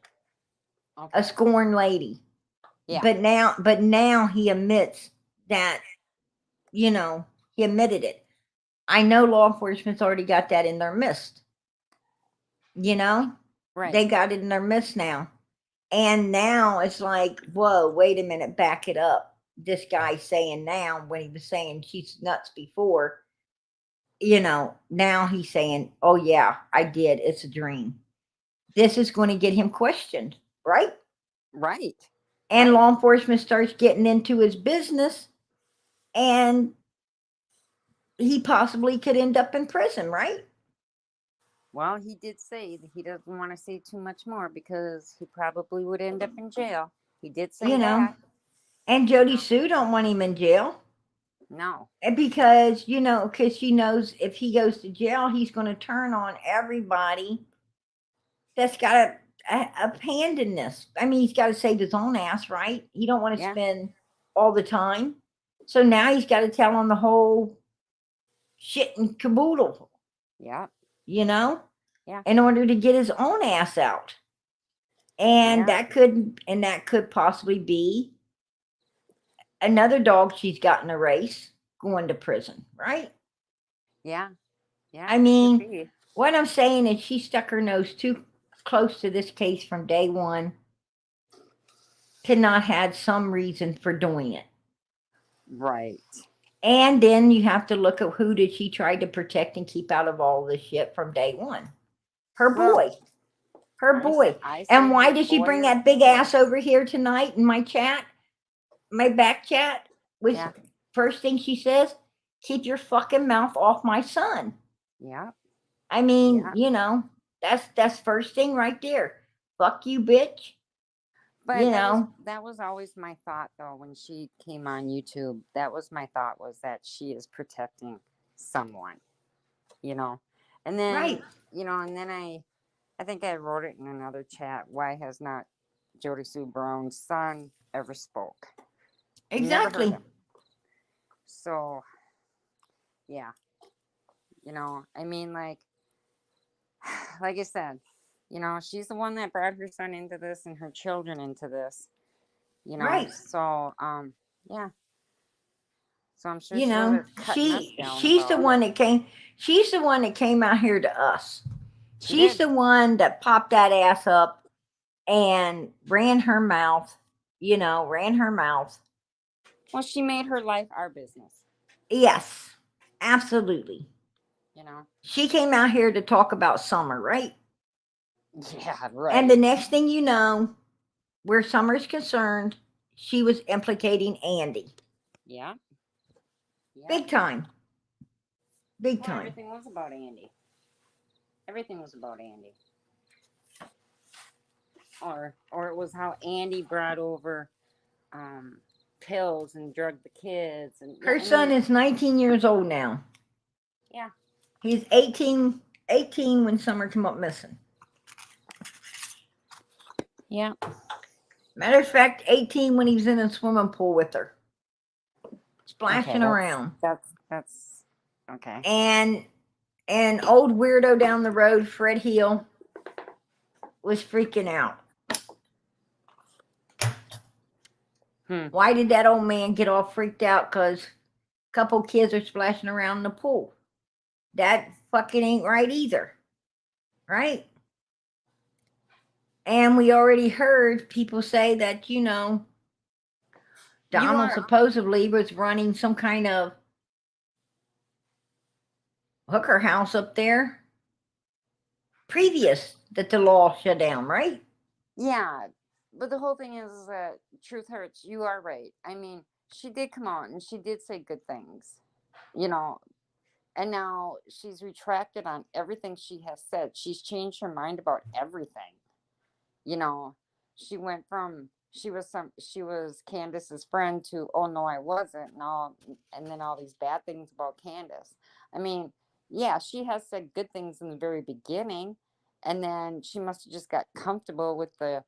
S1: Okay. A scorned lady. Yeah. But now he admits that, you know, he admitted it. I know law enforcement's already got that in their midst. You know? Right. They got it in their midst now. And now it's like, whoa, wait a minute, back it up. This guy's saying now, when he was saying she's nuts before, you know, now he's saying, oh yeah, I did. It's a dream. This is going to get him questioned, right?
S4: Right.
S1: And law enforcement starts getting into his business, and he possibly could end up in prison, right?
S4: Well, he did say that he doesn't want to say too much more because he probably would end up in jail. He did say
S1: you know,
S4: that.
S1: And JodiSue don't want him in jail.
S4: No.
S1: And because, you know, because she knows if he goes to jail, he's going to turn on everybody that's got a hand in this. I mean, he's got to save his own ass, right? He don't want to spend all the time. So now he's got to tell on the whole shit and caboodle.
S4: Yeah.
S1: You know?
S4: Yeah.
S1: In order to get his own ass out. And that could possibly be another dog she's got in a race going to prison, right?
S4: Yeah. Yeah.
S1: I mean, what I'm saying is she stuck her nose too close to this case from day one to not have some reason for doing it.
S4: Right.
S1: And then you have to look at who did she try to protect and keep out of all this shit from day one. Her boy. Her boy. And why did she bring that big ass over here tonight in my chat? My back chat was first thing she says, keep your fucking mouth off my son.
S4: Yeah.
S1: I mean, you know, that's first thing right there. Fuck you, bitch.
S4: But you know, that was always my thought though when she came on YouTube. That was my thought, was that she is protecting someone, you know. And then you know, and then I think I wrote it in another chat. Why has not JodiSue Brown's son ever spoke?
S1: Exactly.
S4: So, yeah, you know, I mean, like I said, you know, she's the one that brought her son into this and her children into this, you know.
S1: Right.
S4: So, yeah. So I'm sure
S1: you know, she's the one that came. She's the one that came out here to us. She's the one that popped that ass up and ran her mouth. You know, ran her mouth.
S4: Well, she made her life our business.
S1: Yes, absolutely.
S4: You know,
S1: she came out here to talk about Summer, right?
S4: Yeah, right.
S1: And the next thing you know, where Summer's concerned, she was implicating Andy.
S4: Yeah. Yeah.
S1: Big time. Big
S4: Well,
S1: time.
S4: everything was about Andy. Everything was about Andy. Or it was how Andy brought over pills and drugged the kids, and
S1: Her son is 19 years old now.
S4: Yeah.
S1: He's 18 when Summer came up missing.
S4: Yeah.
S1: Matter of fact, 18 when he was in a swimming pool with her, splashing around.
S4: That's okay.
S1: And old weirdo down the road, Fred Hill, was freaking out. Why did that old man get all freaked out? Because a couple kids are splashing around in the pool. That fucking ain't right either. Right? And we already heard people say that, Donald supposedly was running some kind of hooker house up there previous that the law shut down, right?
S4: Yeah, but the whole thing is that truth hurts. You are right. I mean, she did come out and she did say good things, and now she's retracted on everything she has said. She's changed her mind about everything. She went from she was Candace's friend to, oh no, I wasn't, and then all these bad things about Candace. I mean, yeah, she has said good things in the very beginning, and then she must have just got comfortable with the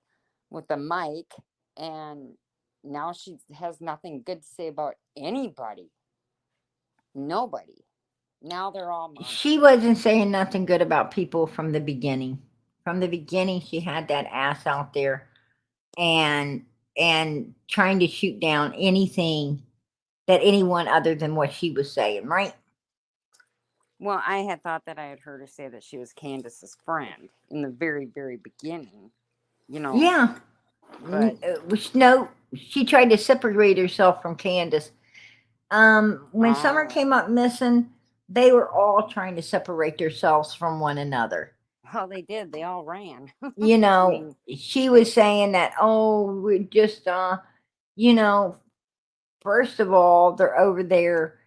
S4: mic, and now she has nothing good to say about anybody. Nobody. Now they're all monsters.
S1: She wasn't saying nothing good about people from the beginning. From the beginning, she had that ass out there and trying to shoot down anything that anyone other than what she was saying, right?
S4: Well, I had thought that I had heard her say that she was Candace's friend in the very, very beginning.
S1: Yeah.
S4: But
S1: No, she tried to separate herself from Candace. When Summer came up missing, they were all trying to separate themselves from one another.
S4: Well, they did. They all ran.
S1: She was saying that, oh, we're just, first of all, they're over there,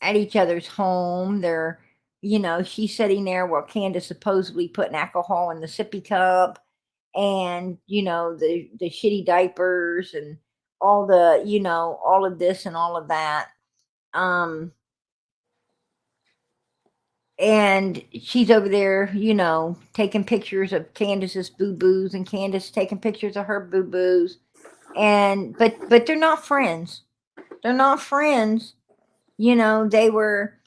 S1: at each other's home. They're, she's sitting there while Candace supposedly putting alcohol in the sippy cup and, the shitty diapers and all the, all of this and all of that. And she's over there, taking pictures of Candace's boo-boos and Candace taking pictures of her boo-boos. But they're not friends. They're not friends. They were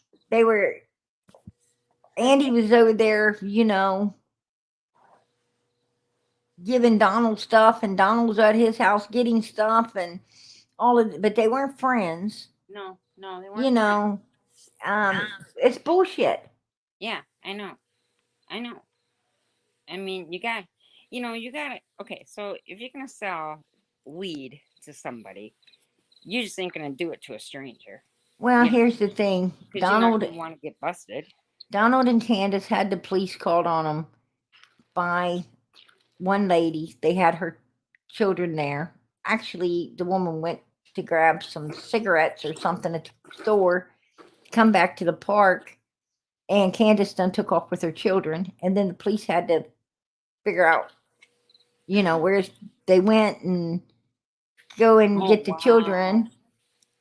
S1: Andy was over there, giving Donald stuff, and Donald was at his house getting stuff and all of it, but they weren't friends.
S4: No, they weren't.
S1: It's bullshit.
S4: Yeah, I know. I mean, you got okay, so if you're going to sell weed to somebody, you just ain't going to do it to a stranger.
S1: Well, here's the thing.
S4: Donald didn't want to get busted.
S1: Donald and Candace had the police called on them by one lady. They had her children there. Actually, the woman went to grab some cigarettes or something at the store, come back to the park, and Candace done took off with her children. And then the police had to figure out, where they went and go and get the children.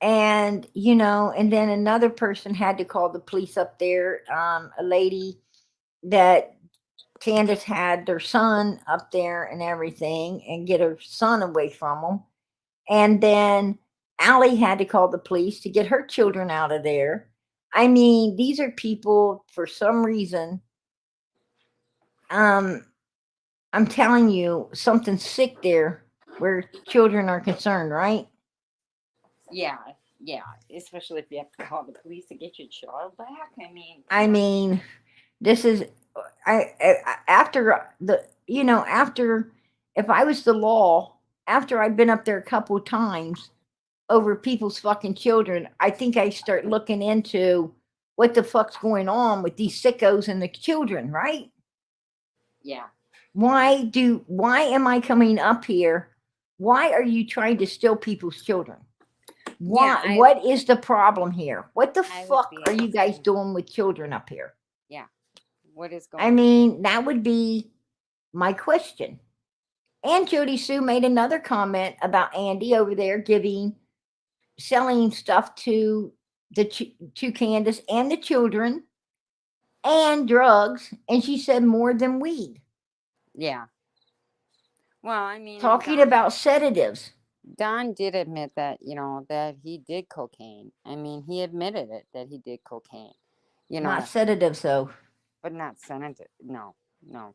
S1: And, and then another person had to call the police up there. A lady that Candace had their son up there and everything and get her son away from them. And then Allie had to call the police to get her children out of there. I mean, these are people, for some reason, I'm telling you, something sick there where children are concerned, right?
S4: Yeah, especially if you have to call the police to get your child back.
S1: I mean, this is after if I was the law, after I've been up there a couple of times over people's fucking children, I think I start looking into what the fuck's going on with these sickos and the children, right?
S4: Yeah.
S1: Why am I coming up here? Why are you trying to steal people's children? Why?
S4: Yeah,
S1: What is the problem here? What the
S4: I would
S1: fuck
S4: be
S1: are you guys
S4: asking.
S1: doing with children up here?
S4: Yeah. What is going
S1: I
S4: on?
S1: mean, that would be my question. And JodiSue made another comment about Andy over there selling stuff to to Candace and the children and drugs, and she said more than weed.
S4: Yeah. Well, I mean, and
S1: Talking about sedatives.
S4: Don did admit that, that he did cocaine. I mean, he admitted it that he did cocaine.
S1: Not sedatives though.
S4: But not sedative. No, no,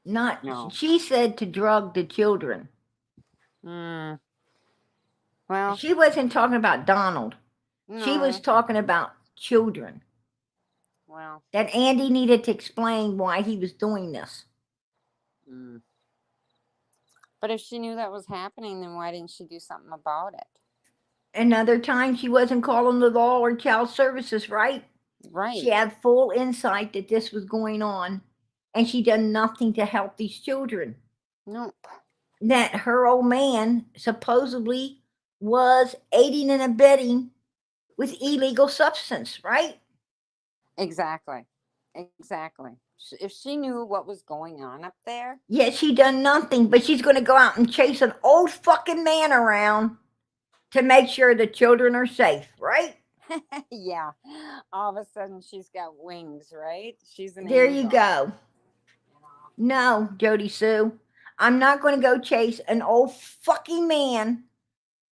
S1: Not
S4: no.
S1: she said to drug the children.
S4: Mm, well,
S1: She wasn't talking about Donald. She was
S4: no.
S1: talking about children.
S4: Well,
S1: That Andy needed to explain why he was doing this.
S4: But if she knew that was happening, then why didn't she do something about it?
S1: Another time she wasn't calling the law or child services, right?
S4: Right.
S1: She had full insight that this was going on, and she done nothing to help these children.
S4: Nope.
S1: That her old man supposedly was aiding and abetting with illegal substance, right?
S4: Exactly. Exactly. If she knew what was going on up there.
S1: Yet she done nothing, but she's going to go out and chase an old fucking man around to make sure the children are safe, right?
S4: Yeah. All of a sudden she's got wings, right? She's an
S1: There
S4: angel.
S1: you go. No, JodiSue, I'm not going to go chase an old fucking man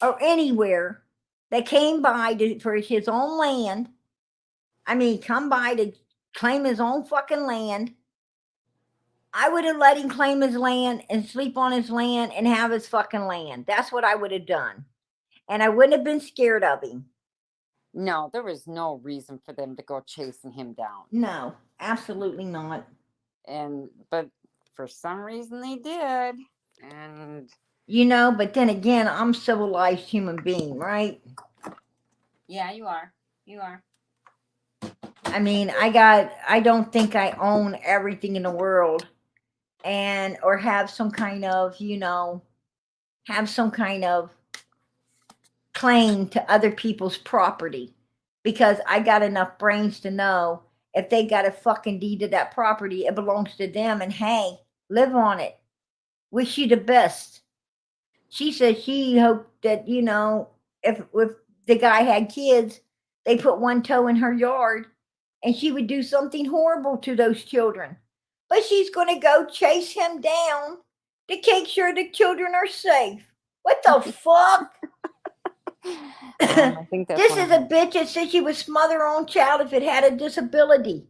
S1: or anywhere that came by for his own land. I mean, come by to claim his own fucking land. I would have let him claim his land and sleep on his land and have his fucking land. That's what I would have done. And I wouldn't have been scared of him.
S4: No, there was no reason for them to go chasing him down.
S1: No, absolutely not.
S4: But for some reason they did. And
S1: but then again, I'm a civilized human being, right?
S4: yeah, you are. You are.
S1: I mean, I don't think I own everything in the world or have some kind of, claim to other people's property, because I got enough brains to know if they got a fucking deed to that property, it belongs to them, and hey, live on it. Wish you the best. She said she hoped that, if the guy had kids, they put one toe in her yard and she would do something horrible to those children. But she's going to go chase him down to make sure the children are safe. What the fuck?
S4: I think that's
S1: This is a bitch that said she would smother her own child if it had a disability.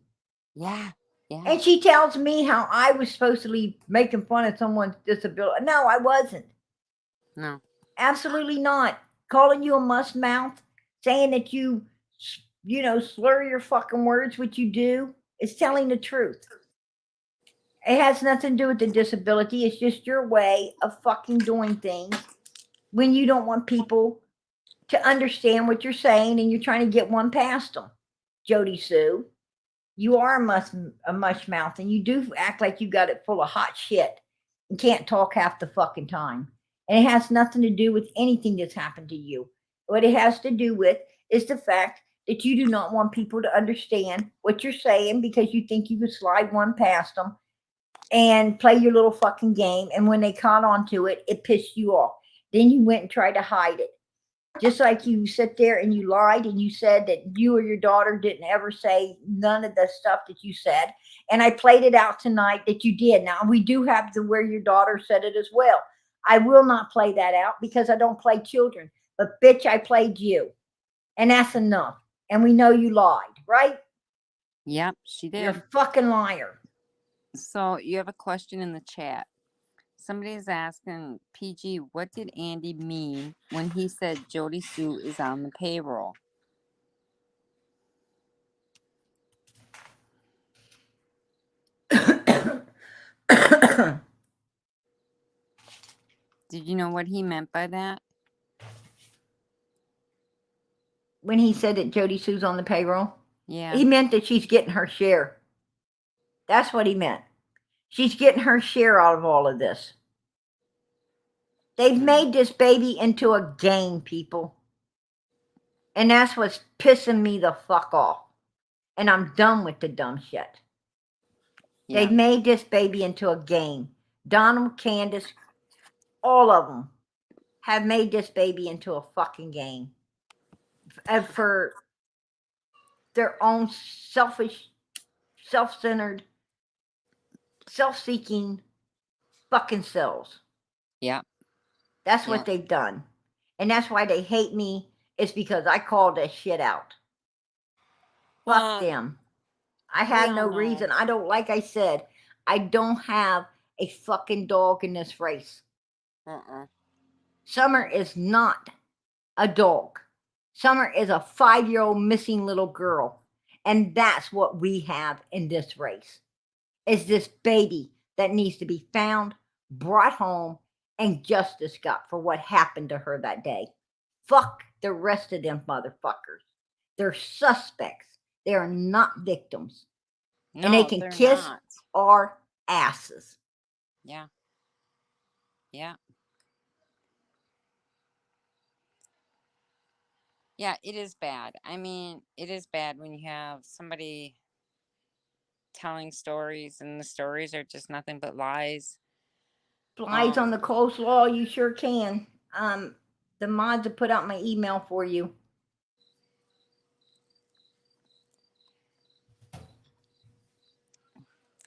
S4: Yeah. Yeah.
S1: And she tells me how I was supposed to be making fun of someone's disability. No, I wasn't.
S4: No.
S1: Absolutely not. Calling you a mush mouth, saying that you slur your fucking words, which you do, is telling the truth. It has nothing to do with the disability. It's just your way of fucking doing things when you don't want people to understand what you're saying and you're trying to get one past them. JodiSue, you are a mush mouth, and you do act like you got it full of hot shit and can't talk half the fucking time. And it has nothing to do with anything that's happened to you. What it has to do with is the fact that you do not want people to understand what you're saying because you think you could slide one past them and play your little fucking game. And when they caught on to it, it pissed you off. Then you went and tried to hide it. Just like you sit there and you lied and you said that you or your daughter didn't ever say none of the stuff that you said. And I played it out tonight that you did. Now, we do have to where your daughter said it as well. I will not play that out because I don't play children. But bitch, I played you. And that's enough. And we know you lied, right?
S4: Yep, she did.
S1: You're a fucking liar.
S4: So you have a question in the chat. Somebody's asking, PG, what did Andy mean when he said JodiSue is on the payroll? Did you know what he meant by that?
S1: When he said that JodiSue's on the payroll?
S4: Yeah.
S1: He meant that she's getting her share. That's what he meant. She's getting her share out of all of this. They've made this baby into a game, people. And that's what's pissing me the fuck off. And I'm done with the dumb shit.
S4: Yeah.
S1: They made this baby into a game. Donald, Candace, all of them have made this baby into a fucking game. And for their own selfish, self-centered, self-seeking fucking selves.
S4: Yeah.
S1: That's
S4: Yeah.
S1: what they've done. And that's why they hate me, is because I called that shit out.
S4: Well,
S1: Fuck them. I
S4: we
S1: have
S4: all
S1: no
S4: know.
S1: reason. I don't, like I said, I don't have a fucking dog in this race. Summer is not a dog. Summer is a 5-year-old missing little girl. And that's what we have in this race. Is this baby that needs to be found, brought home, and justice got for what happened to her that day. Fuck the rest of them motherfuckers. They're suspects. They are not victims.
S4: No,
S1: and they can
S4: they're
S1: kiss
S4: not.
S1: our asses.
S4: Yeah. Yeah. Yeah, it is bad. I mean, it is bad when you have somebody telling stories and the stories are just nothing but lies.
S1: Lies on the coleslaw, you sure can. The mods have put out my email for you.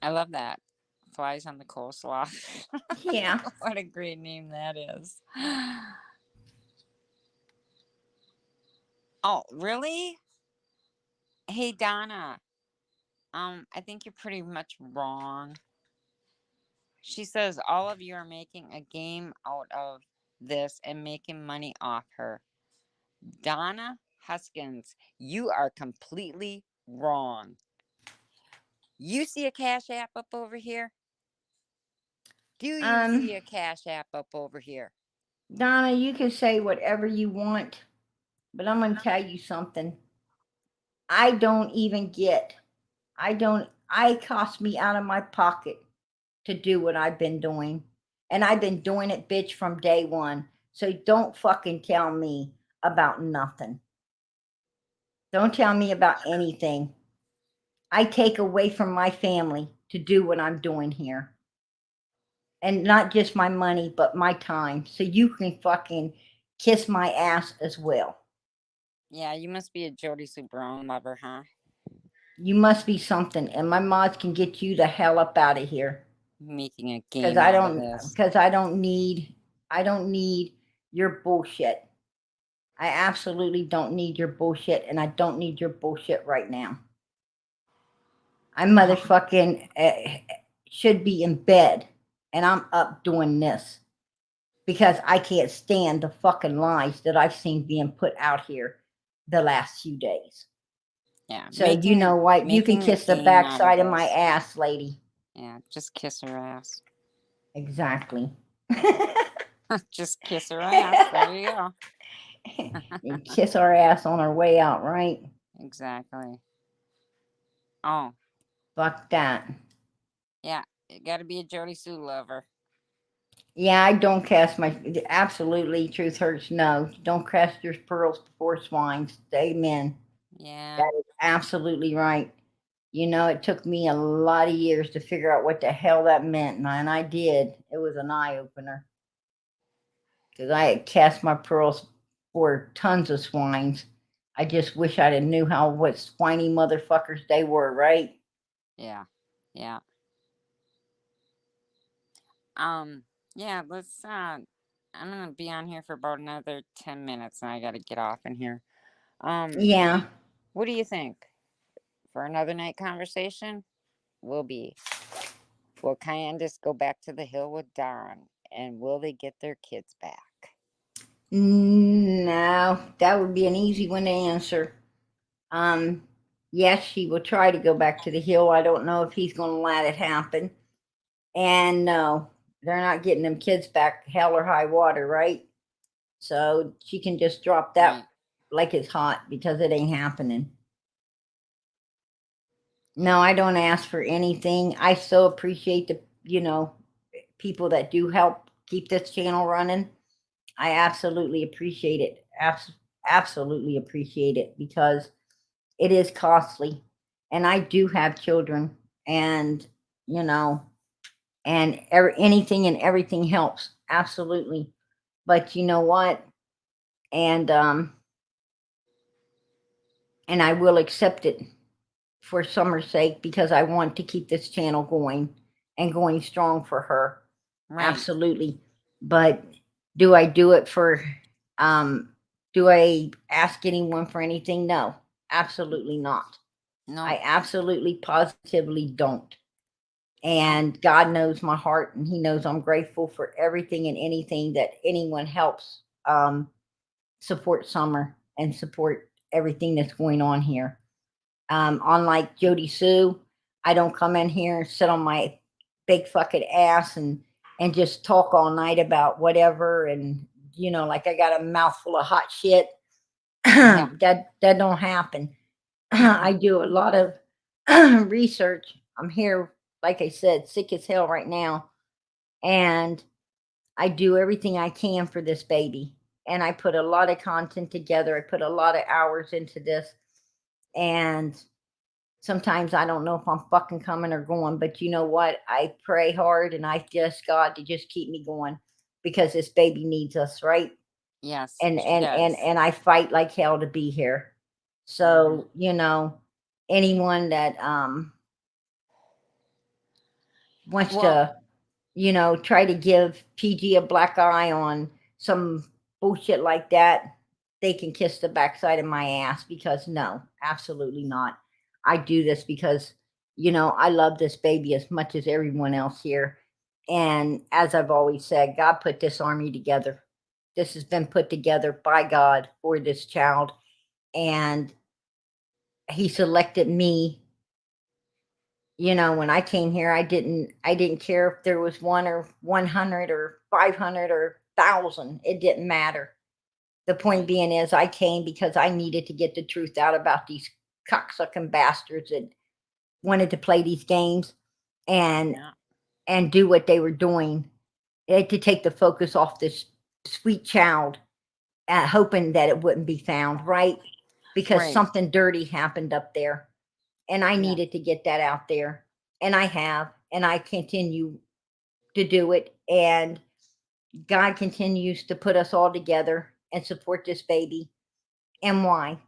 S4: I love that. Flies on the coleslaw.
S1: Yeah.
S4: What a great name that is. Oh, really? Hey, Donna. I think you're pretty much wrong. She says all of you are making a game out of this and making money off her. Donna Huskins, you are completely wrong. You see a Cash App up over here? Do you see a Cash App up over here?
S1: Donna, you can say whatever you want, but I'm going to tell you something. I cost me out of my pocket to do what I've been doing. And I've been doing it, bitch, from day one. So don't fucking tell me about nothing. Don't tell me about anything. I take away from my family to do what I'm doing here. And not just my money, but my time. So you can fucking kiss my ass as well.
S4: Yeah, you must be a JodiSue Brown lover, huh?
S1: You must be something. And my mods can get you the hell up out of here.
S4: Making a game out of this.
S1: Because I don't need your bullshit. I absolutely don't need your bullshit, and I don't need your bullshit right now. I motherfucking should be in bed, and I'm up doing this because I can't stand the fucking lies that I've seen being put out here the last few days.
S4: Yeah.
S1: So you know what? You can kiss the backside of my ass, lady.
S4: Yeah, just kiss her ass.
S1: Exactly.
S4: Just kiss her ass. There you go.
S1: You kiss our ass on our way out, right?
S4: Exactly. Oh.
S1: Fuck that.
S4: Yeah, you gotta be a JodiSue lover.
S1: Yeah, I don't cast my, absolutely, truth hurts, no. Don't cast your pearls before swines. Amen.
S4: Yeah.
S1: That is absolutely right. You know, it took me a lot of years to figure out what the hell that meant, and I did. It was an eye-opener. Because I had cast my pearls for tons of swines. I just wish I'd have knew what swiny motherfuckers they were, right?
S4: Yeah. Yeah. Yeah, let's I'm gonna be on here for about another 10 minutes and I gotta get off in here.
S1: Yeah.
S4: What do you think? For another night conversation? Will Candace go back to the hill with Don? And will they get their kids back?
S1: No, that would be an easy one to answer. Yes, she will try to go back to the hill. I don't know if he's going to let it happen. And no, they're not getting them kids back, hell or high water, right? So she can just drop that like it's hot because it ain't happening. No, I don't ask for anything. I so appreciate the, people that do help keep this channel running. I absolutely appreciate it. absolutely appreciate it because it is costly. And I do have children, and you know, and anything and everything helps absolutely. But you know what? And and I will accept it for Summer's sake because I want to keep this channel going and going strong for her.
S4: Right.
S1: Absolutely. But do I do it for do I ask anyone for anything? No. Absolutely not.
S4: No.
S1: I absolutely positively don't. And God knows my heart, and He knows I'm grateful for everything and anything that anyone helps support Summer and support everything that's going on here. Unlike JodiSue, I don't come in here and sit on my big fucking ass and just talk all night about whatever, and like I got a mouthful of hot shit.
S4: Yeah.
S1: that don't happen. I do a lot of research. I'm here, like I said, sick as hell right now, and I do everything I can for this baby. And I put a lot of content together. I put a lot of hours into this, and sometimes I don't know if I'm fucking coming or going, but you know what? I pray hard and I just God to just keep me going because this baby needs us, right?
S4: Yes.
S1: And
S4: she
S1: and and
S4: does.
S1: and I fight like hell to be here. So, anyone that wants
S4: Well,
S1: to try to give PG a black eye on some bullshit like that, they can kiss the backside of my ass because no, absolutely not. I do this because, I love this baby as much as everyone else here. And as I've always said, God put this army together. This has been put together by God for this child. And He selected me. When I came here, I didn't care if there was one or 100 or 500 or 1,000. It didn't matter. The point being is I came because I needed to get the truth out about these cocksucking bastards that wanted to play these games and
S4: yeah.
S1: and do what they were doing, to take the focus off this sweet child, hoping that it wouldn't be found, right? Because
S4: Right.
S1: something dirty happened up there, and I
S4: Yeah.
S1: needed to get that out there, and I have, and I continue to do it, and God continues to put us all together and support this baby. And why?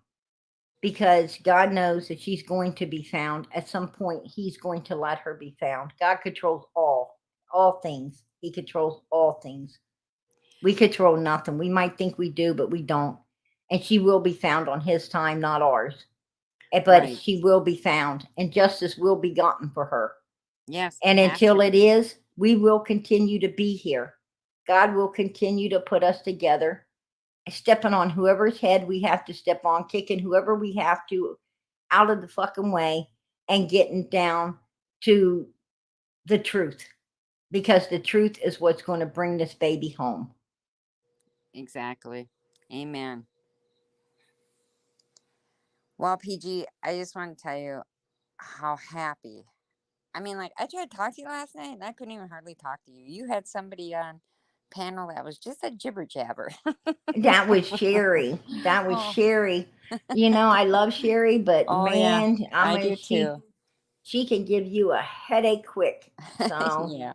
S1: Because God knows that she's going to be found at some point. He's going to let her be found. God controls all things. He controls all things. We control nothing. We might think we do, but we don't. And she will be found on His time, not ours. But
S4: Right.
S1: she will be found, and justice will be gotten for her.
S4: Yes.
S1: And
S4: It has
S1: until
S4: to.
S1: it is, we will continue to be here. God will continue to put us together, stepping on whoever's head we have to step on, kicking whoever we have to out of the fucking way, and getting down to the truth. Because the truth is what's going to bring this baby home.
S4: Exactly. Amen. Well, PG, I just want to tell you how happy. I mean, like, I tried to talk to you last night and I couldn't even hardly talk to you. You had somebody on panel that was just a jibber jabber.
S1: That was Sherry. That was
S4: Oh,
S1: Sherry. I love Sherry, but
S4: oh yeah,
S1: man,
S4: I do too.
S1: she can give you a headache quick. So,
S4: Yeah.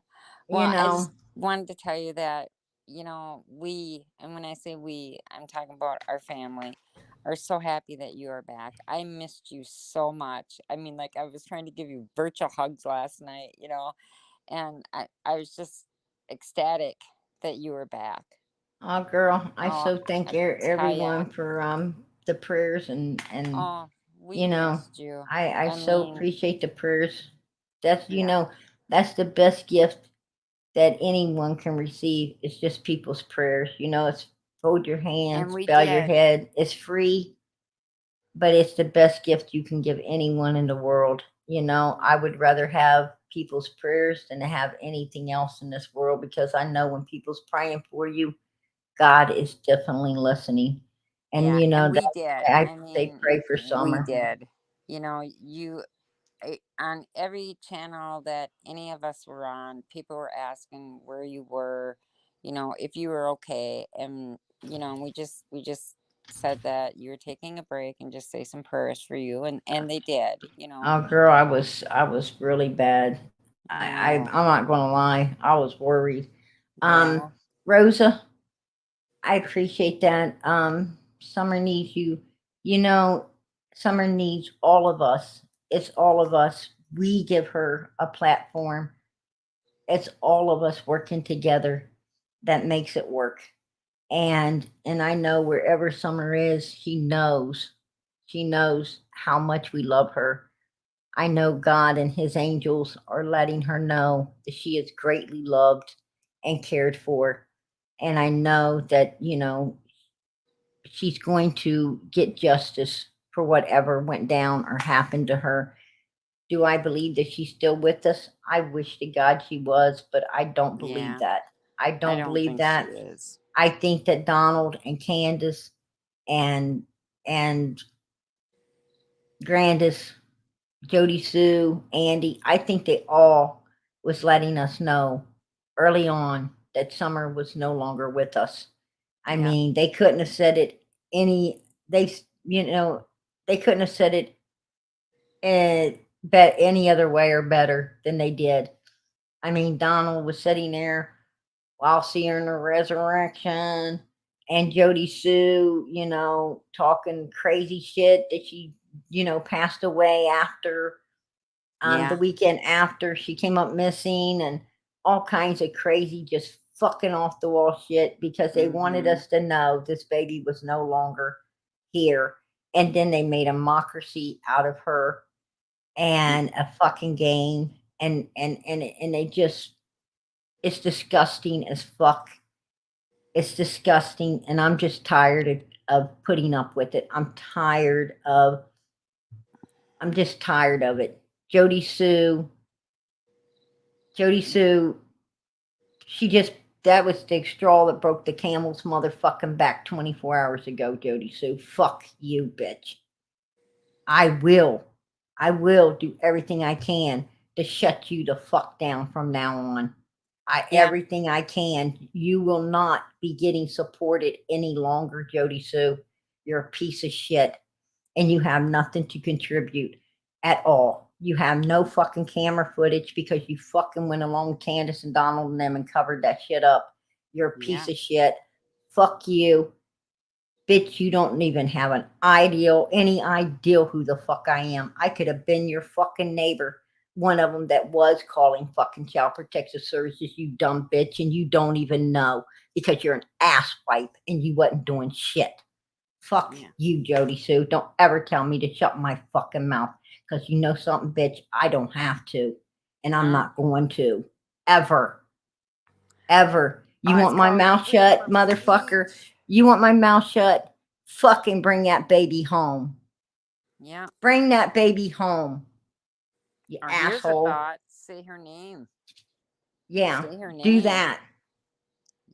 S1: you
S4: Well, I
S1: know,
S4: just wanted to tell you that, and when I say we, I'm talking about our family, are so happy that you are back. I missed you so much. I mean, like, I was trying to give you virtual hugs last night, and I was just ecstatic that you were back.
S1: oh girl, I
S4: Oh,
S1: so thank
S4: I tell ya.
S1: everyone for the prayers, and
S4: Oh, we
S1: you know,
S4: missed you.
S1: I
S4: I
S1: so
S4: mean,
S1: appreciate the prayers. That's
S4: yeah.
S1: that's the best gift that anyone can receive. It's just people's prayers. It's hold your
S4: And
S1: hands,
S4: we
S1: bow your
S4: did.
S1: head. It's free, but it's the best gift you can give anyone in the world. I would rather have people's prayers than to have anything else in this world, because I know when people's praying for you, God is definitely listening. And
S4: Yeah, and we
S1: that
S4: did.
S1: I
S4: I
S1: they
S4: mean,
S1: pray for
S4: we
S1: Summer.
S4: did. On every channel that any of us were on, people were asking where you were, if you were okay, and we just said that you were taking a break and just say some prayers for you, and they did, you know.
S1: Oh, girl, I was really bad.
S4: I
S1: I'm
S4: know.
S1: not gonna lie. I was worried.
S4: Yeah.
S1: Rosa, I appreciate that. Summer needs you. You know, Summer needs all of us. It's all of us. We give her a platform. It's all of us working together that makes it work. And I know wherever Summer is, she knows. She knows how much we love her. I know God and his angels are letting her know that she is greatly loved and cared for. And I know that, she's going to get justice for whatever went down or happened to her. Do I believe that she's still with us? I wish to God she was, but I don't believe
S4: Yeah.
S1: that. I
S4: I
S1: don't
S4: don't
S1: believe
S4: think she
S1: that.
S4: is.
S1: I think that Donald and Candace and Grandis, JodiSue, Andy, I think they all was letting us know early on that Summer was no longer with us. I
S4: Yeah.
S1: mean, they couldn't have said it any they they couldn't have said it bet any other way or better than they did. I mean, Donald was sitting there while seeing the resurrection, and JodiSue, talking crazy shit that she, passed away after the
S4: Yeah.
S1: weekend after she came up missing, and all kinds of crazy, just fucking off the wall shit because they wanted
S4: Mhm.
S1: us to know this baby was no longer here. And then they made a mockery out of her and a fucking game, and they just, it's disgusting as fuck. It's disgusting, and I'm just tired of putting up with it. I'm just tired of it. JodiSue, she just, that was the straw that broke the camel's motherfucking back 24 hours ago, JodiSue. Fuck you, bitch. I will. I will do everything I can to shut you the fuck down from now on.
S4: Yeah.
S1: Everything I can. You will not be getting supported any longer, JodiSue. You're a piece of shit, and you have nothing to contribute at all. You have no fucking camera footage because you fucking went along with Candace and Donald and them and covered that shit up. You're a piece
S4: Yeah.
S1: of shit. Fuck you. Bitch, you don't even have any idea who the fuck I am. I could have been your fucking neighbor. One of them that was calling fucking Child Protective Services, you dumb bitch, and you don't even know because you're an asswipe and you wasn't doing shit. Fuck
S4: Yeah.
S1: you, JodiSue. Don't ever tell me to shut my fucking mouth because you know something, bitch. I don't have to, and I'm
S4: No.
S1: not going to. Ever. Ever. You
S4: Oh, it's
S1: want my
S4: called
S1: mouth
S4: freedom
S1: shut,
S4: of
S1: motherfucker?
S4: speech.
S1: You want my mouth shut? Fucking bring that baby home.
S4: Yeah.
S1: Bring that baby home, you
S4: Or here's a
S1: asshole.
S4: thought. Say her name.
S1: Yeah,
S4: Say her
S1: do
S4: name.
S1: that.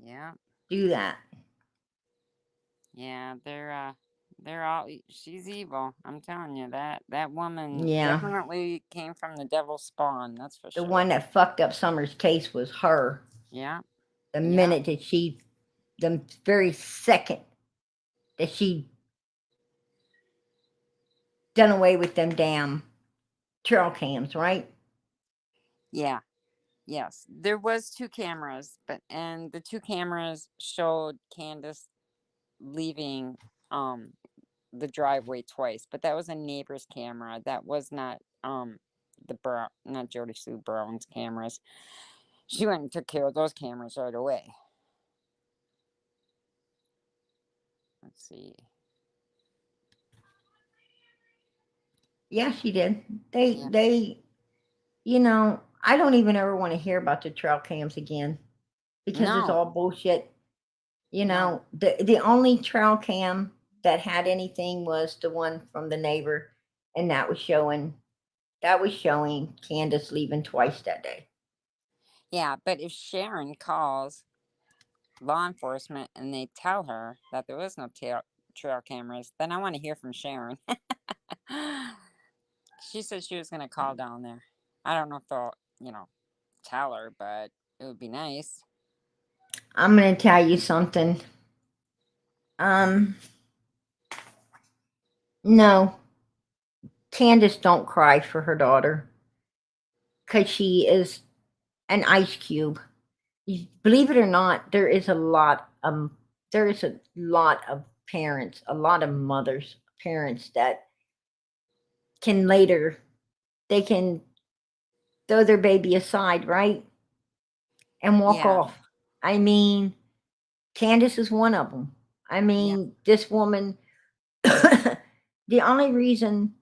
S4: Yeah.
S1: Do that.
S4: Yeah. They're all. She's evil. I'm telling you that woman
S1: Yeah.
S4: definitely came from the devil's spawn. That's for
S1: The
S4: sure.
S1: one that fucked up Summer's case was her.
S4: Yeah.
S1: The
S4: Yeah.
S1: minute that the very second that she done away with them damn trail cams, right?
S4: Yeah. Yes. There was two cameras, and the two cameras showed Candace leaving the driveway twice, but that was a neighbor's camera. That was not not JodiSue Brown's cameras. She went and took care of those cameras right away. Let's see.
S1: Yeah, she did.
S4: Yeah.
S1: They, I don't even ever want to hear about the trail cams again because it's
S4: No.
S1: all bullshit.
S4: No.
S1: The only trail cam that had anything was the one from the neighbor, and that was showing Candace leaving twice that day.
S4: Yeah, but if Sharon calls law enforcement and they tell her that there was no trail cameras, then I want to hear from Sharon. She said she was going to call down there. I don't know if they'll, tell her, but it would be nice.
S1: I'm gonna tell you something. Um, No, Candace don't cry for her daughter because she is an ice cube. Believe it or not, there is a lot of parents, a lot of mothers, parents that can later they can throw their baby aside, right? And walk
S4: Yeah.
S1: off. I mean, Candace is one of them. I mean, this woman the only reason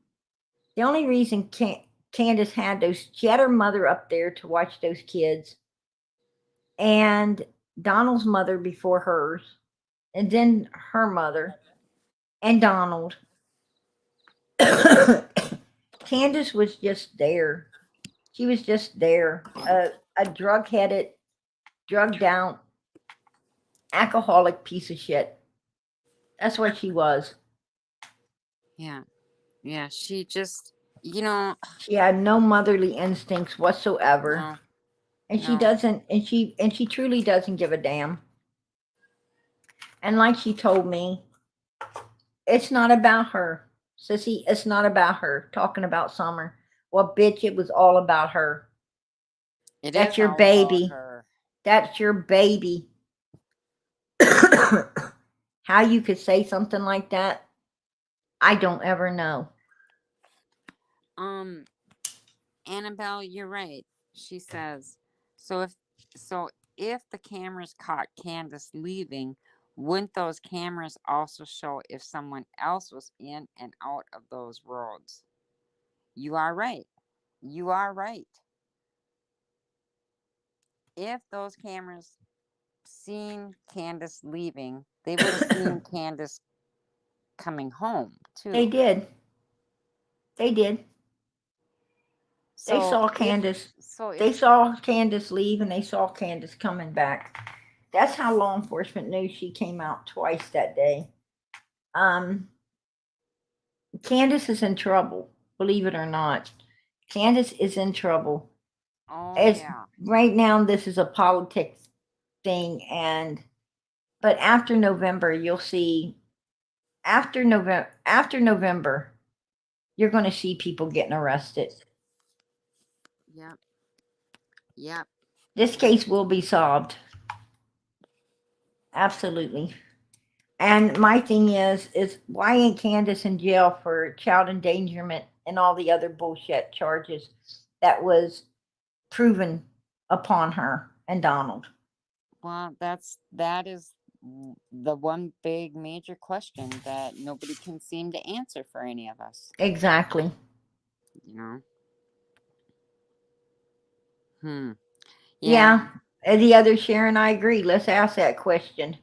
S1: Candace had those she had her mother up there to watch those kids and Donald's mother before hers and then her mother and Donald. Candace was just there. She was just there. A drug headed, drugged out, alcoholic piece of shit. That's what she was.
S4: Yeah. Yeah. She just, you know,
S1: She had no motherly instincts whatsoever.
S4: no,
S1: And she
S4: no.
S1: doesn't and she truly doesn't give a damn. And like she told me, it's not about her. Sissy, it's not about her. Talking about Summer. Well, bitch, it was all about her.
S4: It
S1: That's
S4: is
S1: your
S4: all about
S1: baby.
S4: her.
S1: That's your baby. How you could say something like that, I don't ever know.
S4: Annabelle, you're right. She says, so if so if the cameras caught Candace leaving, wouldn't those cameras also show if someone else was in and out of those roads? You are right. You are right. If those cameras seen Candace leaving, they would have seen Candace coming home
S1: They
S4: too.
S1: did. They did. They
S4: So
S1: saw
S4: if
S1: Candace.
S4: so if
S1: They saw Candace leave and they saw Candace coming back. That's how law enforcement knew she came out twice that day. Um, Candace is in trouble, believe it or not. Candace is in trouble.
S4: oh
S1: It's
S4: yeah.
S1: right now this is a politics thing but after November you'll see after November you're going to see people getting arrested.
S4: Yep. Yep.
S1: This case will be solved. Absolutely. And my thing is why ain't Candace in jail for child endangerment and all the other bullshit charges that was proven upon her and Donald?
S4: Well, that is the one big major question that nobody can seem to answer for any of us.
S1: Exactly.
S4: You know. Hmm.
S1: Yeah.
S4: Yeah.
S1: The other Sharon, I agree. Let's ask that question.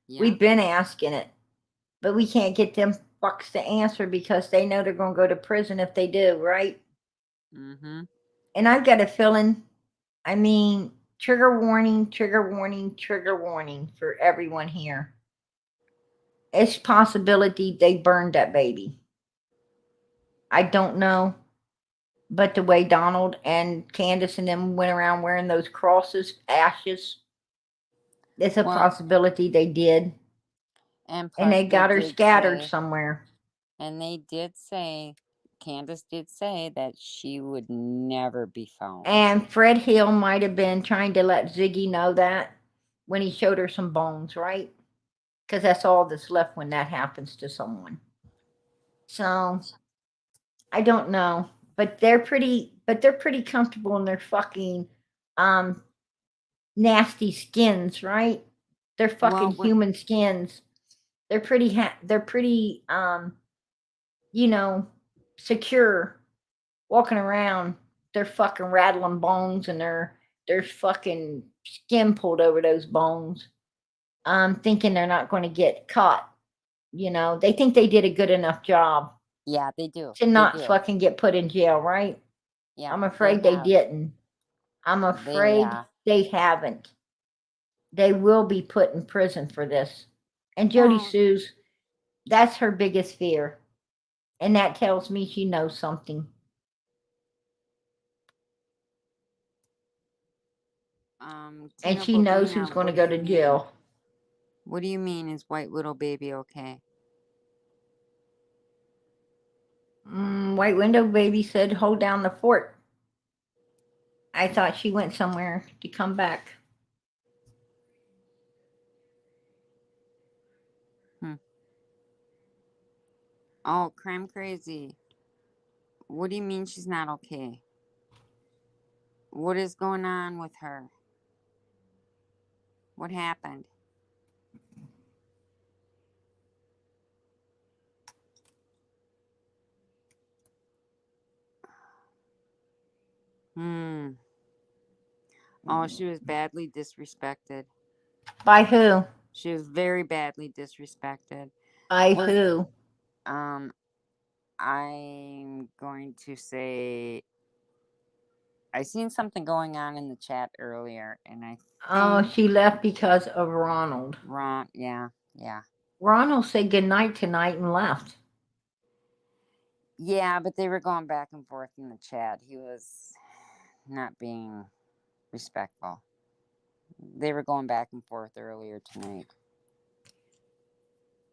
S4: Yeah.
S1: We've been asking it, but we can't get them fucks to answer because they know they're going to go to prison if they do, right?
S4: Mm-hmm.
S1: And I've got a feeling, I mean, trigger warning, trigger warning, trigger warning for everyone here. It's possibility they burned that baby. I don't know, but the way Donald and Candace and them went around wearing those crosses, ashes, it's a possibility they did.
S4: And
S1: And
S4: plus
S1: they got her
S4: did
S1: scattered
S4: say,
S1: somewhere.
S4: and they did say, Candace did say that she would never be found.
S1: And Fred Hill might have been trying to let Ziggy know that when he showed her some bones, right? Because that's all that's left when that happens to someone. So I don't know, but they're pretty comfortable in their fucking nasty skins, right? They're fucking human skins. They're pretty you know, secure walking around. They're fucking rattling bones and there's fucking skin pulled over those bones. Thinking they're not going to get caught. You know, they think they did a good enough job.
S4: Yeah, they do.
S1: To not fucking get put in jail, right?
S4: Yeah.
S1: I'm afraid they didn't. I'm afraid they haven't. They will be put in prison for this. And JodiSue's, that's her biggest fear. And that tells me she knows something. And she knows who's going to go to jail.
S4: What do you mean, is White Widow baby okay?
S1: White Window Baby said, hold down the fort. I thought she went somewhere to come back.
S4: Oh, Crime Crazy. What do you mean she's not okay? What is going on with her? What happened? Oh, she was badly disrespected.
S1: By who?
S4: She was very badly disrespected.
S1: By who?
S4: I'm going to say I seen something going on in the chat earlier, and I think
S1: she left because of Ronald.
S4: yeah.
S1: Ronald said goodnight tonight and left.
S4: Yeah, but they were going back and forth in the chat. He was not being respectful. They were going back and forth earlier tonight.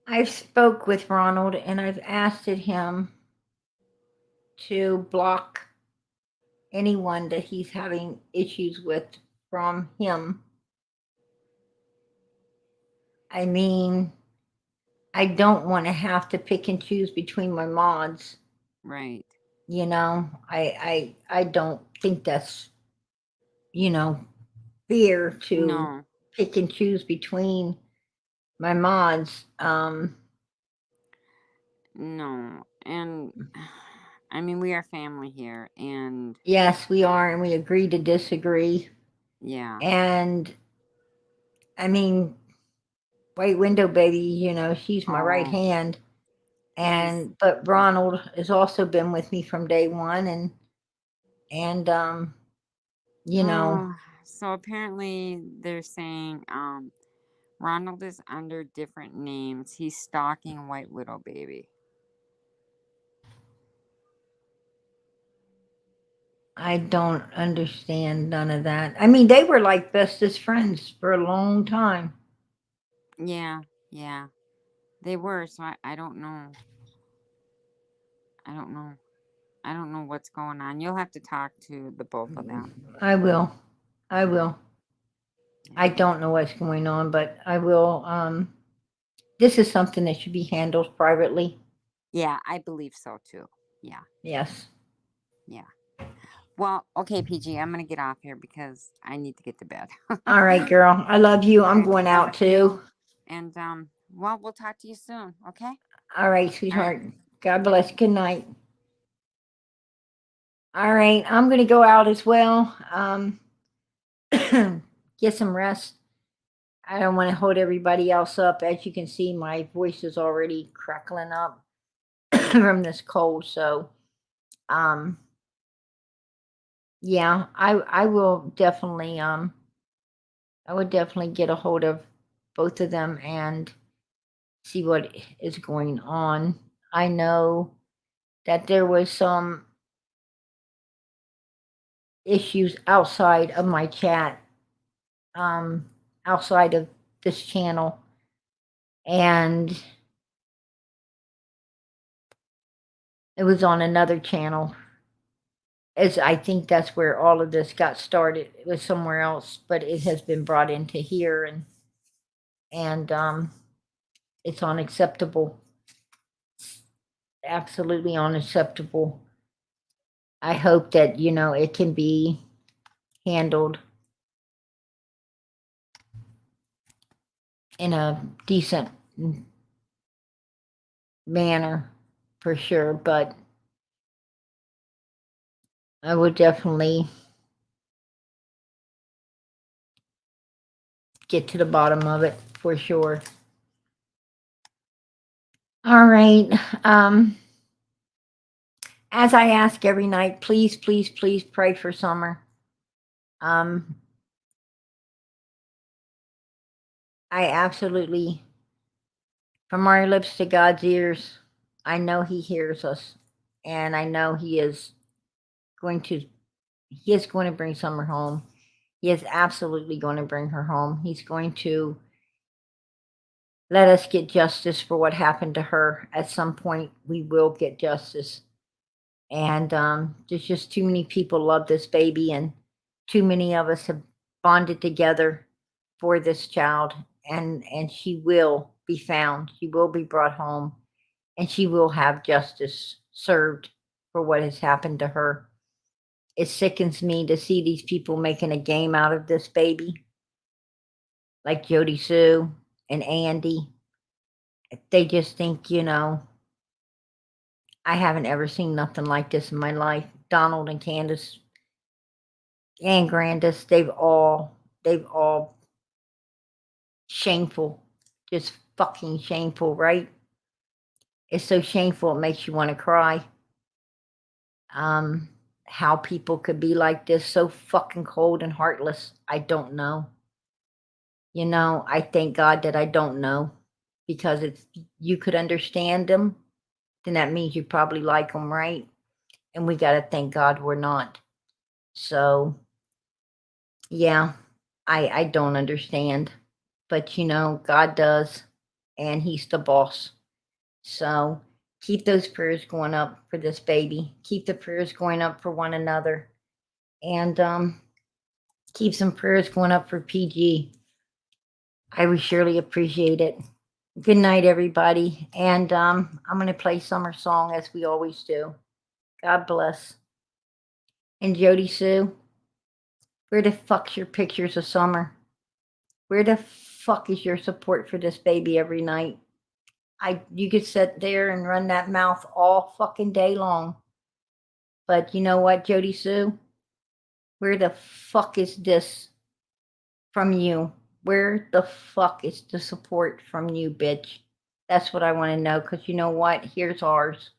S1: I've spoke with Ronald and I've asked him to block anyone that he's having issues with from him. I mean, I don't want to have to pick and choose between my mods.
S4: Right.
S1: You know, I don't think that's, fair to pick and choose between my mods.
S4: No. And I mean, we are family here, and
S1: yes, we are, and we agree to disagree.
S4: Yeah.
S1: And I mean, White Window Baby, she's my right hand. But Ronald has also been with me from day one, and
S4: so apparently they're saying Ronald is under different names. He's stalking White Widow Baby.
S1: I don't understand none of that. I mean, they were like bestest friends for a long time.
S4: Yeah. They were, so I don't know. I don't know what's going on. You'll have to talk to the both of them.
S1: I will. I don't know what's going on, but I will. This is something that should be handled privately.
S4: Yeah, I believe so too. Yeah.
S1: Yes.
S4: Yeah. Well, okay, PG, I'm going to get off here because I need to get to bed.
S1: All right, girl. I love you. I'm going out too.
S4: And, well, we'll talk to you soon, okay?
S1: All right, sweetheart. God bless. Good night. All right, I'm going to go out as well. Get some rest. I don't want to hold everybody else up. As you can see, my voice is already crackling up from this cold. So, yeah, I will definitely I would definitely get a hold of both of them and see what is going on. I know that there was some issues outside of my chat, outside of this channel, and it was on another channel. As I think that's where all of this got started. It was somewhere else, but it has been brought into here, and it's unacceptable. Absolutely unacceptable. I hope that it can be handled in a decent manner for sure, but I would definitely get to the bottom of it for sure. All right. As I ask every night, please, please, please pray for Summer. I absolutely, from our lips to God's ears, I know He hears us, and I know He is going to bring Summer home. He is absolutely going to bring her home. He's going to let us get justice for what happened to her. At some point, we will get justice. And there's just too many people love this baby, and too many of us have bonded together for this child. And she will be found. She will be brought home, and she will have justice served for what has happened to her. It sickens me to see these people making a game out of this baby, like JodiSue and Andy. They just think, I haven't ever seen nothing like this in my life. Donald and Candace and Grandis, they've all shameful, just fucking shameful, right? It's so shameful it makes you want to cry. How people could be like this, so fucking cold and heartless, I don't know. I thank God that I don't know, because if you could understand them, then that means you probably like them, right? And we got to thank God we're not. So, yeah, I don't understand. But, God does, and He's the boss. So keep those prayers going up for this baby. Keep the prayers going up for one another. And keep some prayers going up for PG. I would surely appreciate it. Good night, everybody. And I'm going to play Summer Song as we always do. God bless. And JodiSue, where the fuck's your pictures of Summer? Where the fuck is your support for this baby every night? You could sit there and run that mouth all fucking day long. But you know what, JodiSue? Where the fuck is this from you? Where the fuck is the support from you, bitch? That's what I want to know, because you know what? Here's ours.